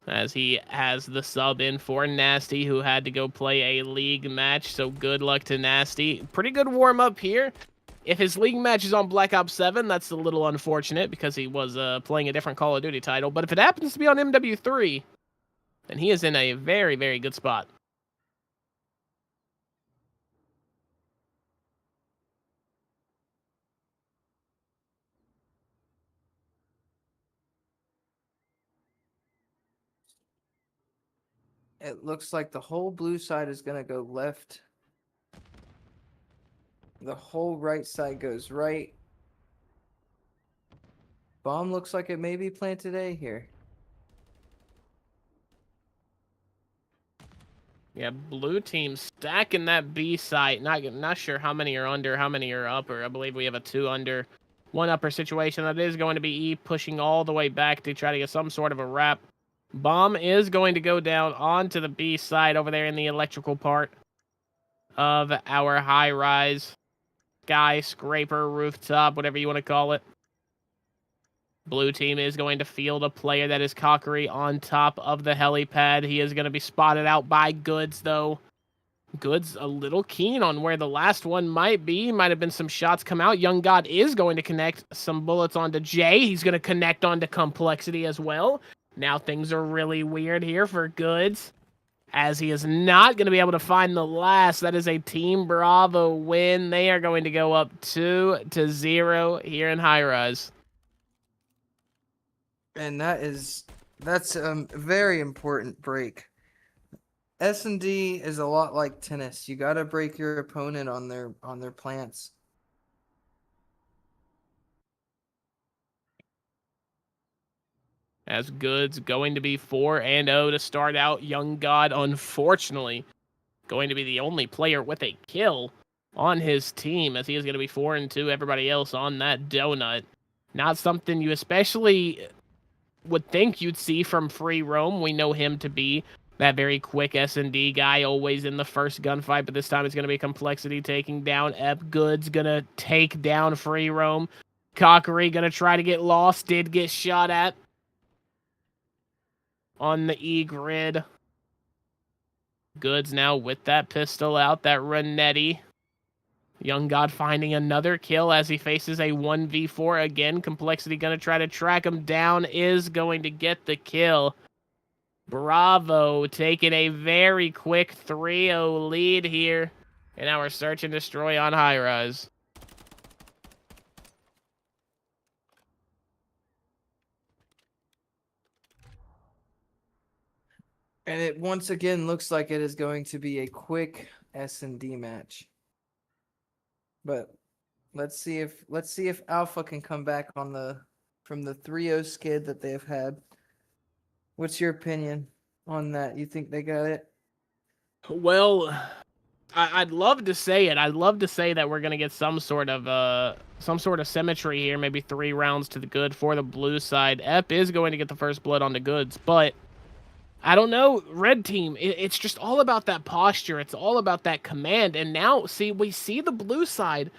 as he has the sub in for Nasty, who had to go play a league match. So good luck to Nasty. Pretty good warm-up here. If his league match is on Black Ops 7, that's a little unfortunate because he was playing a different Call of Duty title. But if it happens to be on MW3, then he is in a very, very good spot. It looks like the whole blue side is going to go left. The whole right side goes right. Bomb looks like it may be planted A here. Yeah, blue team stacking that B site. Not sure how many are under, how many are upper. I believe we have a 2 under, 1 upper situation. That is going to be E pushing all the way back to try to get some sort of a wrap. Bomb is going to go down onto the B side over there in the electrical part of our high-rise skyscraper, rooftop, whatever you want to call it. Blue team is going to field a player that is Cockery on top of the helipad. He is going to be spotted out by Goods, though. Goods a little keen on where the last one might be. Might have been some shots come out. Young God is going to connect some bullets onto Jay. He's going to connect onto Complexity as well. Now things are really weird here for Goods, as he is not going to be able to find the last. That is a Team Bravo win. They are going to go up 2-0 here in High Rise. And that's a very important break. S&D is a lot like tennis. You got to break your opponent on their plants. As Goods going to be 4-0 to start out. Young God, unfortunately, going to be the only player with a kill on his team, as he is going to be 4-2. Everybody else on that donut. Not something you especially would think you'd see from Free Roam. We know him to be that very quick S&D guy, always in the first gunfight, but this time it's going to be Complexity taking down Ep. Goods going to take down Free Roam. Cockery going to try to get lost, did get shot at on the E grid. Goods now with that pistol out, that Renetti. Young God finding another kill as he faces a 1v4 again. Complexity going to try to track him down, is going to get the kill. Bravo taking a very quick 3-0 lead here in our search and destroy on High Rise. And it once again looks like it is going to be a quick S&D match. But let's see if Alpha can come back from the 3-0 skid that they've had. What's your opinion on that? You think they got it? Well, I'd love to say it. I'd love to say that we're gonna get some sort of symmetry here. Maybe 3 rounds to the good for the blue side. Ep is going to get the first blood on the Goods, but I don't know. Red team, it's just all about that posture. It's all about that command. And now, we see the blue side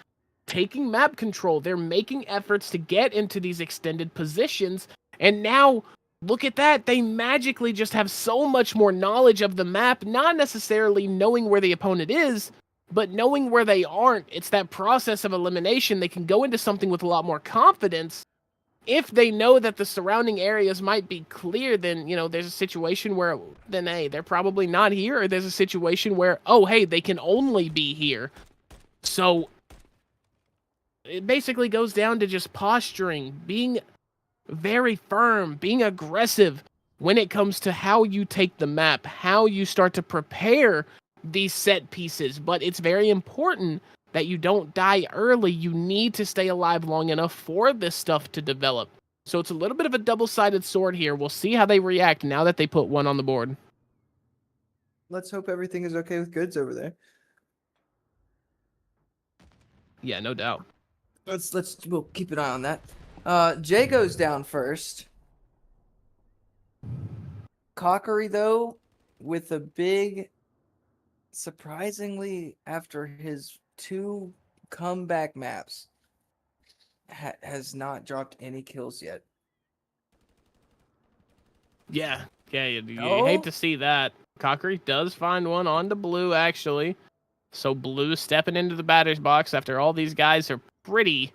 taking map control. They're making efforts to get into these extended positions. And now, look at that. They magically just have so much more knowledge of the map, not necessarily knowing where the opponent is, But knowing where they aren't, it's that process of elimination. They can go into something with a lot more confidence. If they know that the surrounding areas might be clear, then, there's a situation where, then, hey, they're probably not here. Or there's a situation where, oh, hey, they can only be here. So it basically goes down to just posturing, being very firm, being aggressive when it comes to how you take the map, how you start to prepare these set pieces. But it's very important that you don't die early. You need to stay alive long enough for this stuff to develop. So it's a little bit of a double-sided sword here. We'll see how they react now that they put one on the board. Let's hope everything is okay with goods over there. Yeah, no doubt. We'll keep an eye on that. Jay goes down first. Cockery, though, with a big, surprisingly, after his 2 comeback maps, has not dropped any kills yet. Yeah, you hate to see that. Cockery does find one on to Blue, actually. So Blue stepping into the batter's box after all these guys are pretty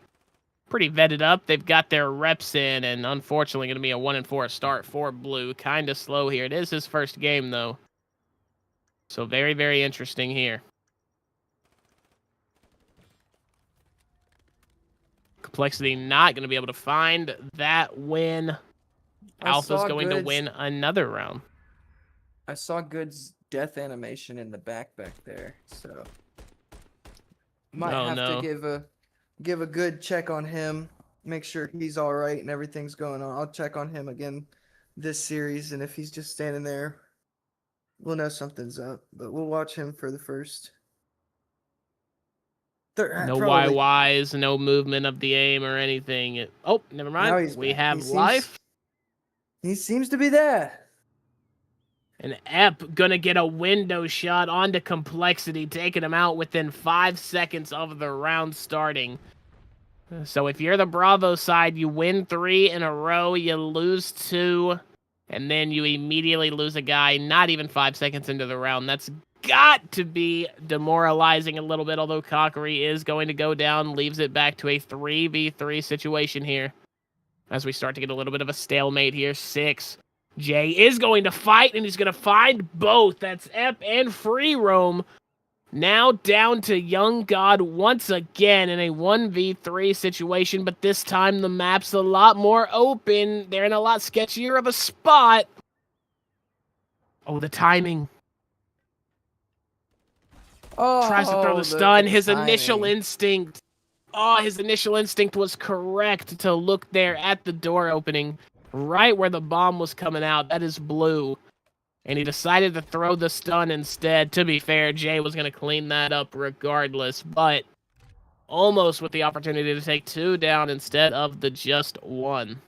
vetted up. They've got their reps in, and unfortunately going to be a 1-4 start for Blue. Kind of slow here. It is his first game, though. So very, very interesting here. Complexity not going to be able to find that win. Alpha's going to win another round. I saw Good's death animation in the back there, so might have to give a good check on him, make sure he's all right and everything's going on. I'll check on him again this series, and if he's just standing there, we'll know something's up. But we'll watch him for the first. No YYs, no movement of the aim or anything. Oh, never mind. We have life. He seems to be there. And Ep gonna get a window shot onto Complexity, taking him out within 5 seconds of the round starting. So if you're the Bravo side, you win 3 in a row, you lose 2, and then you immediately lose a guy not even 5 seconds into the round. That's got to be demoralizing a little bit, although Cockery is going to go down, leaves it back to a 3v3 situation here. As we start to get a little bit of a stalemate here. 6. Jay is going to fight, and he's going to find both. That's Ep and Free Roam. Now down to Young God once again in a 1v3 situation, but this time the map's a lot more open. They're in a lot sketchier of a spot. Oh, the timing. Oh, tries to throw the stun. His initial instinct. Oh, his initial instinct was correct to look there at the door opening, right where the bomb was coming out. That is Blue. And he decided to throw the stun instead. To be fair, Jay was going to clean that up regardless, but almost with the opportunity to take 2 down instead of the just 1.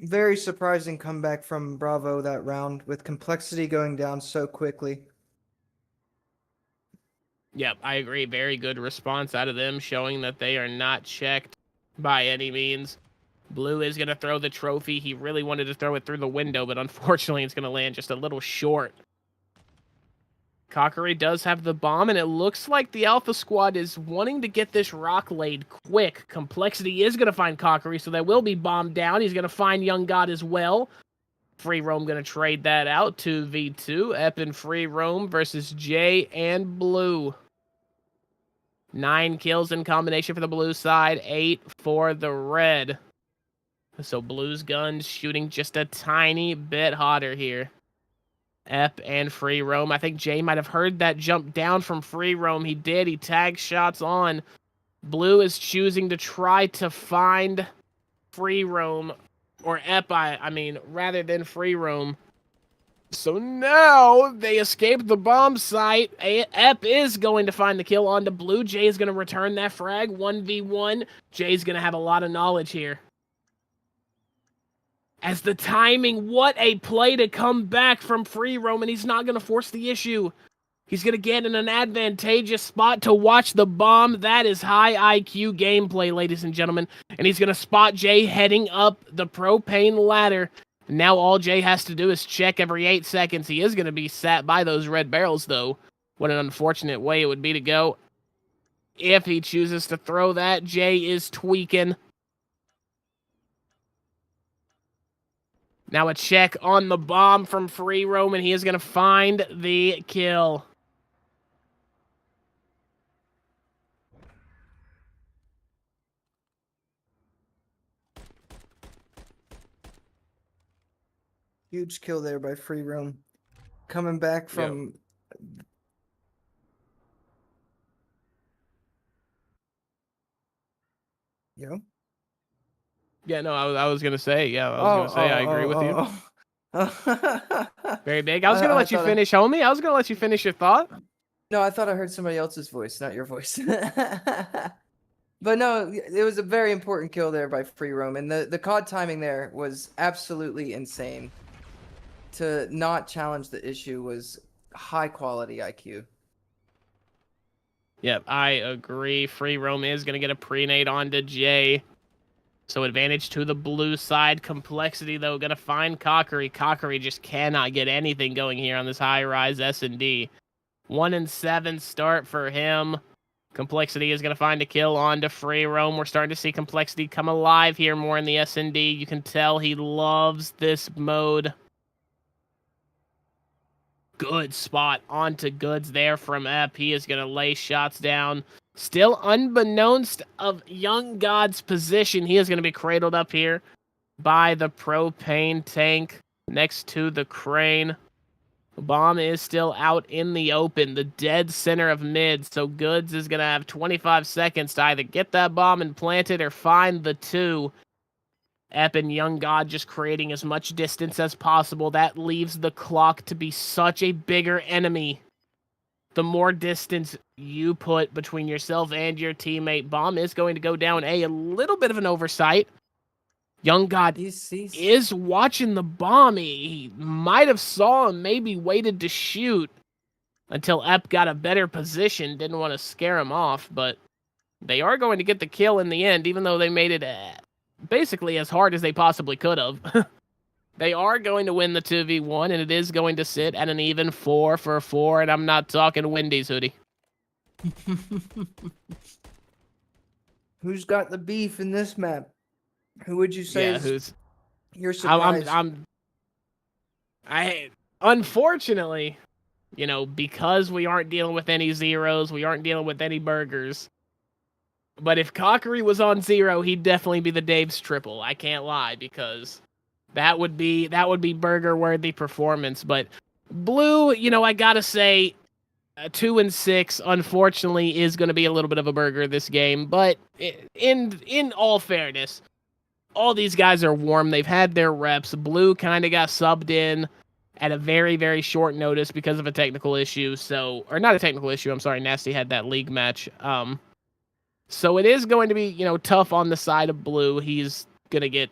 Very surprising comeback from Bravo that round, with Complexity going down so quickly. Yep, I agree. Very good response out of them, showing that they are not checked by any means. Blue is going to throw the trophy. He really wanted to throw it through the window, but unfortunately it's going to land just a little short. Cockery does have the bomb, and it looks like the Alpha Squad is wanting to get this rock laid quick. Complexity is going to find Cockery, so that will be bombed down. He's going to find Young God as well. Free Roam going to trade that out. 2v2. Ep and Free Roam versus Jay and Blue. 9 kills in combination for the blue side, 8 for the red. So Blue's guns shooting just a tiny bit hotter here. Ep and Free Roam. I think Jay might have heard that jump down from Free Roam. He did. He tagged shots on. Blue is choosing to try to find Free Roam, or Ep, I mean, rather than Free Roam. So now they escape the bomb site. Ep is going to find the kill onto Blue. Jay is going to return that frag. 1v1. Jay's going to have a lot of knowledge here. As the timing, what a play to come back from Free Roam, and he's not going to force the issue. He's going to get in an advantageous spot to watch the bomb. That is high IQ gameplay, ladies and gentlemen. And he's going to spot Jay heading up the propane ladder. Now all Jay has to do is check every 8 seconds. He is going to be sat by those red barrels, though. What an unfortunate way it would be to go. If he chooses to throw that, Jay is tweaking. Now a check on the bomb from Free Roam, and he is going to find the kill. Huge kill there by Free Roam. Coming back from... Yo? Yeah, no, I was going to say, I agree with you. Very big. I was going to let you finish, homie. I was going to let you finish your thought. No, I thought I heard somebody else's voice, not your voice. But no, it was a very important kill there by Free Roam, and the COD timing there was absolutely insane. To not challenge the issue was high quality IQ. Yep, I agree. Free Roam is going to get a pre-nade onto Jay. So advantage to the blue side. Complexity, though, going to find Cockery. Cockery just cannot get anything going here on this high-rise S&D. 1-7 start for him. Complexity is going to find a kill onto Free Roam. We're starting to see Complexity come alive here more in the S&D. You can tell he loves this mode. Good spot onto Goods there from Ep. He is going to lay shots down. Still unbeknownst of Young God's position, he is going to be cradled up here by the propane tank next to the crane. The bomb is still out in the open, the dead center of mid, so Goods is going to have 25 seconds to either get that bomb and plant it or find the 2. Ep and Young God just creating as much distance as possible. That leaves the clock to be such a bigger enemy. The more distance you put between yourself and your teammate, bomb is going to go down. A little bit of an oversight. Young God is watching the bomb. He might have saw him, maybe waited to shoot until Ep got a better position. Didn't want to scare him off, but they are going to get the kill in the end, even though they made it basically as hard as they possibly could have. They are going to win the 2v1, and it is going to sit at an even 4-for-4, and I'm not talking Wendy's, Hoodie. Who's got the beef in this map? Who would you say is your surprise? Unfortunately, because we aren't dealing with any zeros, we aren't dealing with any burgers. But if Cockery was on 0, he'd definitely be the Dave's triple. I can't lie, because that would be burger-worthy performance. But Blue, I gotta say, 2-6, unfortunately, is going to be a little bit of a burger this game. But in all fairness, all these guys are warm. They've had their reps. Blue kind of got subbed in at a very, very short notice because of a technical issue. Or not a technical issue, I'm sorry. Nasty had that league match. So it is going to be, tough on the side of Blue. He's going to get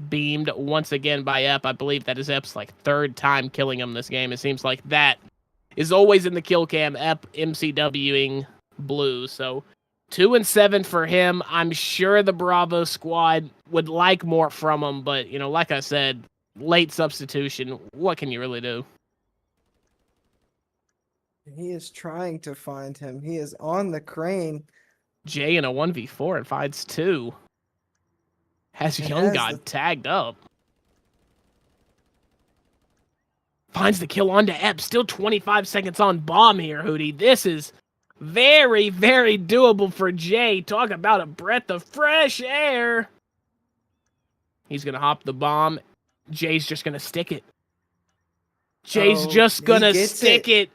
beamed once again by Ep. I believe that is Ep's 3rd time killing him this game. It seems like that is always in the kill cam, Ep MCWing Blue. So 2-7 for him. I'm sure the Bravo squad would like more from him, but, like I said, late substitution. What can you really do? He is trying to find him. He is on the crane. Jay in a 1v4 and finds 2. Has Young God tagged up. Finds the kill onto Ep. Still 25 seconds on bomb here, Hootie. This is very, very doable for Jay. Talk about a breath of fresh air. He's going to hop the bomb. Jay's just going to stick it. Jay's just going to stick it.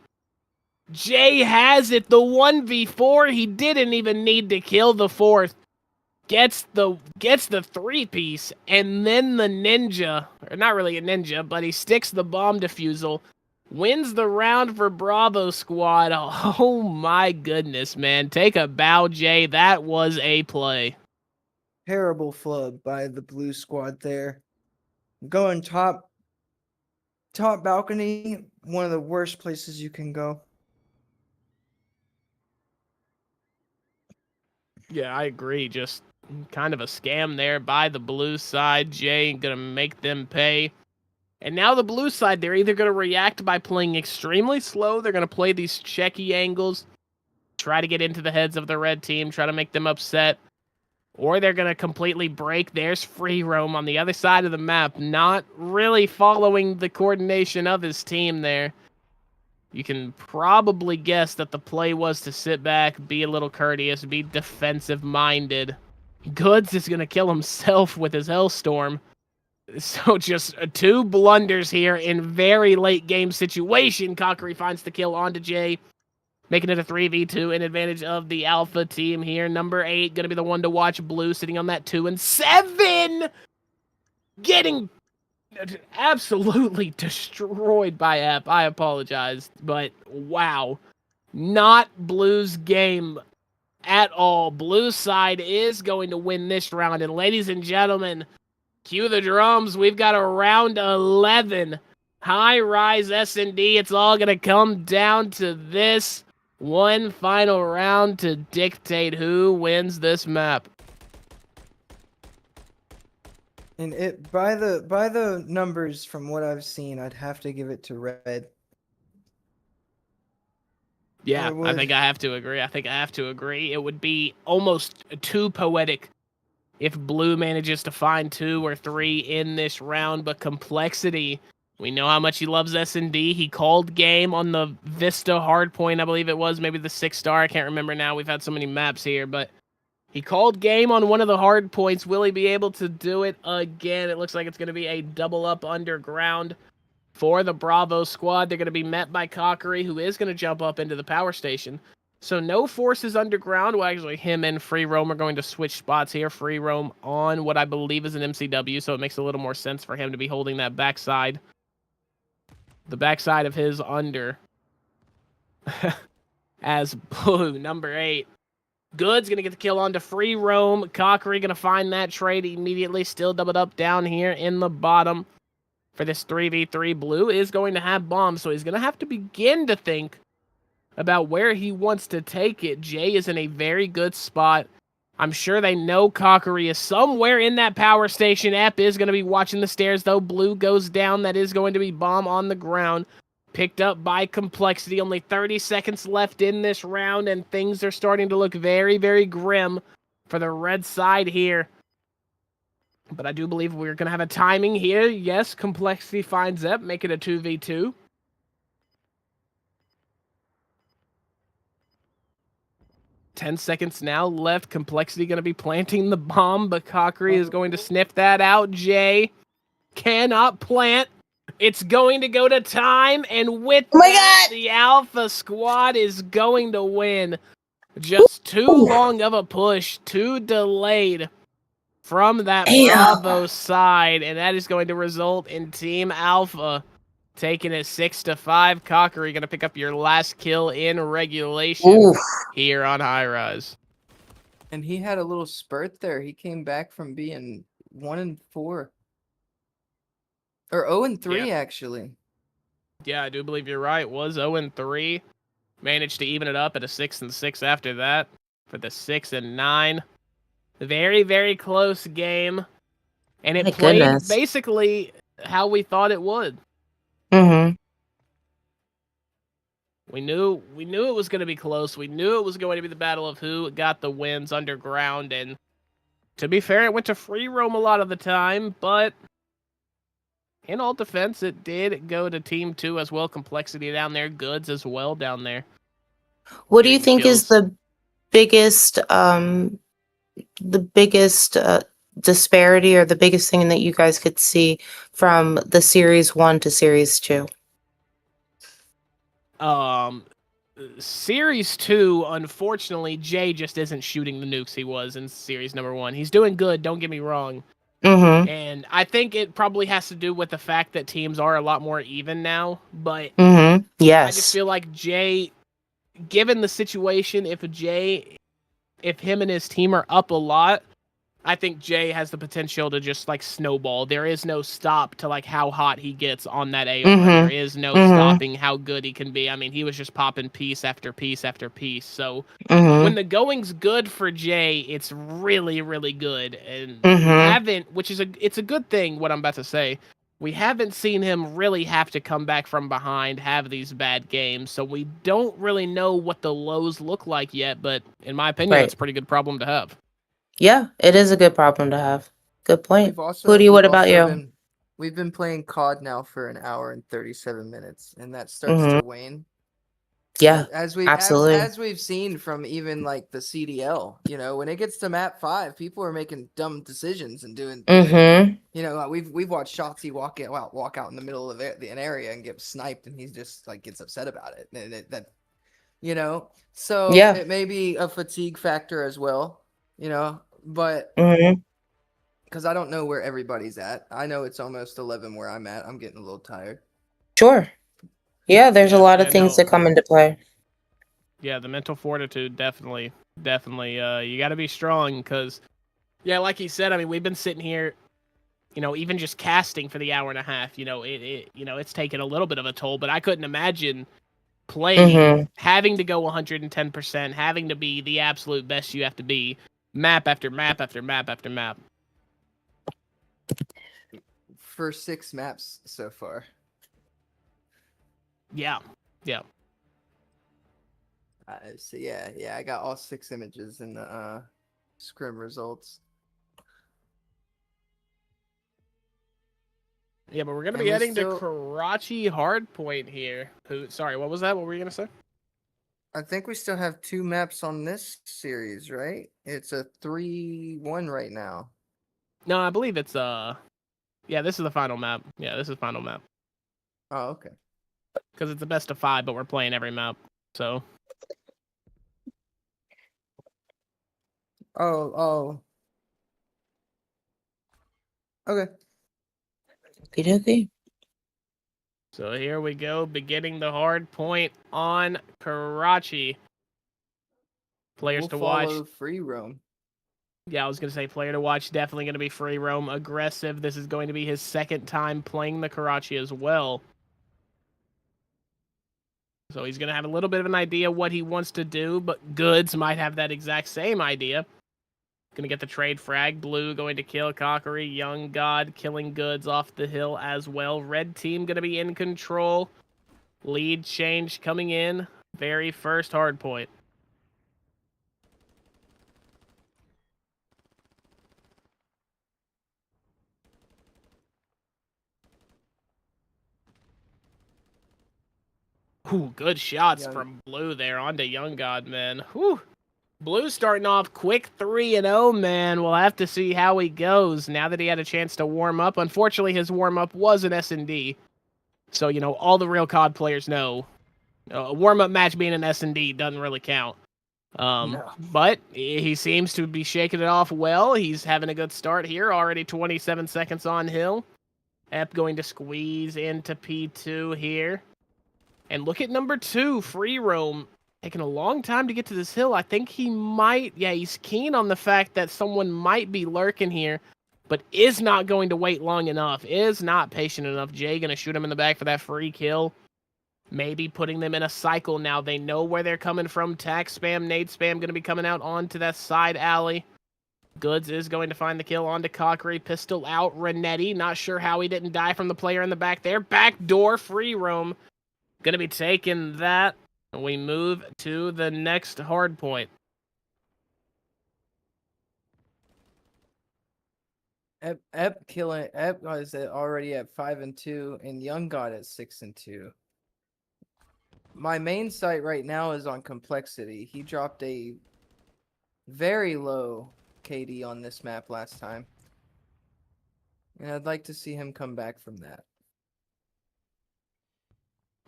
Jay has it. The 1v4. He didn't even need to kill the 4th. Gets the 3-piece, and then the ninja, or not really a ninja, but he sticks the bomb defusal, wins the round for Bravo squad. Oh my goodness, man. Take a bow, Jay. That was a play. Terrible flub by the Blue squad there. Going top balcony, one of the worst places you can go. Yeah, I agree. Just kind of a scam there by the blue side. Jay gonna make them pay. And now the blue side, they're either gonna react by playing extremely slow, they're gonna play these checky angles, try to get into the heads of the red team, try to make them upset, or they're gonna completely break. There's free roam on the other side of the map, not really following the coordination of his team there. You can probably guess that the play was to sit back, be a little courteous, be defensive-minded. Goods is going to kill himself with his Hellstorm. So just two blunders here in very late game situation. Kokiri finds the kill onto Jay, making it a 3v2 in advantage of the Alpha team here. Number 8 going to be the one to watch. Blue sitting on that 2 and 7. Getting absolutely destroyed by App. I apologize, but wow. Not Blue's game at all. Blue side is going to win this round. And ladies and gentlemen, cue the drums. We've got a round 11. High Rise S&D. It's all going to come down to this one final round to dictate who wins this map. And it by the numbers from what I've seen, I'd have to give it to red. Yeah, I think I have to agree. It would be almost too poetic if Blue manages to find 2 or 3 in this round, but Complexity, we know how much he loves S&D. He called game on the Vista hardpoint, I believe it was, maybe the 6-star, I can't remember now. We've had so many maps here, but he called game on one of the hard points. Will he be able to do it again? It looks like it's going to be a double up underground for the Bravo squad. They're going to be met by Kokiri, who is going to jump up into the power station. So no forces underground. Well, actually, him and Free Roam are going to switch spots here. Free Roam on what I believe is an MCW, so it makes a little more sense for him to be holding that backside. The backside of his under. As Blue, number 8. Good's going to get the kill onto Free Roam. Kokiri going to find that trade immediately. Still doubled up down here in the bottom. For this 3v3, Blue is going to have bombs, so he's going to have to begin to think about where he wants to take it. Jay is in a very good spot. I'm sure they know Kokiri is somewhere in that power station. Ep is going to be watching the stairs, though. Blue goes down. That is going to be bomb on the ground. Picked up by Complexity. Only 30 seconds left in this round, and things are starting to look very, very grim for the red side here. But I do believe we're going to have a timing here. Yes, Complexity finds Ep, make it a 2v2. Ten seconds now left. Complexity going to be planting the bomb, but Kokiri is going to sniff that out. Jay cannot plant. It's going to go to time, and with that, the Alpha squad is going to win. Just too long of a push, too delayed from that Bravo side, and that is going to result in Team Alpha taking it 6-5. Kokiri going to pick up your last kill in regulation here on High Rise. And he had a little spurt there. He came back from being 1-4. Or 0-3, actually. Yeah, I do believe you're right. Was 0-3. Managed to even it up at a 6-6 after that for the 6-9. Very, very close game. And it played basically how we thought it would. Mm-hmm. We knew it was going to be close. We knew it was going to be the battle of who got the wins underground. And to be fair, it went to Free Roam a lot of the time, but in all defense, it did go to Team 2 as well. Complexity down there. Goods as well down there. What do you think is the biggest disparity, or the biggest thing that you guys could see from the Series 1 to Series 2? Series 2, unfortunately, Jay just isn't shooting the nukes he was in Series number 1. He's doing good, don't get me wrong. Mm-hmm. And I think it probably has to do with the fact that teams are a lot more even now. But yes, I just feel like Jay, given the situation, if him and his team are up a lot, I think Jay has the potential to just like snowball. There is no stop to like how hot he gets on that AR. There is no stopping how good he can be. I mean, he was just popping piece after piece after piece. So when the going's good for Jay, it's really, really good. And we haven't, which is it's a good thing, what I'm about to say. We haven't seen him really have to come back from behind, have these bad games. So we don't really know what the lows look like yet. But in my opinion, it's a pretty good problem to have. Yeah, it is a good problem to have. Good point. We've also, Hootie, what we've about also you? we've been playing COD now for an hour and 37 minutes, and that starts to wane. Yeah, As absolutely. we've seen from even like the CDL, you know, when it gets to map 5, people are making dumb decisions and doing, you know, we've watched Shotzi walk out in the middle of an area and get sniped, and he just like gets upset about it. And that, you know, so Yeah. it may be a fatigue factor as well, you know, but because I don't know where everybody's at. I know it's almost 11 where I'm at. I'm getting a little tired. Sure. Yeah, there's a lot of Yeah, things no. that come into play. Yeah, the mental fortitude definitely. You got to be strong because, yeah, like he said. I mean, we've been sitting here, you know, even just casting for the hour and a half. You know, it's taken a little bit of a toll. But I couldn't imagine playing, having to go 110%, having to be the absolute best you have to be, map after map after map after map. For 6 maps so far. Yeah. So yeah, I got all 6 images in the scrim results. Yeah, but we're gonna be heading to Karachi Hardpoint here. Sorry, what was that? What were you gonna say? I think we still have 2 maps on this series, right? It's a 3-1 right now. No, I believe it's yeah, this is the final map. Yeah, this is the final map. Oh, okay. Because it's a best of 5, but we're playing every map. So. Oh. Okay. Okay. So here we go, beginning the hard point on Karachi. Players to watch. Follow free roam. Yeah, I was going to say player to watch, definitely going to be free roam, aggressive. This is going to be his second time playing the Karachi as well. So he's going to have a little bit of an idea what he wants to do, but Goods might have that exact same idea. Going to get the trade frag. Blue going to kill Cockery. Young God killing Goods off the hill as well. Red team going to be in control. Lead change coming in. Very first hard point. Ooh, good shots from Blue there onto Young God, man. Whew. Blue starting off quick 3-0, man. We'll have to see how he goes now that he had a chance to warm up. Unfortunately, his warm-up was an S&D. So, you know, all the real COD players know a warm-up match being an S&D doesn't really count. No. But he seems to be shaking it off well. He's having a good start here. Already 27 seconds on hill. Ep going to squeeze into P2 here. And look at number 2, free roam. Taking a long time to get to this hill. I think he might, yeah, he's keen on the fact that someone might be lurking here, but is not going to wait long enough, is not patient enough. Jay going to shoot him in the back for that free kill. Maybe putting them in a cycle now. They know where they're coming from. Tack spam, nade spam going to be coming out onto that side alley. Goods is going to find the kill onto Cockery. Pistol out. Renetti, not sure how he didn't die from the player in the back there. Backdoor free roam. Going to be taking that. We move to the next hard point. Ep is already at 5-2, and Young God at 6-2. My main site right now is on complexity. He dropped a very low KD on this map last time, and I'd like to see him come back from that.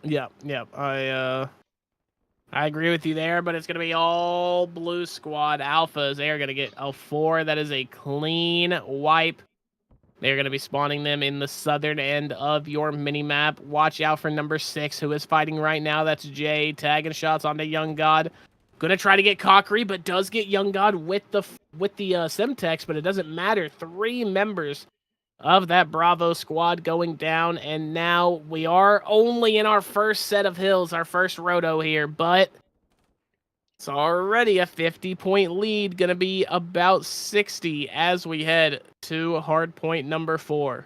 Yeah. I agree with you there, but it's going to be all blue squad alphas. They are going to get a 4. That is a clean wipe. They're going to be spawning them in the southern end of your mini-map. Watch out for number 6, who is fighting right now. That's Jay, tagging shots onto Young God. Gonna try to get Cockery, but does get Young God with the Semtex, but it doesn't matter. 3 members of that Bravo squad going down, and now we are only in our first set of hills, our first roto here, but it's already a 50-point lead, gonna be about 60 as we head to hard point number 4.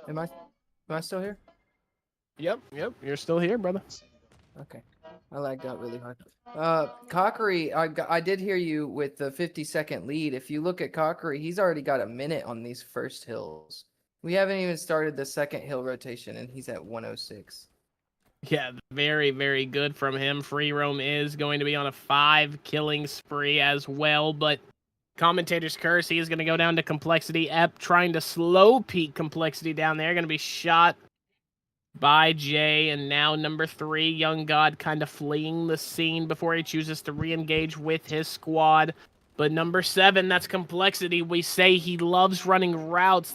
Am I still here? Yep, you're still here, brother. Okay. I lagged out really hard. Cockery, I did hear you with the 50-second lead. If you look at Cockery, he's already got a minute on these first hills. We haven't even started the second hill rotation, and he's at 106. Yeah, very, very good from him. Free Roam is going to be on a 5-killing spree as well, but Commentator's Curse, he is going to go down to Complexity. Ep trying to slow peak Complexity down there. Going to be shot by Jay, and now number 3, Young God, kind of fleeing the scene before he chooses to re-engage with his squad. But number 7, that's Complexity. We say he loves running routes.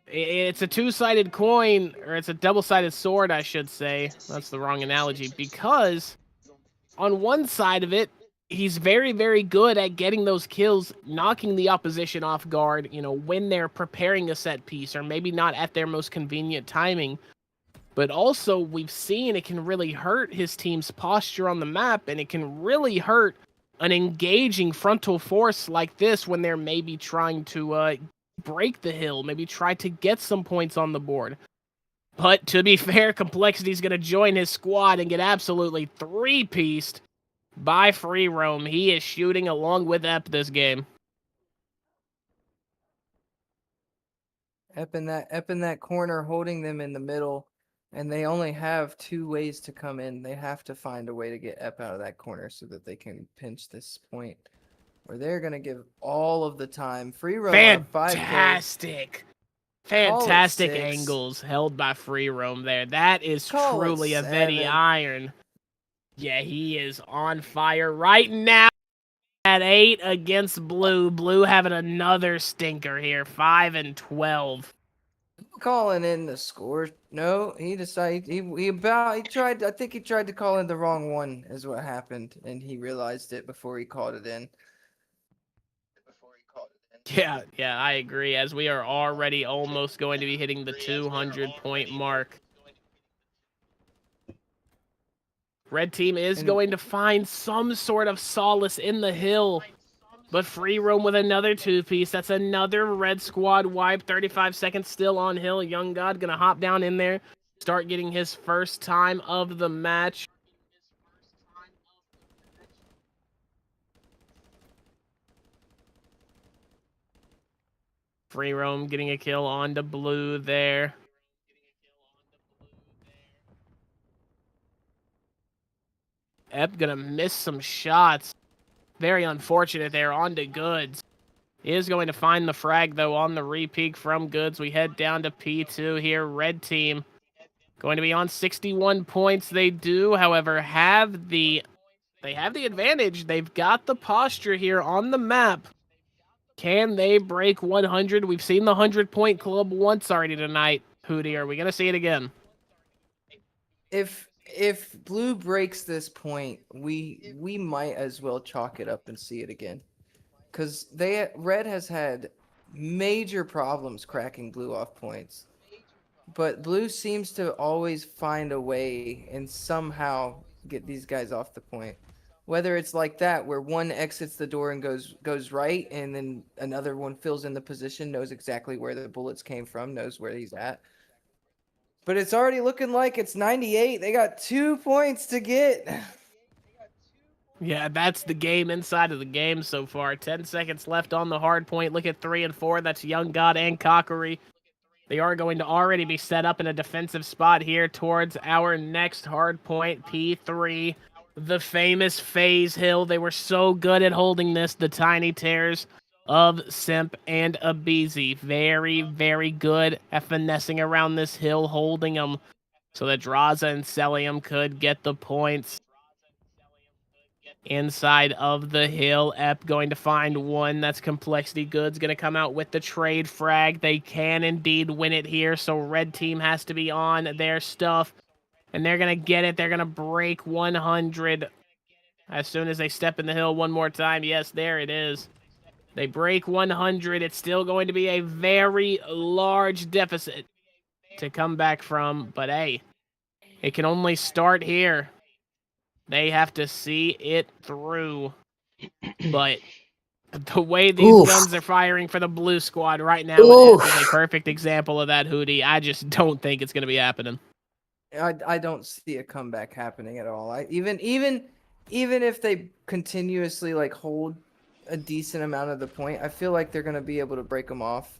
It's a 2-sided coin, or it's a double-sided sword, I should say. That's the wrong analogy, because on one side of it, he's very, very good at getting those kills, knocking the opposition off guard, when they're preparing a set piece, or maybe not at their most convenient timing. But also, we've seen it can really hurt his team's posture on the map, and it can really hurt an engaging frontal force like this when they're maybe trying to break the hill, maybe try to get some points on the board. But to be fair, Complexity's going to join his squad and get absolutely 3-pieced by Free Roam. He is shooting along with Ep this game. Ep in that corner, holding them in the middle, and they only have 2 ways to come in. They have to find a way to get Ep out of that corner so that they can pinch this point, or they're gonna give all of the time. Free Roam on 5 kills. Fantastic 6. angles held by Free Roam there. That is Call it truly a 7. Vetty iron. Yeah, he is on fire right now at 8 against Blue. Blue having another stinker here, 5 and 12. Calling in the score. No, he decided he tried. I think he tried to call in the wrong one, is what happened, and he realized it before he called it in. Yeah, I agree, as we are already almost going to be hitting the 200-point mark. Red team is going to find some sort of solace in the hill, but Free Roam with another 2-piece. That's another red squad wipe. 35 seconds still on hill. Young God gonna hop down in there, start getting his first time of the match. Free Roam getting a kill onto Blue there. Ep gonna miss some shots. Very unfortunate there onto Goods. He is going to find the frag, though, on the re-peak from Goods. We head down to P2 here. Red team going to be on 61 points. They do, however, have the advantage. They've got the posture here on the map. Can they break 100? We've seen the 100-point club once already tonight. Hootie, are we going to see it again? If Blue breaks this point, we might as well chalk it up and see it again, because Red has had major problems cracking Blue off points, but Blue seems to always find a way and somehow get these guys off the point. Whether it's like that, where one exits the door and goes right, and then another one fills in the position, knows exactly where the bullets came from, knows where he's at. But it's already looking like it's 98. They got 2 points to get. Yeah, that's the game inside of the game so far. 10 seconds left on the hard point. Look at 3 and 4. That's Young God and Cockery. They are going to already be set up in a defensive spot here towards our next hard point, P3. The famous Phase Hill. They were so good at holding this, the Tiny Tears of Simp and Abizi. Very, very good at finessing around this hill, holding them so that Draza and Celium could get the points. inside of the hill. Ep going to find one. That's Complexity Goods going to come out with the trade frag. They can indeed win it here, so red team has to be on their stuff. And they're going to get it. They're going to break 100 as soon as they step in the hill one more time. Yes, there it is. They break 100. It's still going to be a very large deficit to come back from. But hey, it can only start here. They have to see it through. But the way these guns are firing for the blue squad right now is a perfect example of that, Hootie. I just don't think it's going to be happening. I don't see a comeback happening at all. Even if they continuously like hold a decent amount of the point, I feel like they're gonna be able to break them off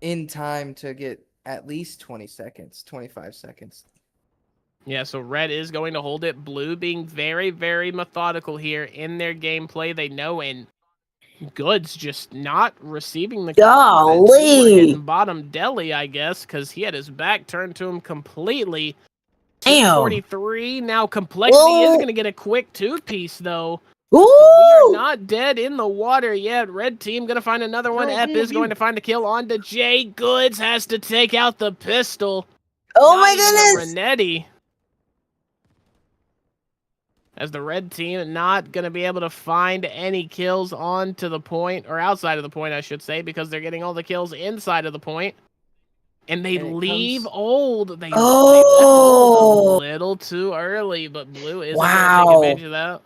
in time to get at least 20 seconds, 25 seconds. Yeah, so red is going to hold it. Blue being very, very methodical here in their gameplay. They know, and Goods just not receiving the calls that we were hitting bottom deli, I guess, because he had his back turned to him completely. 243. Now Complexity is going to get a quick two-piece, though. So we are not dead in the water yet. Red team going to find another one. Ep is going to find a kill on to Jay. Goods has to take out the pistol. Oh Not my even goodness! the Renetti. As the red team not going to be able to find any kills onto the point, or outside of the point, I should say, because they're getting all the kills inside of the point. And they leave old. They left old a little too early, but blue isn't going to take advantage of that.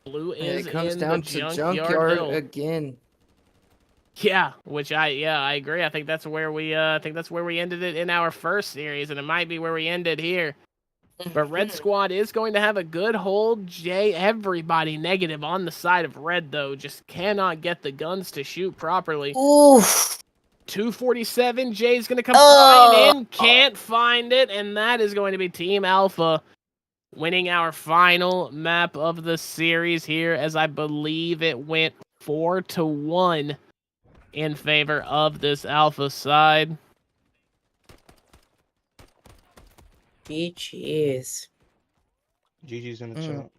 Blue is it comes in down the to junkyard hill. again. Yeah, which I agree. I think that's where we ended it in our first series, and it might be where we ended here. But red squad is going to have a good hold. Jay, everybody negative on the side of red, though. Just cannot get the guns to shoot properly. Oof. 247. Jay's going to come flying in. Can't find it. And that is going to be Team Alpha winning our final map of the series here, as I believe it went 4-1 in favor of this Alpha side. GG's. GG's in the chat.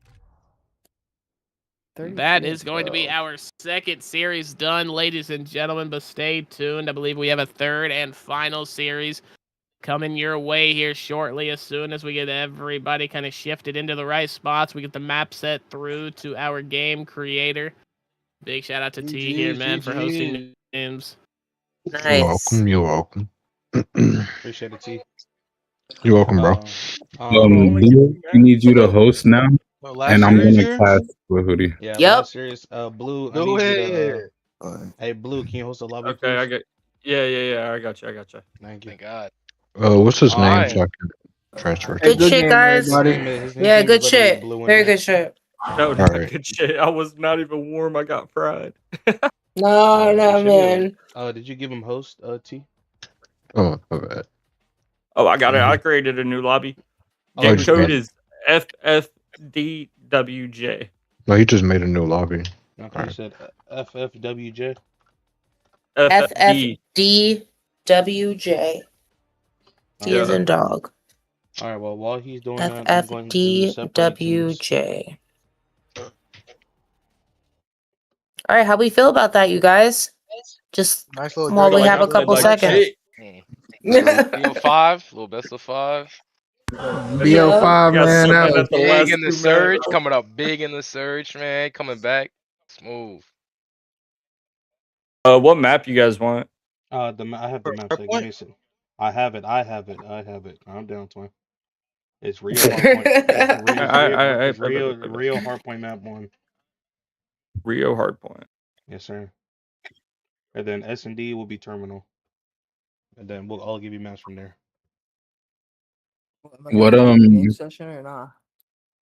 That is going to be our second series done, ladies and gentlemen, but stay tuned. I believe we have a third and final series coming your way here shortly. As soon as we get everybody kind of shifted into the right spots, we get the map set through to our game creator. Big shout out to T here, man, for hosting the games. Nice. You're welcome. Appreciate it, T. You're welcome, bro. Blue, I need you to host now, and I'm gonna class with Hootie. Yeah, Yep. last series. Blue, I need you to. Hey, Blue, can you host a lobby, Okay, please? I get. Yeah. I got you. Thank you. Thank God. What's his name Alright. so I can transfer? Good shit, guys. His name is Yeah, good literally shit. Blue in Very there. good shit. No, not Alright. good shit. I was not even warm. I got fried. No, You no, should be able- man. Did you give him host, T? Oh, my bad. Oh, I got it. I created a new lobby. Oh, Game you code did? is FFDWJ. No, he just made a new lobby. Okay, you said FFWJ. FFD. FFDWJ. T is in dog. All right. Well, while he's doing that, I'm going to separate teams. FFDWJ. All right, how we feel about that, you guys? Just Nice little while dirty we have a like couple like seconds. BO5, little best of 5. BO5, man. That was Big in the surge, coming up big in the surge, man. Coming back smooth. What map you guys want? I have the map set. Give me a second. I have it. Calm down, twin. It's Rio Hardpoint. It's Rio Hardpoint map 1. Rio Hardpoint. Yes, sir. And then S&D will be terminal. And then I'll give you maps from there. What game session or not?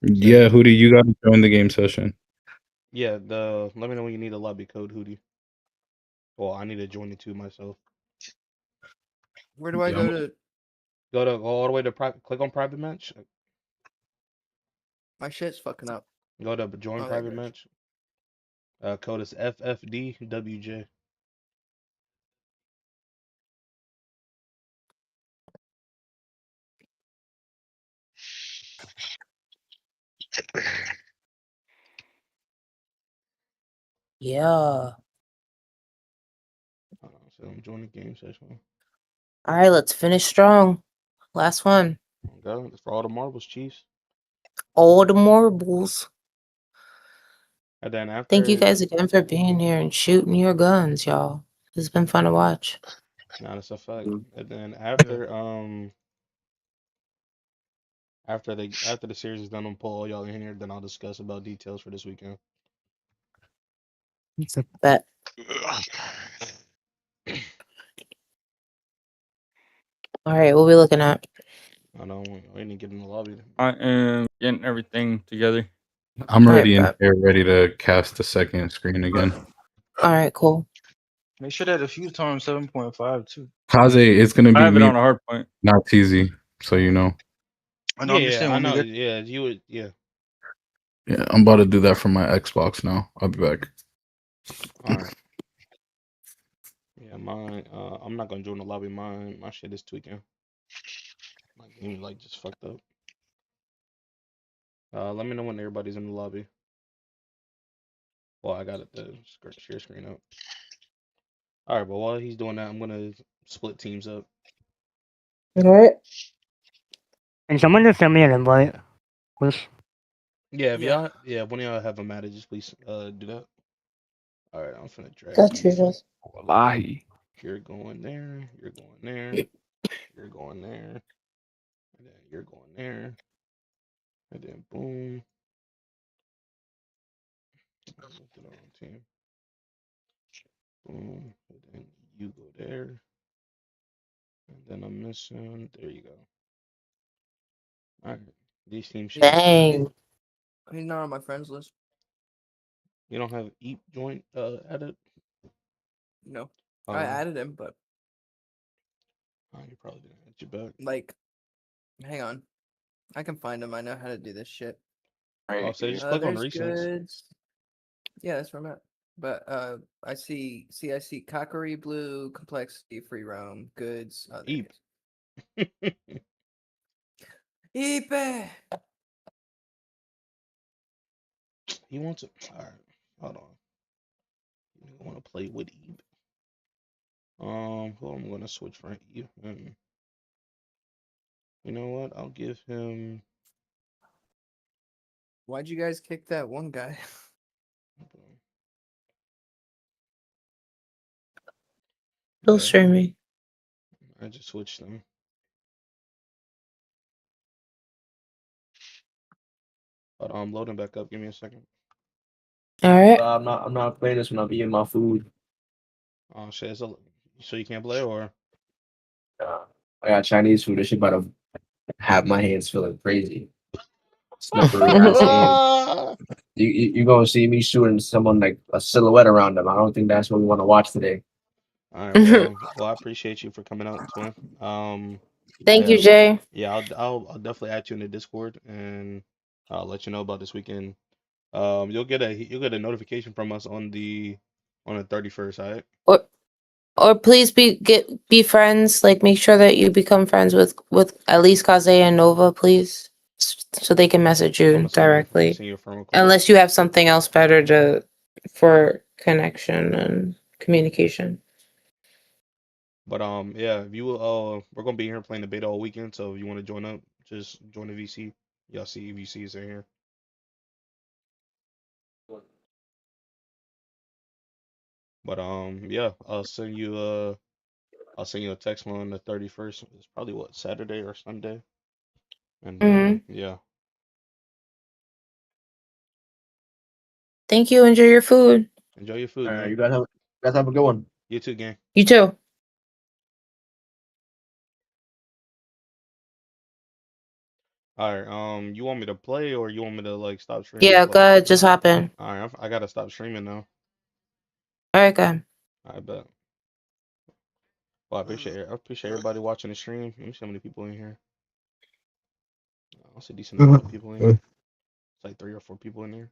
Yeah, Hootie, you gotta join the game session. Yeah, let me know when you need a lobby code, Hootie. Well, I need to join it too myself. Where do I go to? Go all the way to click on private match. My shit's fucking up. Go to join private match. Code is FFDWJ. Yeah. So I'm joining the game session. All right, let's finish strong. Last one. Okay, it's for all the marbles, Chiefs. All the marbles. And then after. Thank you guys again for being here and shooting your guns, y'all. It's been fun to watch. Nah, that's a fact. And then after after the series is done, I'll pull all y'all in here. Then I'll discuss about details for this weekend. It's a bet. All right, what we looking at? I know we didn't get in the lobby. I am getting everything together. I'm All right, ready in bet. here, ready to cast the second screen again. All right, cool. Make sure that a few times 7.5 too. Kaze, it's gonna be I have it me, on a hard point. not TZ, so you know. I know. I'm just saying I when we know. get. Yeah, you would. Yeah. Yeah, I'm about to do that from my Xbox now. I'll be back. All right. Yeah, mine. I'm not gonna join the lobby. My shit is tweaking. My game like just fucked up. Let me know when everybody's in the lobby. Well, I got it the share screen up. All right, but while he's doing that, I'm gonna split teams up. All right. And someone just send me an invite, please. Yeah, if Yeah. y'all, when y'all have a matter, just please do that. All right, I'm finna drag Got you, you. Jess. Wallahi. You're going there. You're going there. You're going there. And then you're going there. And then boom. I moved to the wrong team. Boom. And then you go there. And then I'm missing. There you go. All right. These teams should be Dang. He's not on my friends list. You don't have Eep joint added? No. I added him, but you probably didn't hit your back. like, hang on. I can find him. I know how to do this shit. Oh, so just click on There's recents. goods. Yeah, that's where I'm at. But I see Kakaree Blue, Complexity, Free Roam, Goods. Oh, there Eep. it is. Ipe! He wants it. All right, hold on. I want to play with Eve. Who I'm gonna switch for Eve. And you know what? I'll give him. Why'd you guys kick that one guy? Still streaming. I just switched them. But I'm loading back up. Give me a second. All right. I'm not playing this when I'm eating my food. Oh shit! So you can't play or? I got Chinese food. This shit about to have my hands feeling crazy. Slippery ass hands. You gonna see me shooting someone like a silhouette around them. I don't think that's what we want to watch today. All right. Well, I appreciate you for coming out, twin. Thank you, Jay. Yeah, I'll definitely add you in the Discord and I'll let you know about this weekend. You'll get a notification from us on the 31st, all right? Or please be friends. Like make sure that you become friends with at least Kaze and Nova, please, so they can message you directly. send you a friend request. Unless you have something else better for connection and communication. But yeah, if you we're gonna be here playing the beta all weekend, so if you want to join up, just join the VC. Y'all see VCs in here. But yeah, I'll send you a text on the 31st. It's probably what, Saturday or Sunday. And yeah. Thank you. Enjoy your food. Enjoy your food, man. You guys have a good one. You too, gang. You too. All right. You want me to play or you want me to like stop streaming? Yeah, go ahead. Just hop in. All right. I gotta stop streaming now. All right, go ahead. I bet. Well, I appreciate everybody watching the stream. Let me see how many people in here. I see a decent amount of people in here. It's like 3 or 4 people in here.